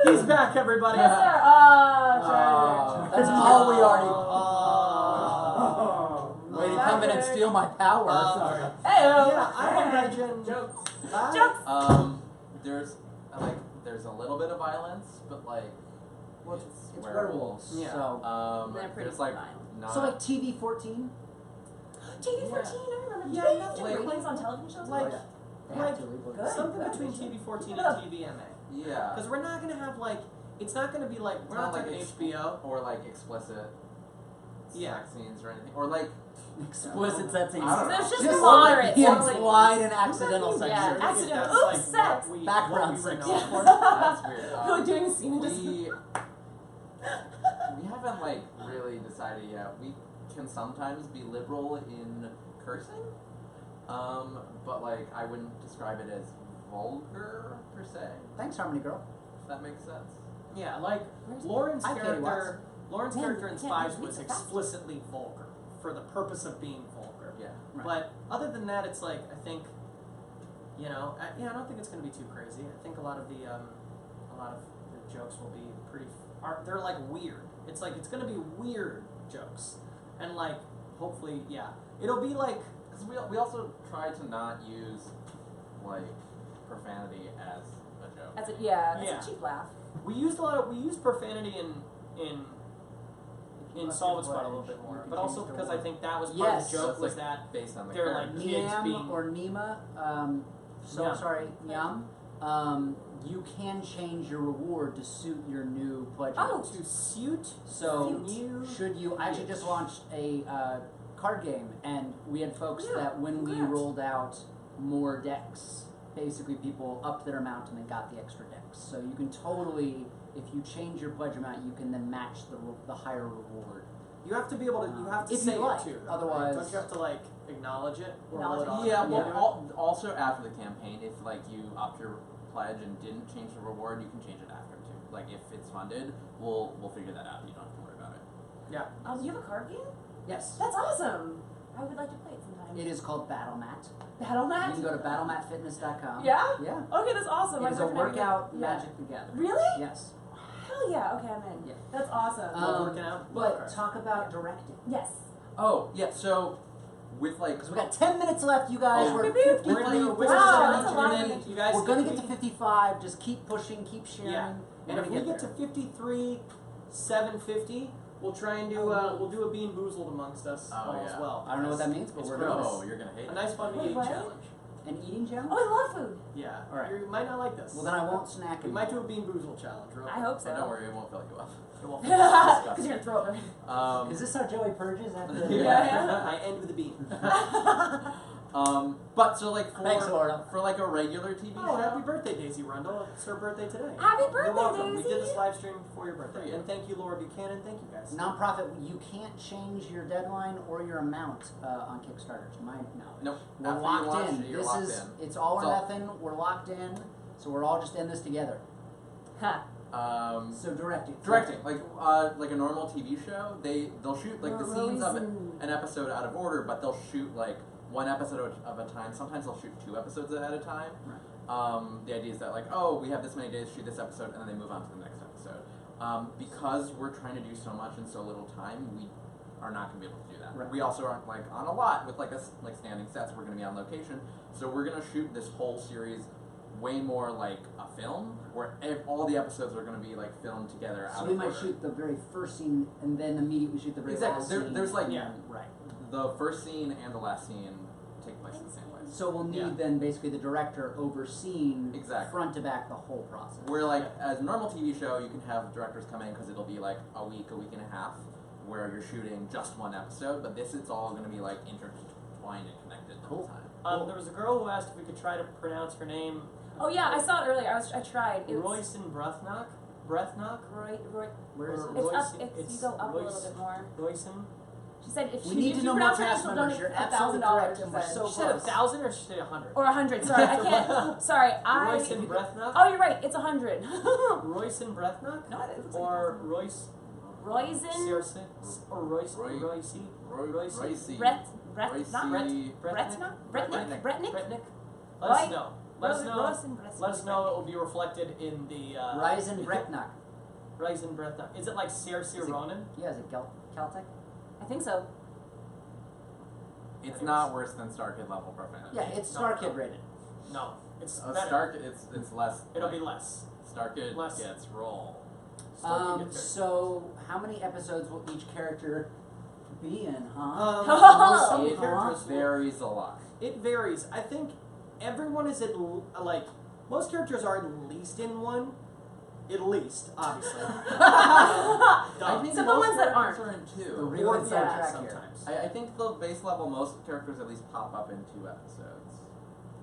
He's back, everybody. Yes, sir. That's all we already. Oh. Way to come in and steal my power. Sorry. Hey, Yeah, I imagine. Jokes. Jokes. There's a little bit of violence, but like Well, it's it's werewolves. werewolves. Yeah. So, They're pretty there's like violent. not. so like TV 14. TV 14, I remember. Yeah, Did they no, have like- ratings on television shows? like- Oh, yeah. They like, have to. We good. Something between TV-14 and TVMA. yeah. Because we're not gonna have like, it's not gonna be like we're not like talking ex- HBO. or like explicit Yeah. sex scenes or anything, or like Explicit sex scenes. I don't know. There's just Just moderate. like the or like- implied and accidental sex Yeah, scenes. accidental. That's, like, Oops, sex. what we- Background what we were sex. known Yeah. for. that's weird. Like doing a scene and just. We haven't like really decided yet. We can sometimes be liberal in cursing, but like I wouldn't describe it as vulgar per se. Thanks, Harmony Girl. If that makes sense. Yeah, like Where's- Lauren's Hi, Katie Watts. Lauren's Man, character in I can't Spies read was so fast. explicitly vulgar. for the purpose of being vulgar. Yeah. Right. But other than that, it's like I think, I don't think it's going to be too crazy. I think a lot of the jokes will be they're like weird. It's like it's going to be weird jokes, and like hopefully, it'll be like. Because we also try to not use like profanity as a joke. That's a cheap laugh. We used profanity in Solid Squad a little bit more, but also because I think that was part of Yes. the joke That's, was like, that based on the they're like character. kids Nyam being or Nima, Nyam. Nyam, you can change your reward to suit your new pledge. Oh. to suit. So Suit. should you? I actually just launched a card game, and we had folks Yeah, that when we congrats. rolled out more decks, basically people upped their amount and then got the extra decks. So you can totally, if you change your pledge amount, you can then match the higher reward. You have to be able to. You have to If say you like, it too. Though, otherwise- right? Don't you have to like acknowledge it or roll it off? Yeah, Yeah. well, also after the campaign, if like you upped your pledge and didn't change the reward, you can change it after too. Like if it's funded, we'll figure that out. You don't have to worry about it. Yeah. You have a card game? Yes. That's awesome. I would like to play it sometime. It is called Battle Mat. Battle You Mat? can go to battlematfitness.com. Yeah? Yeah. Okay, that's awesome. It My is a boyfriend and I- workout yeah. Magic the Gathering. Really? Yes. Hell yeah. Okay, I'm in. Yeah. That's awesome. Working out? But Okay. talk about directing. yes. Oh yeah, so with like Because we got 10 minutes left, you guys. Oh, We're beep, beep. 53, We're gonna go 47, Wow, that's a lot of tune in. minutes. You guys We're going to if get to we- 55. Just keep pushing, keep sharing. Yeah. We're And if gonna we get to there. 53, 750, we'll try and do we'll do a bean boozled amongst us Oh, all as yeah. well. I don't know what that means, but It's we're gross. doing oh, this. you're gonna hate A it. nice fun to Wait, eat what? challenge. An eating challenge? Oh, I love food. Yeah. All right. You might not like this. Well, then I won't snack We anymore. might do a bean boozled challenge. Real I quick. hope so. And don't worry, it won't fill you up. It won't be Because disgusting. you're going to throw it. Is this how Joey purges after? Yeah. I end with a bean. But so like Thanks, Laura. for like a regular TV Oh, show. happy birthday, Daisy Rundle. It's her birthday today. Happy birthday, You're welcome. Daisy. We did this live stream for your birthday. For you. And thank you, Laura Buchanan. Thank you, guys. Nonprofit, you can't change your deadline or your amount on Kickstarter, to my knowledge. Nope. We're After you locked launch in. it, you're This locked is in. it's all or So- nothing. We're locked in, so we're all just in this together. Ha. So directing. Directing, like a normal TV show, they'll shoot like the scenes of Rosen. an episode out of order, but they'll shoot like one episode of a time. Sometimes they'll shoot 2 episodes at a time. Right. The idea is that like, oh, we have this many days to shoot this episode, and then they move on to the next episode. Because we're trying to do so much in so little time, we are not going to be able to do that. Right. We also aren't like on a lot with like standing sets. We're going to be on location, so we're going to shoot this whole series way more like a film, where all the episodes are going to be like filmed together. So out we of might order. shoot the very first scene and then immediately shoot the very Exactly. last There- scene. there's, like- yeah, right. The first scene and the last scene take place in the same place. So we'll need Yeah. then basically the director overseeing Exactly. front to back the whole process. Where like as a normal TV show, you can have directors come in because it'll be like a week and a half, where you're shooting just one episode. But this, it's all going to be like intertwined and connected the whole time. There was a girl who asked if we could try to pronounce her name. Oh, yeah, I saw it earlier. I tried. It's Royson Brethnock? Brethnock? Roy, Where is Or it? it's Royce- up. It's, you go up a Royce- little bit more. Royson? She said if We she need if to you know more pronounce her name, cast she'll members. donate You're absolutely $1,000. correct, and we're she so She said close. 1,000 or she said 100? Or 100. Sorry, I can't. Sorry, Royson Brethnock? Oh, you're right. It's 100. Royson Brethnock? No, it looks like Or Royce? Roisin. Or Royce? Roy- Royce? Royce? Royce. Brett. Royce- Not Brett. Bretna. Bretnick. Bretnick. Bretnick? Let us Roy- know. Let us know. Roisin Bretnick. Let us know. It will be reflected in the Ryzen Brecknock. Ryzen Brethnock. Is it like Cersei Is it- Ronan? Yeah, is it Caltech? I think so. It's not worse than Star Kid level profanity. Yeah, it's No, Star no. Kid rated. No, it's better. Star Kid, it's less. It'll like, be less. Star Kid less. gets roll. So how many episodes will each character be in, Some It characters varies a lot. It varies. I think everyone is like most characters are at least in one. At least, obviously. I think Some of the most ones that characters aren't. are in 2. The real Or inside yeah, track here. sometimes. I think the base level, most characters at least pop up in 2 episodes.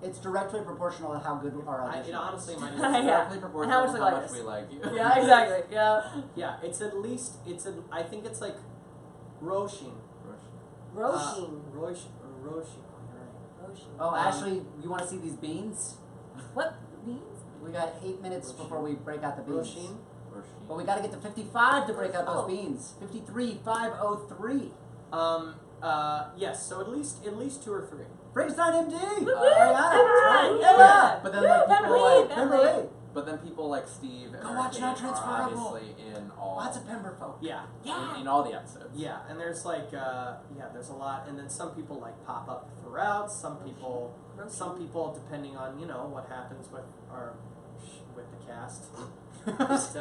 It's directly proportional to how good our audition It honestly is. might. Yeah. It's directly proportional much to we how like much us. we like you. Yeah, exactly. Yeah. Yeah, it's at least I think it's like Roshin. Roshin. Roshin. Right. Roshin. Oh, Ashley, you want to see these beans? What beans? We got 8 minutes before we break out the beans. Roshin. But we got to get to 55 to break out those Oh. beans. 53, 503. Yes. So at least 2 or 3. Frankenstein MD. Woo-woo! Right. Yeah. But then like people Pemberley, like Pemberley. but then people like Steve and Go watch Gabe Non-Transferable. are obviously in all Lots of Pember folk. Yeah. Yeah. in all the episodes. Yeah, and there's like there's a lot, and then some people like pop up throughout. Some people depending on what happens with with the cast. Just,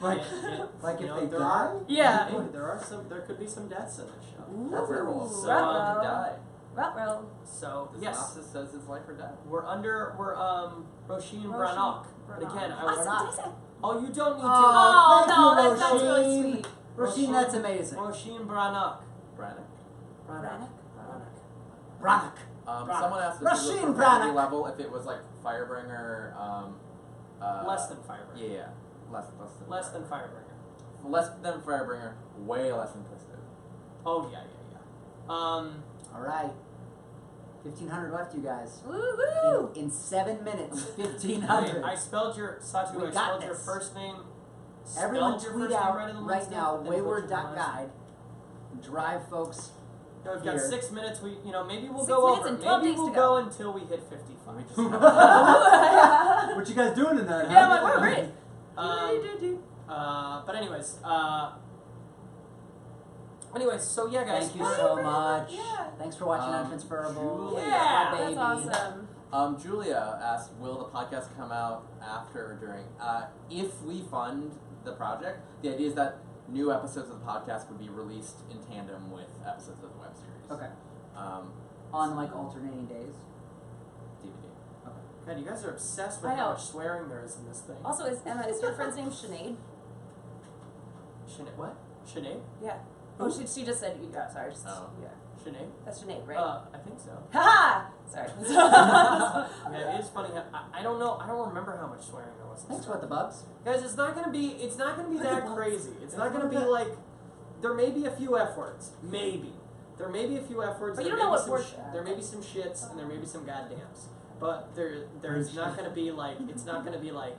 Like you if know, they there die? are- Yeah. there could be some deaths in this show. Or werewolves. So, So Ruh-roh. to die. Ruh-roh. So The yes, synopsis says it's life or death. we're Roisin Roisin Brannock. But again, I was Did I say? oh, you don't need to. Oh, thank no, you, that sounds really Roisin. sweet. Roisin, that's amazing. Roisin Brannock. Brannick. Brannock? Brannock. Someone asked if Rasheen it was profanity Brannock. level, if it was like Firebringer. Less than Firebringer. Yeah, Less than Firebringer. Less than Firebringer. Way less than Twisted. Oh yeah. All right. 1,500 left, you guys. Woo-woo! In 7 minutes, Wait, 1,500. I spelled your Satu. We I got spelled your this. first name. Everyone spelled your tweet first name out right, in the right list, now, and then butchered my last wayward.guide. Drive folks. name. We've got here. 6 minutes. Maybe we'll 6 go minutes over. and 12 Maybe days we'll to go go. until we hit 55. We just What you guys doing tonight, Yeah, huh? I'm like, we're great. But anyways, so yeah, guys. Thank you so much. Yeah. Thanks for watching Um, Untransferable. Julia. Yeah, Baby. that's awesome. Julia asked, will the podcast come out after or during? If we fund the project, the idea is that new episodes of the podcast would be released in tandem with episodes of the web series. Okay. Um, On like alternating days. DVD. God, you guys are obsessed I with how know. much swearing there is in this thing. Also, is your friend's name Sinead? Sinead, what? Sinead? Yeah. Oh, she just said, yeah, sorry. Just, Oh. Yeah. Sinead? That's Sinead, right? I think so. Haha! Sorry. Yeah, it is funny. I don't know. I don't remember how much swearing there was. in Thanks this for the bugs. Guys, it's not gonna be that crazy. It's not gonna be like there may be a few F words. Maybe. There may be a few F words. But you there don't may know be what some word- there may be some shits and there may be some goddams. But there's not gonna be like it's not gonna be like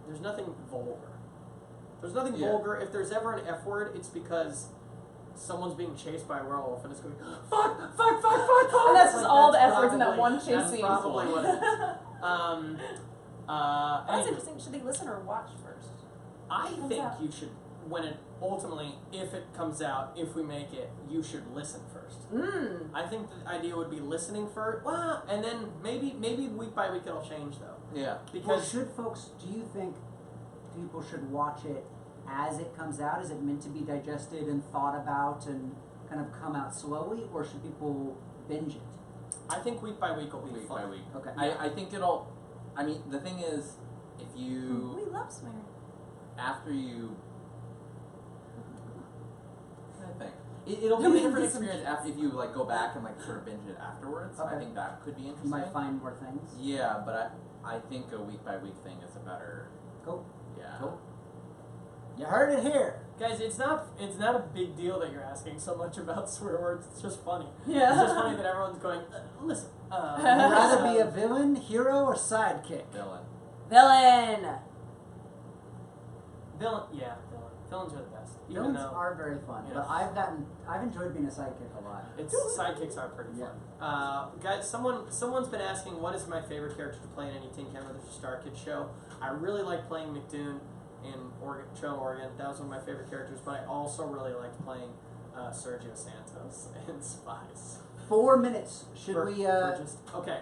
there's nothing vulgar. There's nothing Yeah. vulgar. If there's ever an F word, it's because someone's being chased by a werewolf and it's going fuck. And that's just all the F words in that probably- one chase That's scene. probably what it is. That's Anyway. interesting. Should they listen or watch first? I Comes think out. you should, when it ultimately, if it comes out, if we make it, you should listen first. Mmm. I think the idea would be listening first, well, and then maybe week by week it'll change though. Yeah. Well, Because should folks, do you think people should watch it as it comes out? Is it meant to be digested and thought about and kind of come out slowly, or should people binge it? I think week by week will be Week fun. by week. Okay. I think it'll. I mean, the thing is, if you We love swearing. after you. I think it'll be I a mean, different this- experience after if you like go back and like sort of binge it afterwards. I Okay. think that could be You interesting. might find more things. Yeah, but I think a week by week thing is a better. Cool. Yeah. Cool. You heard it here. Guys, it's not a big deal that you're asking so much about swear words. It's just funny. Yeah. It's just funny that everyone's going, listen. Would you rather be a villain, hero, or sidekick? Villain. Villain. Villain. Villains are the best. Even Villains though are very fun, Yeah. but I've enjoyed being a sidekick a lot. it's sidekicks are pretty Yeah. fun. Guys, someone's been asking what is my favorite character to play in any Tin Can vs. Star Kid show. I really like playing McDoon in Trail, Oregon. That was one of my favorite characters, but I also really liked playing Sergio Santos in Spies. 4 minutes. Should For- we for just okay?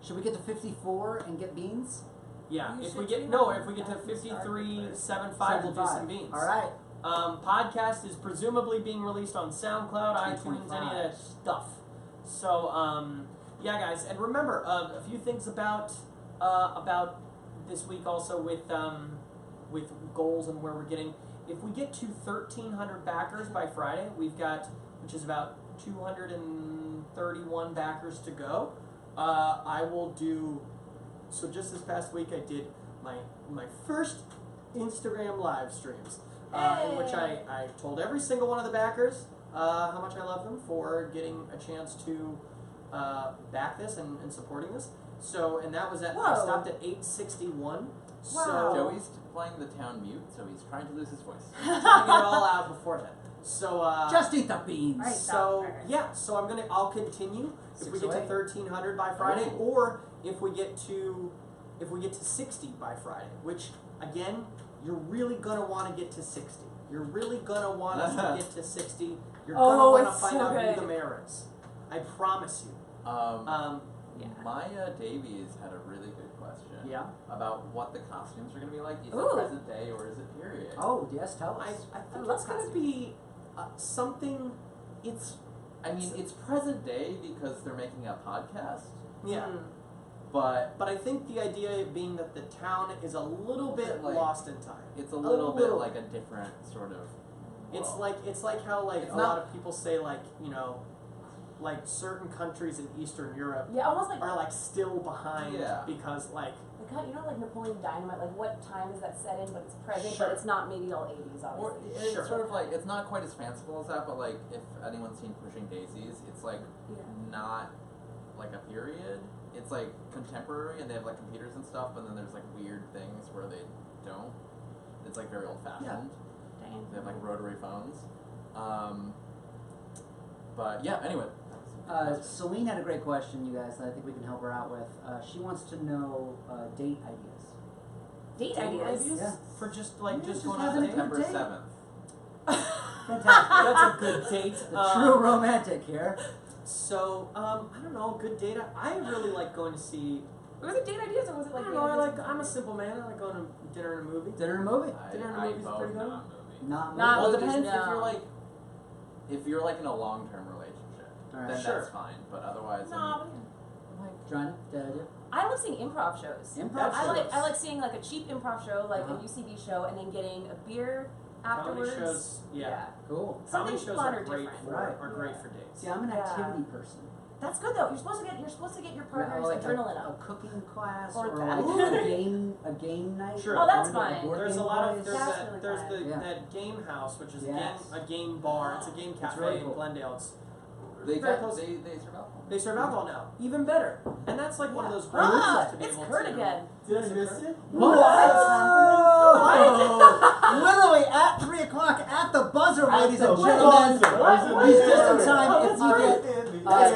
should we get to 54 and get beans? Yeah, You if should we do get that. if we get to That's the start 53.75, we'll do some beans. All right. Podcast is presumably being released on SoundCloud, iTunes, any of that stuff. So, yeah, guys, and remember a few things about this week also with goals and where we're getting. If we get to 1,300 backers by Friday, we've got, which is about 231 backers to go. I will do. So just this past week, I did my first Instagram live streams. In which I told every single one of the backers how much I love them for getting a chance to back this and supporting this. So, and that was I Whoa. stopped at 861. Wow. So, Joey's playing the town mute, so he's trying to lose his voice. trying to get it all out before then. So Just eat the beans. Right. So Right. yeah, so I'll continue if we get to 608. 1300 by Friday, or if we get to 60 by Friday, which again, you're really gonna want to get to 60. You're really gonna want us to get to 60. You're Oh, gonna want to it's find so out good. who the mayor is. I promise you. Yeah. Maya Davies had a really good question Yeah. about what the costumes are going to be like. Is Ooh. it present day or is it period? Oh, yes, tell I us. think love it's gonna costumes. be something. I mean, it's present day because they're making a podcast, Yeah. Mm. but But I think the idea being that the town is a little bit Like- lost in time. it's a little bit little. like a different sort of It's world. like how like It's a not- lot of people say like like certain countries in Eastern Europe Yeah, almost like are like still behind Yeah. because like kind of, like Napoleon Dynamite. Like what time is that set in? But it's present, Sure. but it's not medieval 80s, Or obviously. it's Sure. sort of like, it's not quite as fanciful as that, but like if anyone's seen Pushing Daisies, it's like Yeah. not like a period. It's like contemporary and they have like computers and stuff, but then there's like weird things where they don't. It's like very old fashioned. Dang. They have like rotary phones. But yeah, anyway. Celine had a great question, you guys, that I think we can help her out with. She wants to know date ideas. Date Date ideas. ideas? Yeah. For just like Yeah, just just going out having to a date. September date. 7th. Fantastic. That's a good date. The true romantic here. So I don't know, good date. I really like going to see. Was it date ideas or was it I like? don't know. I'm a simple man. I like going to dinner and a movie. Dinner and a movie. Dinner and a I movie's vote pretty good. not movie. Not Not movie. Well, it movies, depends no. if you're like in a long-term relationship, Alright. then Sure. that's fine. But otherwise, No, Joanna, did I do? I love seeing improv shows. Improv I shows. like seeing like a cheap improv show, like Uh-huh. a UCB show, and then getting a beer Comedy afterwards. shows, yeah. Cool. Something Comedy shows fun are or great different. for Right. are great for dates. See, I'm an Yeah. activity person. That's good though. You're supposed to get your partner's like adrenaline a up. cooking class Or or that. like a game night. Sure. Oh, that's Or like fun. board There's a game lot of plays. there's That's that really there's fun. the Yeah. that game house, which is Yes. a game bar. It's a game It's cafe really in cool. Glendale. It's they very got close. they serve alcohol. They serve alcohol now, even better. And that's like one of those great Ah, ways to be it's able Kurt to. again. Did I miss it? Literally at 3 o'clock at the buzzer, At ladies the and gentlemen. buzzer. He's just in time Oh, if we get. There's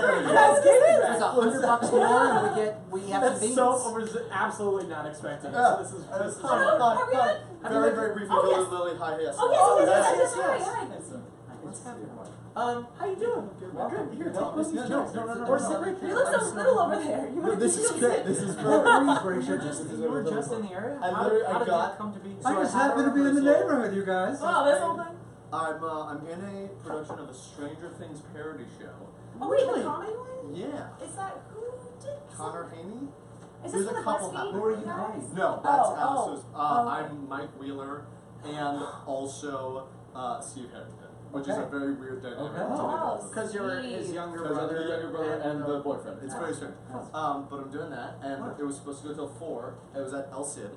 $100 more, and we have some That's beans. so I was absolutely not expecting it. Yeah. So this is Are we on? Very, very briefly, Oh, yes. Lily, hi, yes. Oh yes, yes, hi, yes. hi. What's happening? How you doing? Welcome. Good. Here, Welcome. take these No, chairs. no, no, no, Or no, sit no. right You there. look so little over there. You No, might this need is to great. sit. This is Please, perfect. Brazier. You were just in the area? I How literally- how I did got- that come to be? So I just I had happen to be in the rehearsal. neighborhood, you guys. Oh, this whole thing. I'm in a production of a Stranger Things parody show. Oh wait, the comedy one? Yeah. Is that who did? Connor Haney? Is There's this a for the couple BuzzFeed? happening. Who are you guys? playing? No, that's Oh, Alice's. oh, okay. I'm Mike Wheeler and also Steve Harrington, which is Okay. a very weird dynamic. Okay. to do Oh, both of them. Because you're his younger Because I'm brother. the younger brother and the boyfriend. It's Oh. very strange. That's- But I'm doing that, and it was supposed to go till 4. It was at El Cid,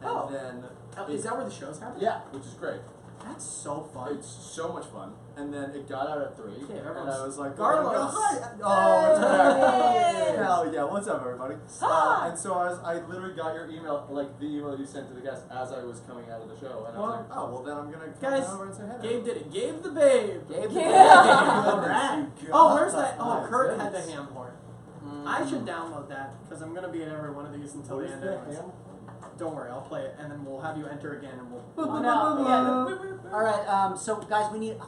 and Oh. then Is that where the show's happening? yeah, which is great. That's so fun. It's so much fun. And then it got out at 3, Okay, and everyone's- I was like, Carlos. oh, hi. Oh, it's Hey. back. Hell yeah, what's up, everybody? Ah. And so I literally got your email, like the email you sent to the guest as I was coming out of the show, and I was Well, like, oh, well then I'm gonna come guys, over and say hey. Gabe did it. Gabe the babe. Gabe. Yeah. Alright. Oh, where's that? Oh, My Kurt had goodness. the ham horn. I should download that because I'm gonna be in every one of these until the end. Anyways. Don't worry, I'll play it, and then we'll have you enter again, and we'll. No, yeah. Alright, so guys, we need,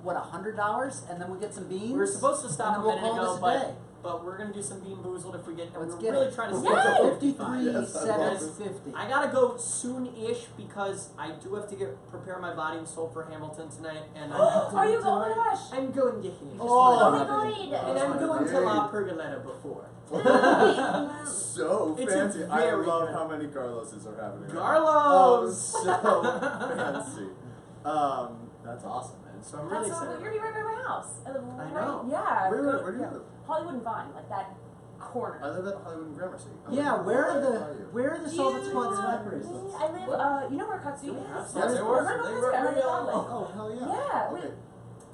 what, $100? And then we get some beans? We were supposed to And stop then a we'll minute call ago, this a day. but we're gonna do some bean boozled if we get. Let's we're get really it. trying to. Yay! 53, Yes, I love 750. I gotta go soon-ish because I do have to prepare my body and soul for Hamilton tonight, and Are you going? Oh my gosh. I'm going to Hamilton. Oh my Lovely. god. And I'm going to Yay. La Pergoletta before. So It's a fancy. I very love good- how many Carloses are happening. Carlos! Oh, so fancy. That's awesome, man. So I'm really That's so excited. you're right by my house. I know. Yeah. Where go- do you live? Hollywood and Vine, like that corner. I live at Hollywood and Gramercy. Yeah, where are you? the Solid Squad snipers? I live, you know where Katsu is? Yes, Yes, they of were. course. Right They by were. Katsu, We, right by Broadway. Oh, hell yeah. Yeah, Okay.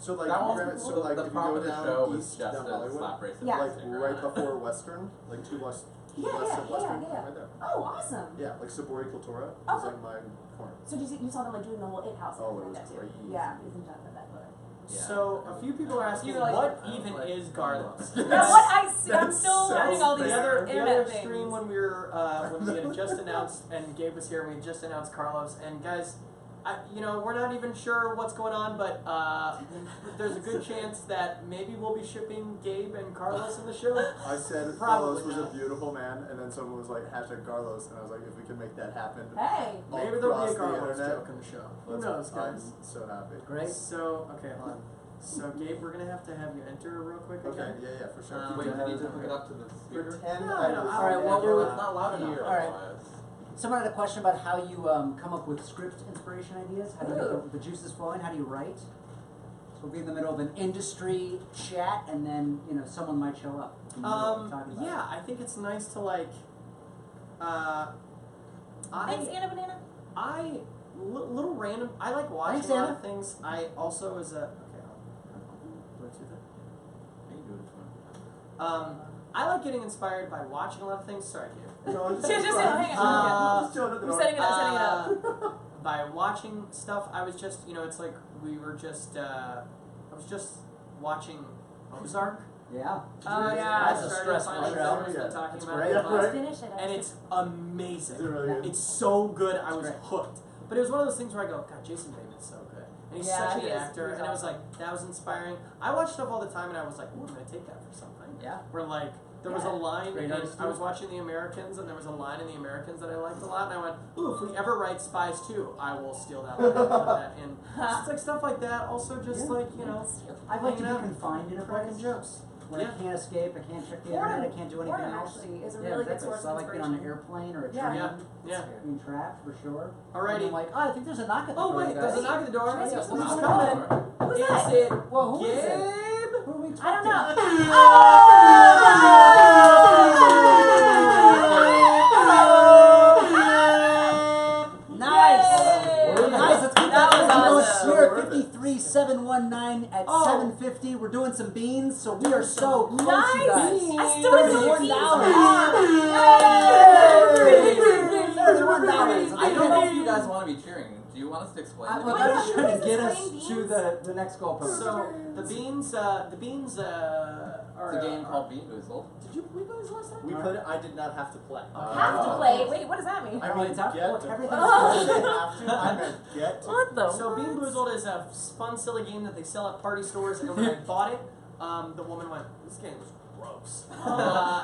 So like, That was so like the if you prop go of the down show was east just down a Hollywood, slap race. Yeah. like right before Western, like 2 blocks Yeah, west yeah, of Western, yeah. right there. Oh, awesome. Yeah, like Sabori Cultura Oh. is like my corner. So you saw them like doing the whole It House? Oh, and it was that too. crazy. Yeah, isn't that that good? So a few people are asking, You're like- what even is Garlos? That's what I'm still so learning all these fair. The internet other things. stream when we were when we had just announced and Gabe was here, we had just announced Carlos. And guys, we're not even sure what's going on, but there's a good chance that maybe we'll be shipping Gabe and Carlos in the show. I said Probably Carlos was not. a beautiful man, and then someone was like #Carlos, and I was like, if we can make that happen, Hey. all Maybe there'll across be a the Carlos internet, joke in the show. Who let's- knows, guys? I'm so happy. Great. So okay, hold on. So Gabe, we're gonna have to have you enter real quick. Okay, again. yeah, for sure. Um, Wait, you need to hook it up to the speaker? Pretend No, I no, was all right, what were we- It's not loud enough. All right. otherwise. Someone had a question about how you come up with script inspiration ideas. How do you get the juices flowing? How do you write? So we'll be in the middle of an industry chat, and then someone might show up. in the middle of talking about Yeah, I think it's nice to like. Thanks, Anna Banana. Little random. I like watching Thanks, a lot Anna. of things. I also as a okay. I'll Bluetooth it. Hey, do it, it's fine. I like getting inspired by watching a lot of things. Sorry, Gabe. No, I'm Just hang on. Uh, just chilling at the We're door. setting it up. By watching stuff, I was just it's like we were just. I was just watching Cozart. Yeah. Oh, yeah. That's a stressful Finally, show. Dorris Yeah. been talking It's about great. it. Yeah, right. Finish it. And it's amazing. Is it really good? It's so good. I was great. hooked. But it was one of those things where I go, God, Jason Bateman's so good, and he's Yeah, such a he good is. actor. He's And it was awesome. like that was inspiring. I watch stuff all the time, and I was like, ooh, I'm gonna take that for something. Yeah. Where like there was a line, Great in, artist I was too. watching The Americans, and there was a line in The Americans that I liked a lot, and I went, ooh, if we ever write Spies 2, I will steal that line and put that in. So it's like stuff like that. Also, just Yeah. like I'd like to be hanging out, confined in a cracking place jokes. when Yeah. I can't escape. I can't check the Boredom. internet. I can't do anything Boredom else. actually is a Yeah, really good exactly. source So I of like being on an inspiration. airplane or a Yeah. train. Yeah, yeah. Being trapped for sure. Alrighty. And I'm like, I think there's a knock at the Oh door. wait, you there's a guys. knock at the door. Yes, Who's yes, yes. coming? Who's Is that? it Well, who is it? Gabe? Who are we I don't expecting? know. Nice! Yay! Nice, let's keep That was going. awesome. We are 53,719 at Oh. 750. We're doing some beans, so we are so close, you guys. Nice! I still haven't seen $31. $31. I don't know if you guys want to be cheering. Do you want us to explain it? Look, Wait, I'm just who trying does to get us explain to beans? the next goalpost. So the beans are. It's a game called Bean Boozled. Did you play those last time? We played it. I did not have to play. Have to play. Wait, what does that mean? I mean, It's out- get look, to everything's play. I good. didn't have to. I meant get to. What the? So Bean Boozled is a fun, silly game that they sell at party stores. And when I bought it, the woman went, "This game is gross."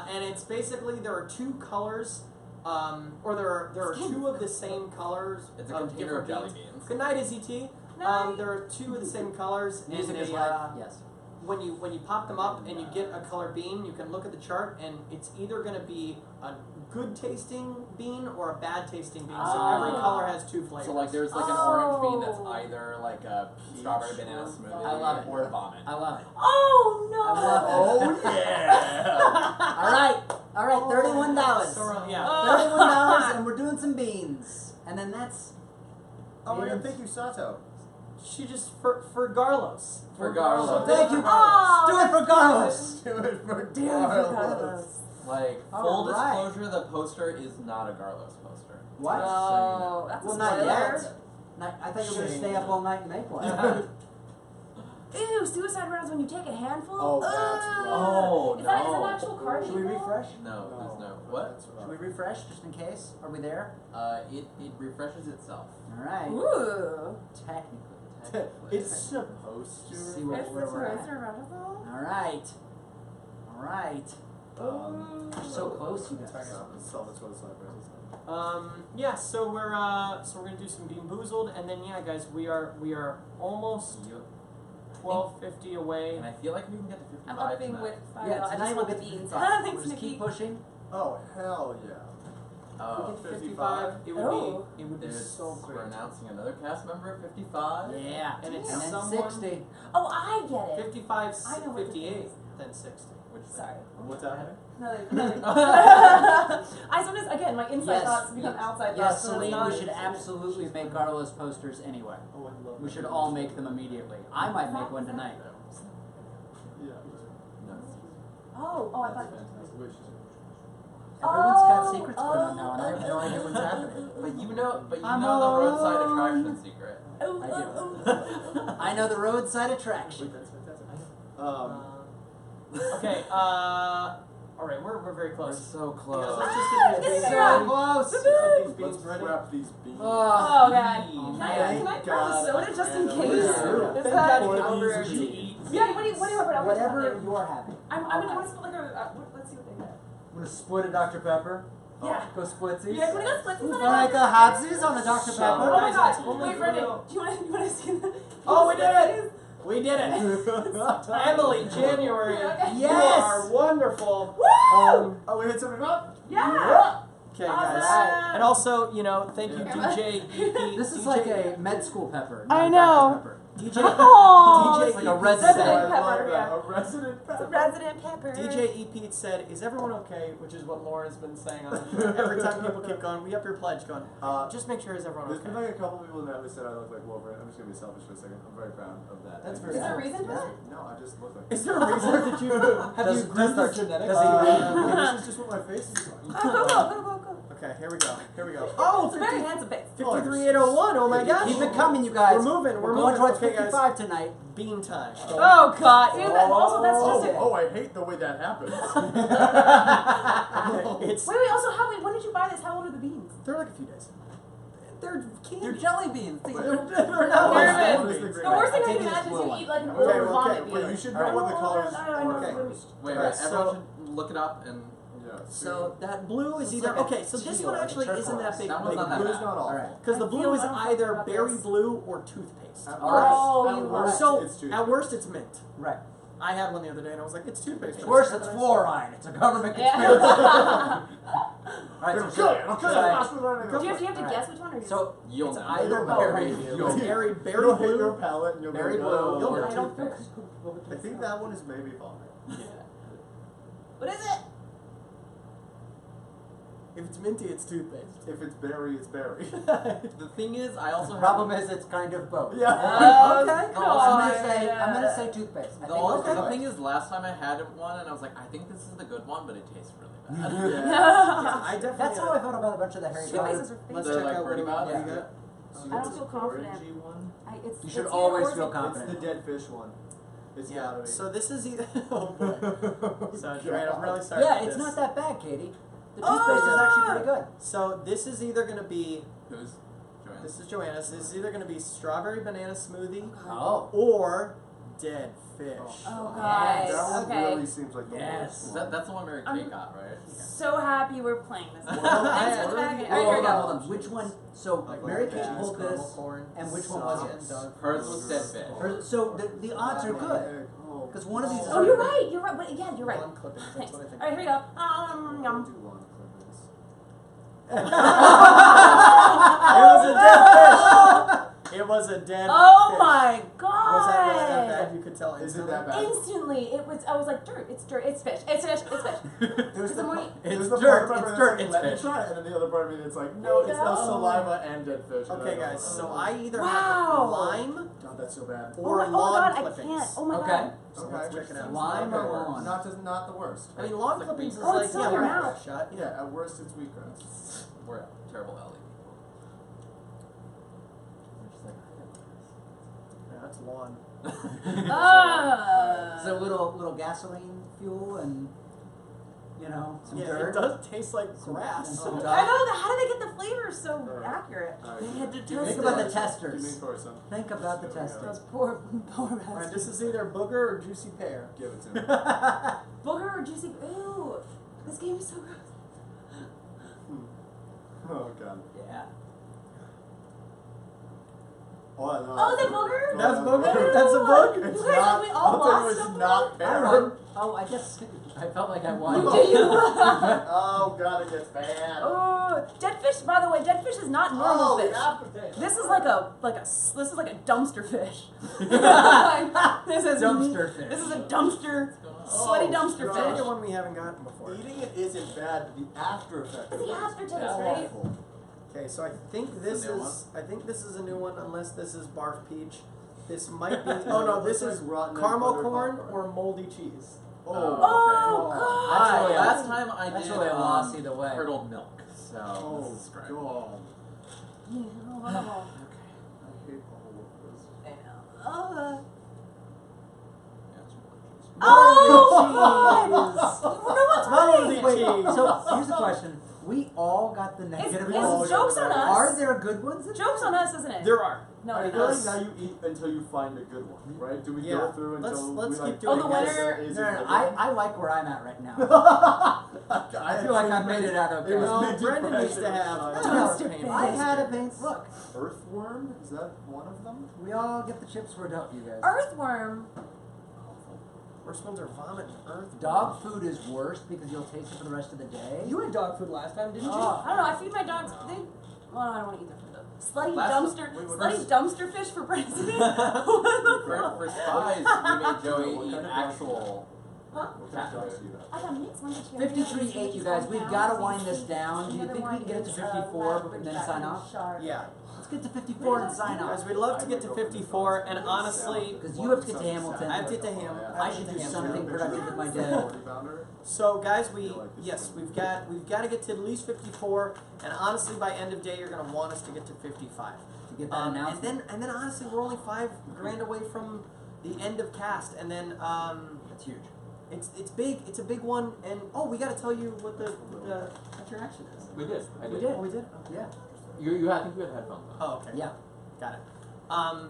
And it's basically there are two colors, or there are two of the same colors. It's a container of jelly beans. beans. Good night, Izzy T. Night. There are two of the same colors. Music and is they, life. Yes. when you pop them up and you get a color bean, you can look at the chart and it's either going to be a good tasting bean or a bad tasting bean. So every Oh. color has two flavors. So like there's like an orange bean that's Oh. either like a strawberry banana smoothie I love it. or vomit. I love it. Oh no! I love it. Oh yeah. All right, $31. So, yeah. $31, and we're doing some beans, and then that's. Oh my god, beans. thank you, Sato. She just for Garlos. For Garlos. Thank you. Oh, Do it for Carlos. Do it for Damn, Carlos. Like All full right. disclosure, the poster is not a Garlos poster. What? Oh, that's Well, a not spoiler. yet. I thought you were going to stay up all night and make one. Ew, suicide rounds when you take a handful? Oh, that's Ugh. Oh, Is that no. an actual card? Should we people? refresh? No, there's no. What? That's Should we refresh just in case? Are we there? It refreshes itself. All right. Ooh. Technically. It's supposed to. See what It's where the we're at. suicide round. All right. All right. We're so close, you guys. Yeah, so we're gonna do some Bean Boozled, and then yeah, guys, we are almost 12:50 away. And I feel like we can get to 55 I'm upping tonight. with $5. Yeah, I tonight just we'll want the get to beans. 55. Thanks, We'll just keep Nikki. pushing. Oh hell yeah. Oh, If we get to 55. 55, it would be there's, so we're great. announcing another cast member at 55. Yeah. And it's And then someone 60. Oh, I get it. 55, I know what the 58, thing is. then 60. Which Sorry. What's happening? Nothing. I sometimes, again, my inside Yes. thoughts become outside Yes, thoughts. so it's Celine, not- we should absolutely make Carlos posters anyway. Oh, I love We that. should all make them immediately. I might make one tonight. Yeah. Oh, I thought. Which Everyone's got secrets going on now, and I have no idea what's happening. But you know I'm the all roadside alone. attraction secret. Oh, I oh, do. oh. I know the roadside attraction. Wait, that's fantastic. Okay. All right, we're very We're close. so Guys, close. let's just Ah, get get these it beans done. close. Get these Let's beans ready. wrap these beans. Oh god. Oh, Can I grab a soda just in case? Yeah. Is Thank that? God Or you over these to beans. eat. Yeah. What do you want? I'll Whatever get you're having. I'm I'll gonna have. split like a. Let's see what they got. Want to split a Dr. Pepper? Yeah. Go splitsies? Yeah, can we go splitsies on Like it? a hopsies on a Dr. So- Pepper? Oh my Guys, god. it's only Wait, for Brendan, real. do you want to see the Oh, we did it! it! We did it. Emily, January. Okay. You Yes! are wonderful. Woo! Oh, we hit something up? Yeah! Okay, guys. Awesome. And also, you know, thank you, Yeah. DJ EP. This is DJ like a med school pepper. I not a know. Dr. Pepper. DJ Oh, DJ Like a EP resident said- Resident I love pepper, that. yeah. A resident It's a pepper. resident pepper. DJ EP said, "Is everyone okay?" Which is what Lauren's been saying on every time people keep going. We up your pledge, going. Just make sure is everyone There's okay. been like a couple people that said I look like Wolverine. I'm just gonna be selfish for a second. I'm very proud of that. That's Thank very you. Is there a reason for that? No, I just look like. Is there a reason that you have you agreed our genetics? This is just what my face is like. Go. Okay, here we go. Here we go. Oh, It's a very handsome face. 53801. Oh my gosh. Keep it coming, you guys. We're moving. We're going moving. towards Okay, guys. 55 tonight. Bean time. Oh god. Ew, that, also, that's just a. Oh, I hate the way that happens. It's Wait, also, when did you buy this? How old are the beans? they're like a few days. They're candy. They're jelly beans. They're They're not Wait, like wait, beans. The worst thing I Take can this imagine is blue you one. eat like an Okay, old okay, vomit but bean. you should know what the colors I are. know. Okay. Wait, Alright, everyone so- should look it up and. Yeah. So that blue is It's either like a okay. So this teal, one like a actually isn't that turquoise. big. That one's not that Blue's bad. not all. Alright. Because the I blue feel is like I'm either talking about berry this. blue or toothpaste. At Oh, worst, you at worst, So it's too. at worst it's mint. Right. I had one the other day and I was like, it's toothpaste. Worse, it's fluoride. It's a government Yeah. conspiracy. Alright, It'll so kill you. It'll kill you. should I- Faster than anything. Do you have to Alright. guess which one or you? So You'll it's know. either You'll know. berry, You'll- Berry You'll hit your blue. palate and you'll berry go, blue, "No." You'll or I don't feel toothpaste. I think that one is maybe vomit. Yeah. What is it? If it's minty, it's toothpaste. If it's berry, it's berry. The thing is, I also The have. problem is it's kind of both. Okay. I'm gonna say toothpaste. I The, think only, it's the toothpaste. thing is, last time I had one, and I was like, I think this is the good one, but it tastes really bad. Yeah, I definitely. That's how I felt about a bunch of the Harry Toothpaste Potter. is her face. Let's They're check like out what pretty do you bad. got. I don't feel confident. Orangey one? It's You should either always or feel it's- confident. It's the dead fish one. It's Yeah. gotta be. So this is either. Oh boy. So Joanna, I'm really sorry. Yeah, about it's this. not that bad, Katie. The toothpaste is actually pretty good. So this is either gonna be. Who's? Joanna? This is Joanna's. This is either gonna be strawberry banana smoothie Oh. or dead fish. Oh Yes. god. That one Okay. really seems like the Yes. worst Is one. that, that's the one Mary I'm- Kate got, right? So happy we're playing this. Thanks Well, for the I- packet. Oh, Alright, here we hold go. on, hold on. Which one? So Like Mary cheese, Kate pulled caramel this, corn, and which one was it? sauce, and Hers was dead fish. So the odds are good. Because one of these is Oh, you're right. You're right. Wait, yeah, you're right. Lawn clippings, that's Thanks. what I think. Alright, here we go. Don't Yum. do lawn clippings. It was a dead fish. It was a dead Oh fish. my Was that really that god. bad? You could tell. Is it instantly. that bad? Instantly, it was. I was like, dirt. It's dirt. It's fish. It's fish. It's fish. There's the more- there's It's the dirt, part of it's my dirt, brain it's that's like, fish. Let me try it, and then the other part of me that's like, There no, you it's no go. saliva and dead fish. and Okay, I don't guys. know. So I either Wow. have lime God, that's so bad. or oh lawn god, I clippings. can't. Oh my Okay. god. So Okay, let's which check it out. seems Lime or okay. lawn? Not the worst. I mean, lawn It's like clippings is wheatgrass. Oh, like it's still in your we're mouth. shot. Yeah, at worst it's wheatgrass. We're terrible alley people. Yeah, that's lawn. So little gasoline fuel and some Yeah, dirt. it does taste like Some- grass. and some I dust. know. How did they get the flavors so Alright. accurate? Alright, They had to give me test Think about the it. testers. Give me Corson. Think about the There we go. Those testers. poor Alright, bastards. this is either booger or juicy pear. Give it to me. Booger or juicy? Ew. This game is so gross. Oh god. Yeah. Oh, no. Oh, is it booger? That's no, booger? no. That's a book? It's You guys not. we all I'll tell you, lost it's stuff not I pear. won. Oh, I guess I felt like I won. Did you? Oh god, it gets bad. Oh, dead fish. By the way, dead fish is not normal Oh, fish. the aftertaste. This is like a dumpster fish. Like, this is Dumpster fish. This is a dumpster, sweaty dumpster Oh, Tell me fish. one we haven't gotten before. Eating it isn't bad, but the after effect. It's the of it aftertaste, is right? awful. Okay, so I think this a new is a new one, unless this is barf peach. This might be. Oh no, this Looks is like rotten egg caramel butter corn popcorn. or moldy cheese. Oh okay. god. That's really Last time I That's did really a loss either way. curdled milk, so Oh this is great. god. Yeah, oh, wow. I hate all Moldy Wait, cheese. so here's the question. We all got the negative It's ones. jokes on us. Are there good ones? Joke's on us, isn't it? There are. No, I it feel like is. now you eat until you find a good one, right? Do we Yeah. go through Let's- until let's we keep like doing Oh, the it. winner- there is a No, good I one? like where I'm at right now. I feel like I've made it out okay. No, Brendan needs to have Dumpster pain. I had a pain. Look, Earthworm? Is that one of them? we all get the chips for adult, you guys. Earthworm. Worst ones are vomit and earth. Dog food is worse because you'll taste it for the rest of the day. You had dog food last time, didn't you? Oh. I don't know. I feed my dogs. Well, I don't want to eat their food though. Slutty Last- slutty dumpster fish for president. For spies, we made Joey What eat kind of actual. Huh? What kind of dogs do you have? I got mixed ones. that you have. 53.8, you guys. We've got to wind this down. Do you think we can get it to 54 and then sign off? Yeah. Let's get to 54 and sign Guys, off. we'd love to get to 54, and honestly, Because you have to get to Hamilton. I have to get to him. I should do something productive with my day. 40-pounder? So guys, we've got to get to at least 54, and honestly, by end of day, you're gonna want us to get to 55. To get that And announcement. then honestly, we're only $5,000 away from the end of cast, and then That's huge. it's big. It's a big one, and we got to tell you what the attraction is. We did. I We did. did. Oh, we did. Yeah. You I think you had headphones on. Oh, okay. Yeah. Got it.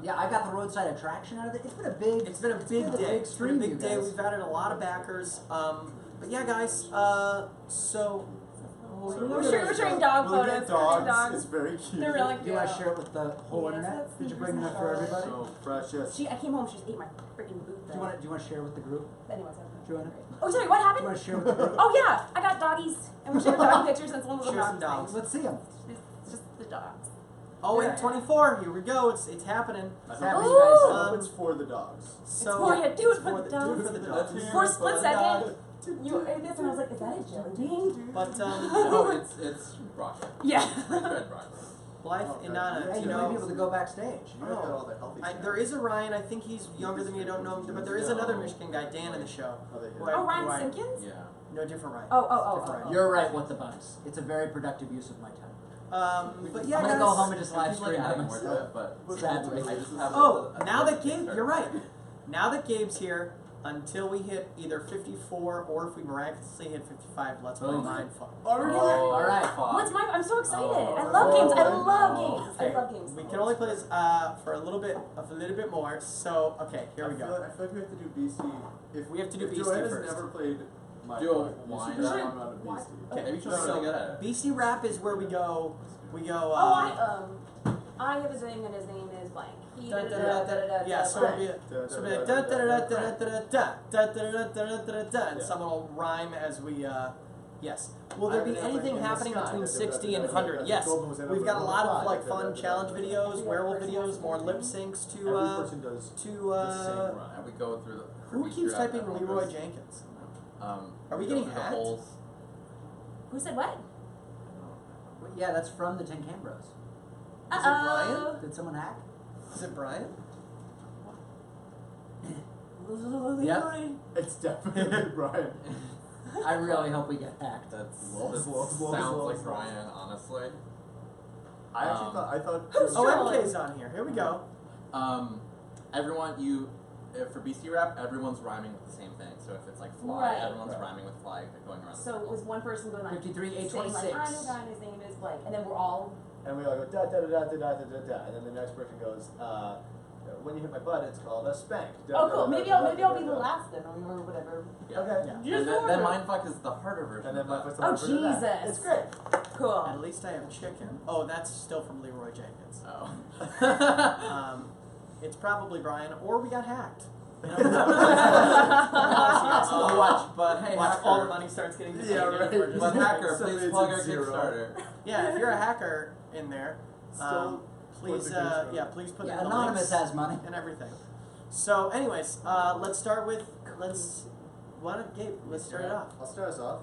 Yeah, I got the roadside attraction out of it. It's been a big. It's been a big day. Big It's been a stream, big you day. guys. We've added a lot of backers. But yeah, guys. So We're sharing dog We'll photos. get We're sharing dogs. dogs. It's very cute. They're really Do cute. I share it with the whole Yes, internet? that's Did you the bring enough reason for why. everybody? So precious. I came home. She just ate my freaking boot. Do you want to share with the group, Anyways, Joanna? oh, sorry. What Do you happened? want to share with the group? Oh yeah, I got doggies, and we're sharing dog pictures. And it's one of the Share some dog dogs. things. Let's see them. It's just the dogs. and 24. Here we go. It's happening. It's I happening, Ooh. guys. hope it's for the dogs. So for you. Do it it's for the dogs. Do it for the dogs. For a split second, you ate this, and I was like, "Is that a jelly bean?" But No, it's broccoli. Yeah. Red broccoli. Blythe and Nana, Yeah, do you you might be know? able to go backstage. You guys got all the healthy There is a Ryan. I think he's younger than me. I don't know him, but there is another Michigan guy, Dan, in the show. Are they Who here? I- Oh, Ryan who I- Simpkins? Yeah. No, different Ryan. Oh. Different You're right, what the bugs. It's a very productive use of my time. But yeah, I'm gonna guys. go home and just live People like stream by adding more to myself. it, but Sadly. I just have Oh, a now that Gabe, Kickstarter. you're right. Now that Gabe's here, until we hit either 54 or if we miraculously hit 55, let's play Boom. Mindfuck. Oh, All right. What's my? I'm so excited. Oh. I love games. I Oh. love games. I Okay. love games. We can only play this for a little bit more. So okay, here we I feel go. like we have to do BC. If We have to do if BC Joanna's first. never played my Do a part, you wine. should Sure. not on BC. Okay, Maybe she'll No, be no. really good at it. BC rap is where we go. I have a thing and his name is blank. He Da, did da, da, da, da, da, da, Yeah, da, so da. it'll be so it'll be like da da da da da da da da da da da da, and Yeah. someone will rhyme as we yes. Will there be I have anything in the happening sky. between Da, da, 60 da, and da, 100? da, da, Yes. Golden was in We've over got a lot of five. like Da, da, fun da, da, challenge da, da, videos, da. werewolf videos, more lip syncs Every person does to the same run. And we go through the. who we keeps through typing everyone Leroy goes- Jenkins? Are we go getting through the hacked? holes. Who said what? Yeah, that's from the Tin Can Bros. Is it Brian? Did someone hack? Is it Brian? Yeah. It's definitely Brian. I really hope we get hacked. That Wolves, wolves, wolves, sounds wolves, like wolves. Ryan, honestly. I actually Um, thought. Who's Oh, Strolling? MK's on here. Here we go. Everyone, for BC rap, everyone's rhyming with the same thing. So if it's like fly, Right. everyone's Right. rhyming with fly going around. the So circle. was one person going like 53, saying 826. like I know a guy and his name is blank, and then we're all And we all go da da da da da da da da da, and then the next person goes, when you hit my butt, it's called a spank. Da, oh da, cool. da, Maybe da, I'll da, maybe da, I'll be da, the da. last then or whatever. Yeah. Okay. Yeah. And then mindfuck is the harder version. And then of my that. first Oh time for that. Jesus. It's great. Cool. At least I have chicken. Oh, that's still from Leroy Jenkins. Oh. It's probably Brian, or we got hacked. You know? Oh, watch, but hey, Watch hacker. all the money starts getting Yeah, deleted. right. We're just- But hacker, Somebody please did plug our zero. Kickstarter. Yeah, if you're a hacker in there, Still please, put the Kickstarter. yeah, please put Yeah, in the Anonymous links has money. and everything. So, anyways, let's start with why don't Gabe? Let's start it off. I'll start us off.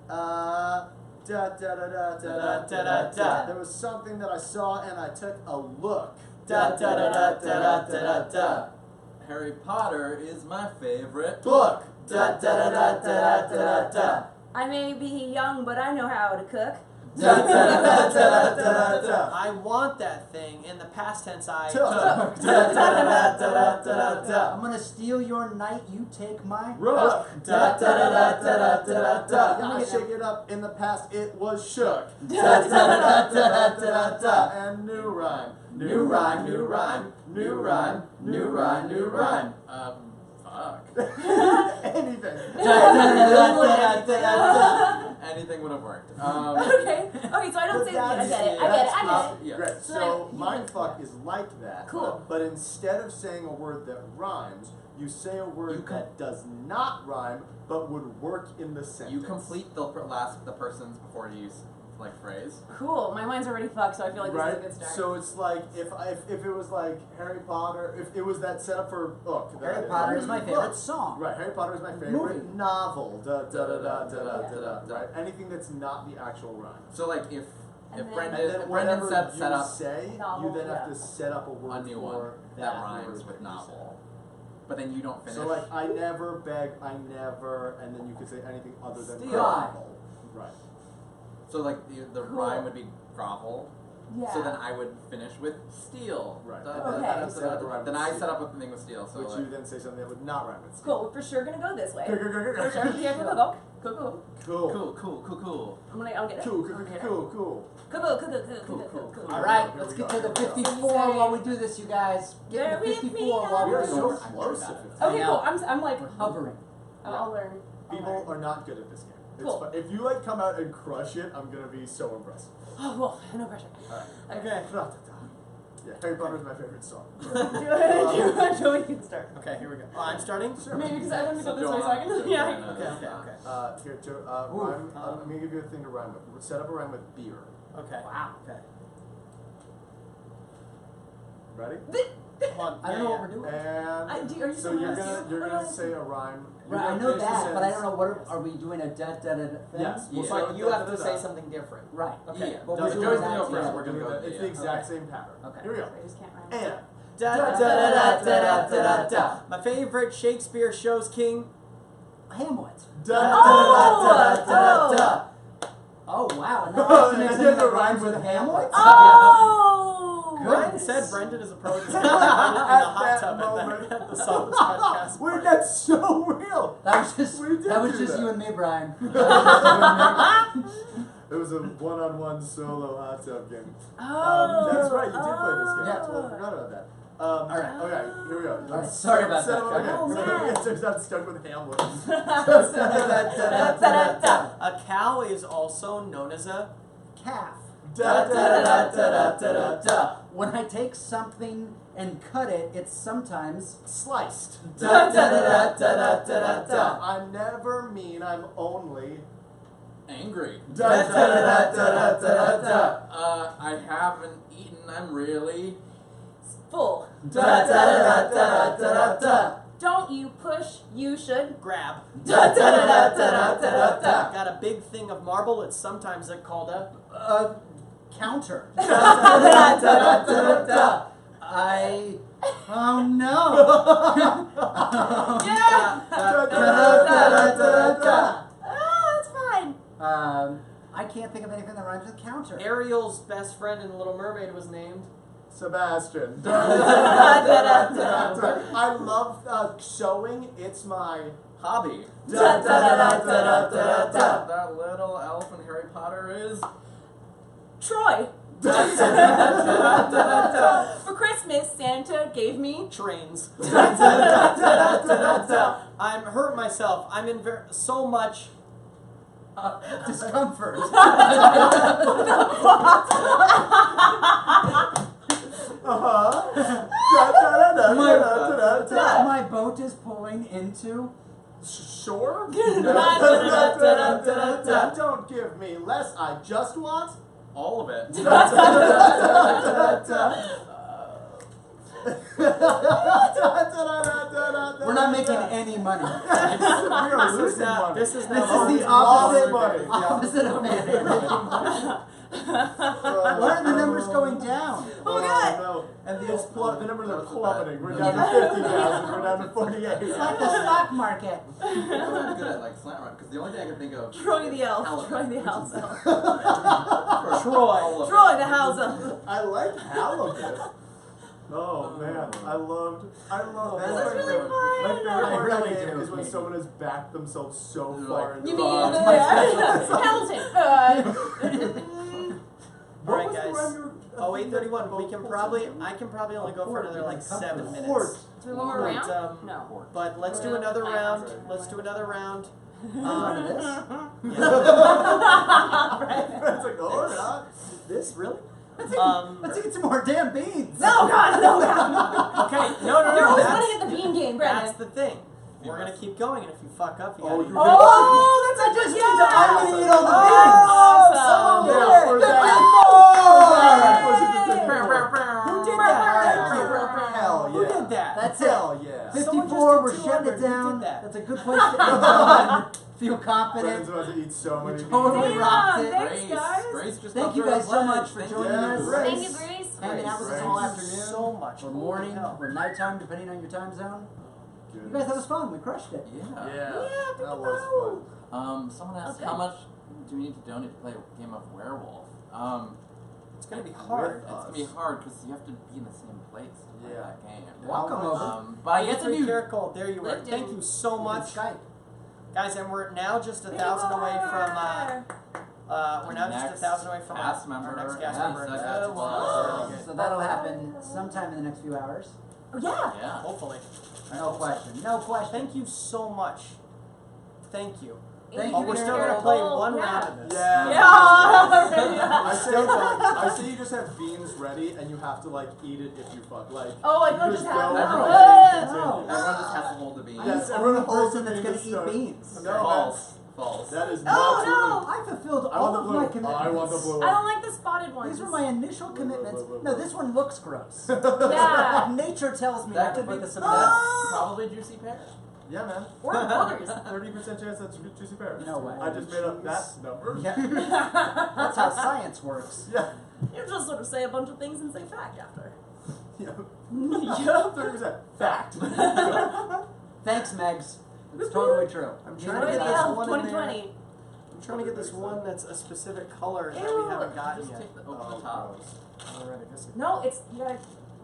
Da da da da da da da da. There was something that I saw and I took a look. Da da da da da da da da. Harry Potter is my favorite Book. Da da da da da da da da. I may be young, but I know how to cook. I want that thing. In the past tense, I Took. I'm gonna steal your night, you take my Rook. I shake it up. In the past, it was shook. And new rhyme. New rhyme. New rhyme. New rhyme. New rhyme. New rhyme. Fuck. Anything. Anything would have worked. Okay, so I don't say that. I get it. Yeah. Great. So So then- mindfuck is like that. Cool. But instead of saying a word that rhymes, you say a word that does not rhyme but would work in the sentence. You complete the person's before you use like phrase. Cool. My mind's already fucked, so I feel like this Right. is a good start. So it's like if it was like Harry Potter, if it was that setup for Harry Potter is my favorite song. Right, Harry Potter is my favorite Movie. novel. Right, anything that's not the actual rhyme. So like if And then- Brendan And then if Brendan whatever set up say, Novel, you then have yeah. to set up a word a new for one that word rhymes that with you novel, but then you don't said. finish. So like I never beg, I never, and then you could say anything other than Steal. grovel. Right. So like the Cool. rhyme would be grovel. yeah. So then I would finish with steal. Right. Okay. Then I set up a thing with steal. So Which like, you then say something that would not rhyme with. Cool. We're for sure gonna go this way. Cool. For sure. Yeah, go. Cool. Cool. cool. I'll get it. Cool. I'm gonna get it. Cool. Cool. All right, let's get to the 54 while we do this, you guys. Get to Bear with 54 me while We we are do so this. close to 50. Okay, I cool. know. I'm like, We're hovering. I'll learn. People are not good at this game. It's Cool. fun. If you like come out and crush it, I'm gonna be so impressed. Oh, well, no pressure. Okay. Yeah, Harry Potter is my favorite song. Joey can start. Okay, here we go. Oh, I'm starting? Maybe because I want to go this way so I Joanna- can. Yeah. Okay. Here, Joe, rhyme, I'm gonna give you a thing to rhyme with. Set up a rhyme with beer. Okay. Wow. Okay. Ready? Hold on. I don't know what we're doing. And Are you so someone you're else? gonna say a rhyme. You're Right, I gonna know finish the that, but I don't sentence. know what are we doing a da da da thing? Yes. Yeah. But you have to say something different. Right. Okay. Yeah. But No, we're it doing goes that to go together. first. We're gonna go. It's the exact same pattern. Okay. Here we go. I just can't rhyme. And Da da da da da da da da. My favorite Shakespeare show's King. Hamlet. da da da da da. Oh wow! And now I Oh, have to make and something then that the rhymes rhymes with Hamlet. Oh! Ryan said Brendan is a pro in the hot that tub moment. at the Saunders podcast. Wait, that's so real. That was just We did that was do just that. you and me, Brian. It was a one-on-one solo hot tub game. Oh! That's right, you did play this game. Yeah. I totally forgot about that. right. Okay, here we go. All right, sorry about that. Okay. Oh, man. It turns out stuck with Hamlet. A cow is also known as a Calf. Da da da da da da da. When I take something and cut it, it's sometimes Sliced. Da da da da da da da. I'm never mean, I'm only. Angry. Da da da da da da da. I haven't eaten. I'm really. Full. Da da da da da da. Don't you push, you should. grab. Da da da da da da da. Got a big thing of marble. It's sometimes called a. counter. Da da da da da. Oh no! Yeah! Da da da da da. Oh, that's fine. I can't think of anything that rhymes with counter. Ariel's best friend in Little Mermaid was named. Sebastian. Da da da da. I love sewing. It's my Hobby. Da da da da da da da. That little elf in Harry Potter is. Troy. da da da da da. For Christmas, Santa gave me. Trains. Da da da da da da. I'm hurt myself. I'm in so much. Discomfort. My boat is pulling into. Sure? Da-da-da-da-da-da-da. Don't give me less, I just want. All of it. We're not making any money. We are losing money. This is This is now. the opposite. money. Opposite of money. Why are the numbers going down? Oh my God. No. And the numbers are That was plummeting. bad. We're down to 50,000. We're down to 48. It's like the stock market. I'm not good at like slant run because the only thing I can think of. Troy the elf. Halibut, Troy the which elf. is- Troy. Troy the house elf. I like halibut. Oh man, I love. This is my really favorite- fun. My favorite I part really of the game do, is when maybe. someone has backed themselves so They're far like, into You the mean box. Hamilton? What Alright, was the guys. render Oh, of 8:31. the We can both probably. pulses? I can probably only go for another like 7 minutes. Court. Do we want more But, round? No. But let's do another round. Let's do another round. None of this. It's like, alright. This really? Let's get some more damn beans. No, God, no, God. Okay. No. You're always That's, winning at the bean game, that's Brendan. the thing. We're gonna keep going, and if you fuck up, you Oh, gotta. you Oh, that's a Just good need to I'm gonna eat all the Awesome. beans. Yeah, for that. Who did that? Hell yeah. Who did that? That's it. Hell yeah. 54, we're just shutting did it 200. Who down. did that? That's a good place to end. Feel Brandon's confident. about to eat so many Totally beans. rocked it. Thanks, Grace. guys. Grace just Thank upped you her guys so pledge. much for Thank joining you. us. Grace. Thank you, Grace. Hanging out with us Grace. all Thank you afternoon. so much. Or Holy morning, hell. or nighttime, depending on your time zone. You Good. guys, that was fun. We crushed it. Yeah. Yeah, Yeah, that was Someone asked Okay. how much do we need to donate to play a game of werewolf? It's gonna be hard. With It's gonna be hard because you have to be in the same place to play Yeah. that game. Welcome How much- over. But I get to do. Careful. There you are. Lived Thank in- you so much, Skype. guys. And we're now just 1,000 away from. We're now just Next 1,000 away from cast our member. next cast Yeah, member. next Yeah, cast well, member. very So that'll happen sometime in the next few hours. Oh, yeah. Yeah. Hopefully. No question. No question. Thank you so much. Thank you. Thank Oh, you, we're still Carol. gonna play one Yeah. round of this. Yeah. Yeah. I say you just have beans ready and you have to like eat it if you fuck. Like Oh, like, you just have go it. and No. Everyone just has to hold the beans. I'm Yes, the everyone only holds person the that's bean gonna to eat start. beans. No, False. False. that is Oh, not no. I fulfilled I all want of the my blue. commitments. I want the blue. I don't like the spotted ones. These were my initial commitments. No, this one looks gross. Yeah. Nature tells me That not to could be put this in that's my probably juicy pear. Yeah, man. Or others. 30% chance that's juicy pear. No way. I just made up that number. Yeah. That's how science works. Yeah. You just sort of say a bunch of things and say fact after. Yeah. Yup. 30%. Fact. Thanks, Megs. It's totally true. I'm Troy trying to the get this Elf one in there. 2020. I'm trying to get this one that's a specific color that Ew. we haven't gotten Just yet. take the open the top. Alright, this is- No, it's, you gotta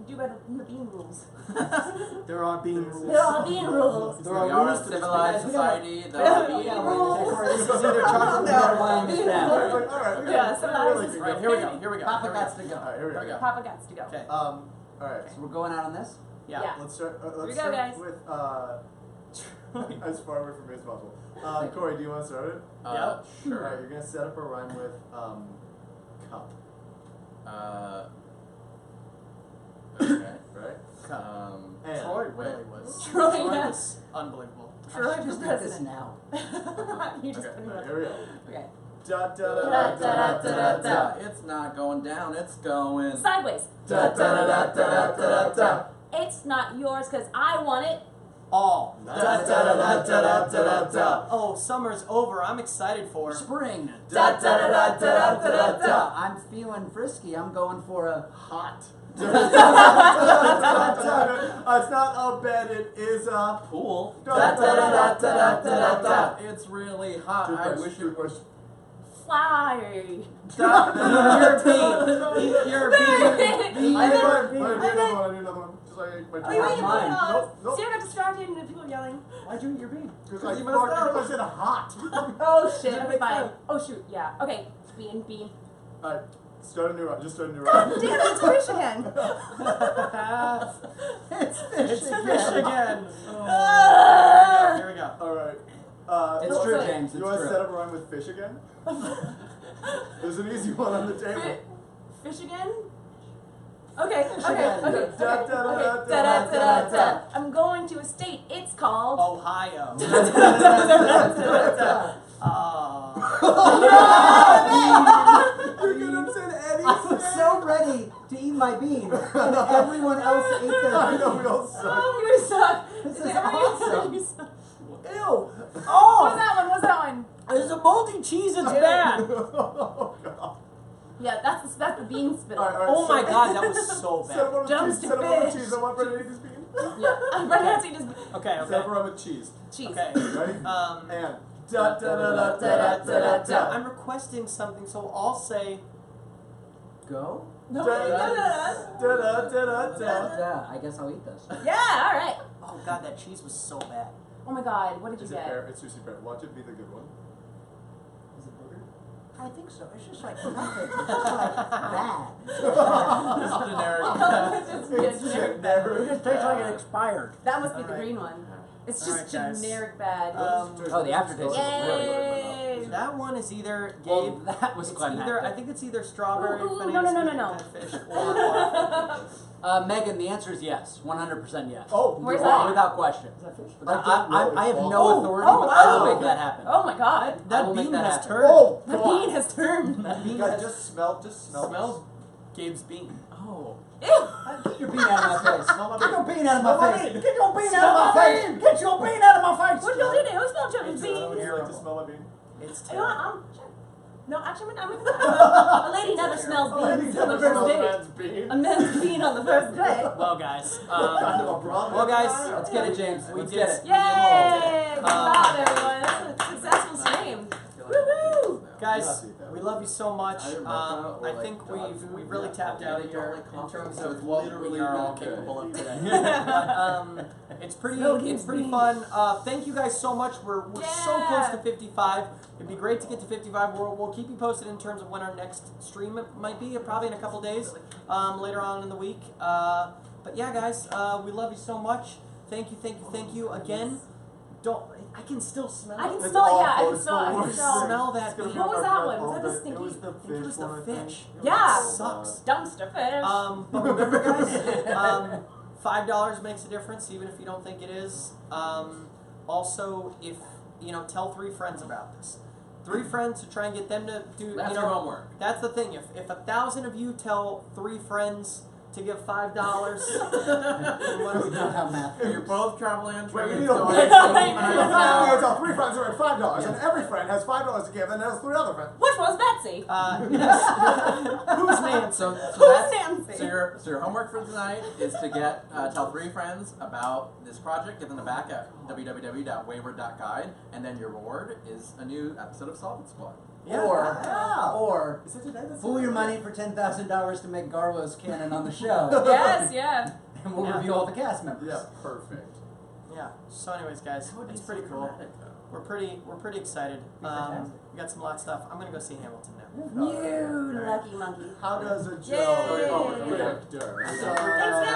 do better than the bean rules. There are bean rules. There are bean rules. There We are are a rules to this. civilized We gotta- society. Yeah, That yeah, This is either chocolate We or gotta wind this down. Alright, Yeah, sometimes really it's good. Right, here we go. Here we go. Papa Here we go. got to go. Alright, here we Here we go. go. Papa gets to go. Okay. Alright. So we're going out on this? Yeah. Yeah. Let's start. Here we Let's go, start guys. with as far away from me as possible. Corey, do you want to start it? Yep. Alright, Sure. you're gonna set up a rhyme with cup, Okay. right? And Troy wait. really was. Troy, Troy yeah. was unbelievable. Troy I should for just do this president. now. You just Okay. put him Alright, up. here we go. Okay. Da da da Da, da, da, da, da. It's not going down. It's going. Sideways. Da da da da da da da da. It's not yours because I want it. All. Da da da da da da da da. Oh, summer's over. I'm excited for. Spring. Da da da da da da da da. I'm feeling frisky. I'm going for a Hot. It's not a bed, it is a Pool. da da da da da da da. It's really hot. I wish it was. Fly. You're a bee. You're a bee. I need another one. Just like my Oh, you made Mine. it. Nope, nope. See, I got distracted and people yelling. Why'd you eat your bean? Because you messed up. I said hot. Oh shit. Didn't Okay, make fine. sense. Oh shoot. Yeah. Okay. Bean. Alright, start a new round. Just start a new God round. damn it! It's fish again. It's fish It's fish again. Ah. Here we go. Alright. It's Oh, true, sorry. James. It's You want to true. set up a rhyme with fish again? There's an easy one on the table. Fish again? Okay. Fish Okay. again. Okay. Da, Okay. da, da, Okay. da, Da da da, da da. da. I'm going to a state. It's called. Ohio. You could have said I was so ready to eat my bean, and everyone else ate their I know we bean. all suck. Oh, you suck. This is Everybody- awesome. you suck. Ew. What's Oh, that one? What's that one? there's a moldy cheese. It's bad. Oh, God. Yeah, that's the bean spittle. Alright, Oh my so- god, that was so Set up bad. one with Dumpster cheese. Set up one with fish. cheese. I want Brendan to eat this bean. Yeah, Brendan just Okay, Set okay. up one with cheese. cheese. Okay. Ready? And Da da da da da da da. I'm requesting something, so I'll say Go? No, Da no, da no, no. da da da. Yeah, I guess I'll eat this. Yeah, all right. oh god, that cheese was so bad. Oh my God, what did you Is it get? fair? It's juicy fair. Watch it be the good one. Is it booger? I think so. It's just like nothing. It's just like bad. Just generic. It's It's generic. It just tastes like it expired. That must be the Alright. green one. It's Alright, just guys. generic bad. Oh, the aftertaste is really good. Yay! That one is either Gabe. Well, that was it's climactic. either I think it's either strawberry Ooh, banana no. sweet potato fish or Megan, the answer is yes. 100% yes. Oh, Where's Without- that? Without question. Is that fish? I have no Oh, authority, oh, but I will wow. make that happen. Oh my God, I that will make bean that has happen. turned. Oh, the God. bean has turned. That bean Guys, has just smell. smell Gabe's bean. Oh. Ew! Get your bean out of my face. Smell my Get your bean. bean out of Smell my my face. bean. Get your bean Smell out of my my face. Get your bean out of my face. What y'all do? Who smelled children's Would beans? you like to smell my bean? It's You know what? terrible. No, actually, a lady never smells beans on the first date. bean. A man's bean on the first date. Well, guys. Well, guys, Let's get it, James. We Let's did get it. it. Yay! Good job, everyone. That's a successful stream. Woohoo! Guys, we love you so much. Either mocha or, I like, think dog we've food. really tapped out Organic here in coffee, terms so of it's what literally we are all not good. capable of today. But, it's pretty fun. Thank you guys so much. We're so close to 55. It'd be great to get to 55. We'll keep you posted in terms of when our next stream might be. Probably in a couple days, later on in the week. But yeah, guys, we love you so much. Thank you again. I can still smell. I can it. smell, yeah, I can smell. Smell that. What was that one? Was that the stinky? It was the I think it was the one, I fish. think. Yeah. It sucks. Dumpster fish. But remember, guys, $5 makes a difference, even if you don't think it is. Also, if tell 3 friends about this. 3 friends to try and get them to do. That's your homework. That's the thing. If 1,000 of you tell 3 friends to give $5, We don't have math. You're both traveling on Wait, trains. you need a going wait. Wow. You tell 3 friends who are at $5, and every friend has $5 to give, and there's 3 other friends. Which one's Betsy? yes. Who's Nancy? So Who's that's Nancy? so your homework for tonight is to get tell 3 friends about this project. Get them to back at www.wayward.guide, and then your reward is a new episode of Solvent Squad. Yeah. Or Is it today? That's fool your Saturday. money for $10,000 to make Garlo's canon on the show. Yes, yeah. And we'll Yeah. reveal all the cast members. Yeah, perfect. Yeah. So, anyways, guys, it's pretty cool. We're pretty excited. Fantastic. We got some lot of stuff. I'm gonna go see Hamilton now. You lucky monkey. How does a Yay. Joe Richter? Thanks,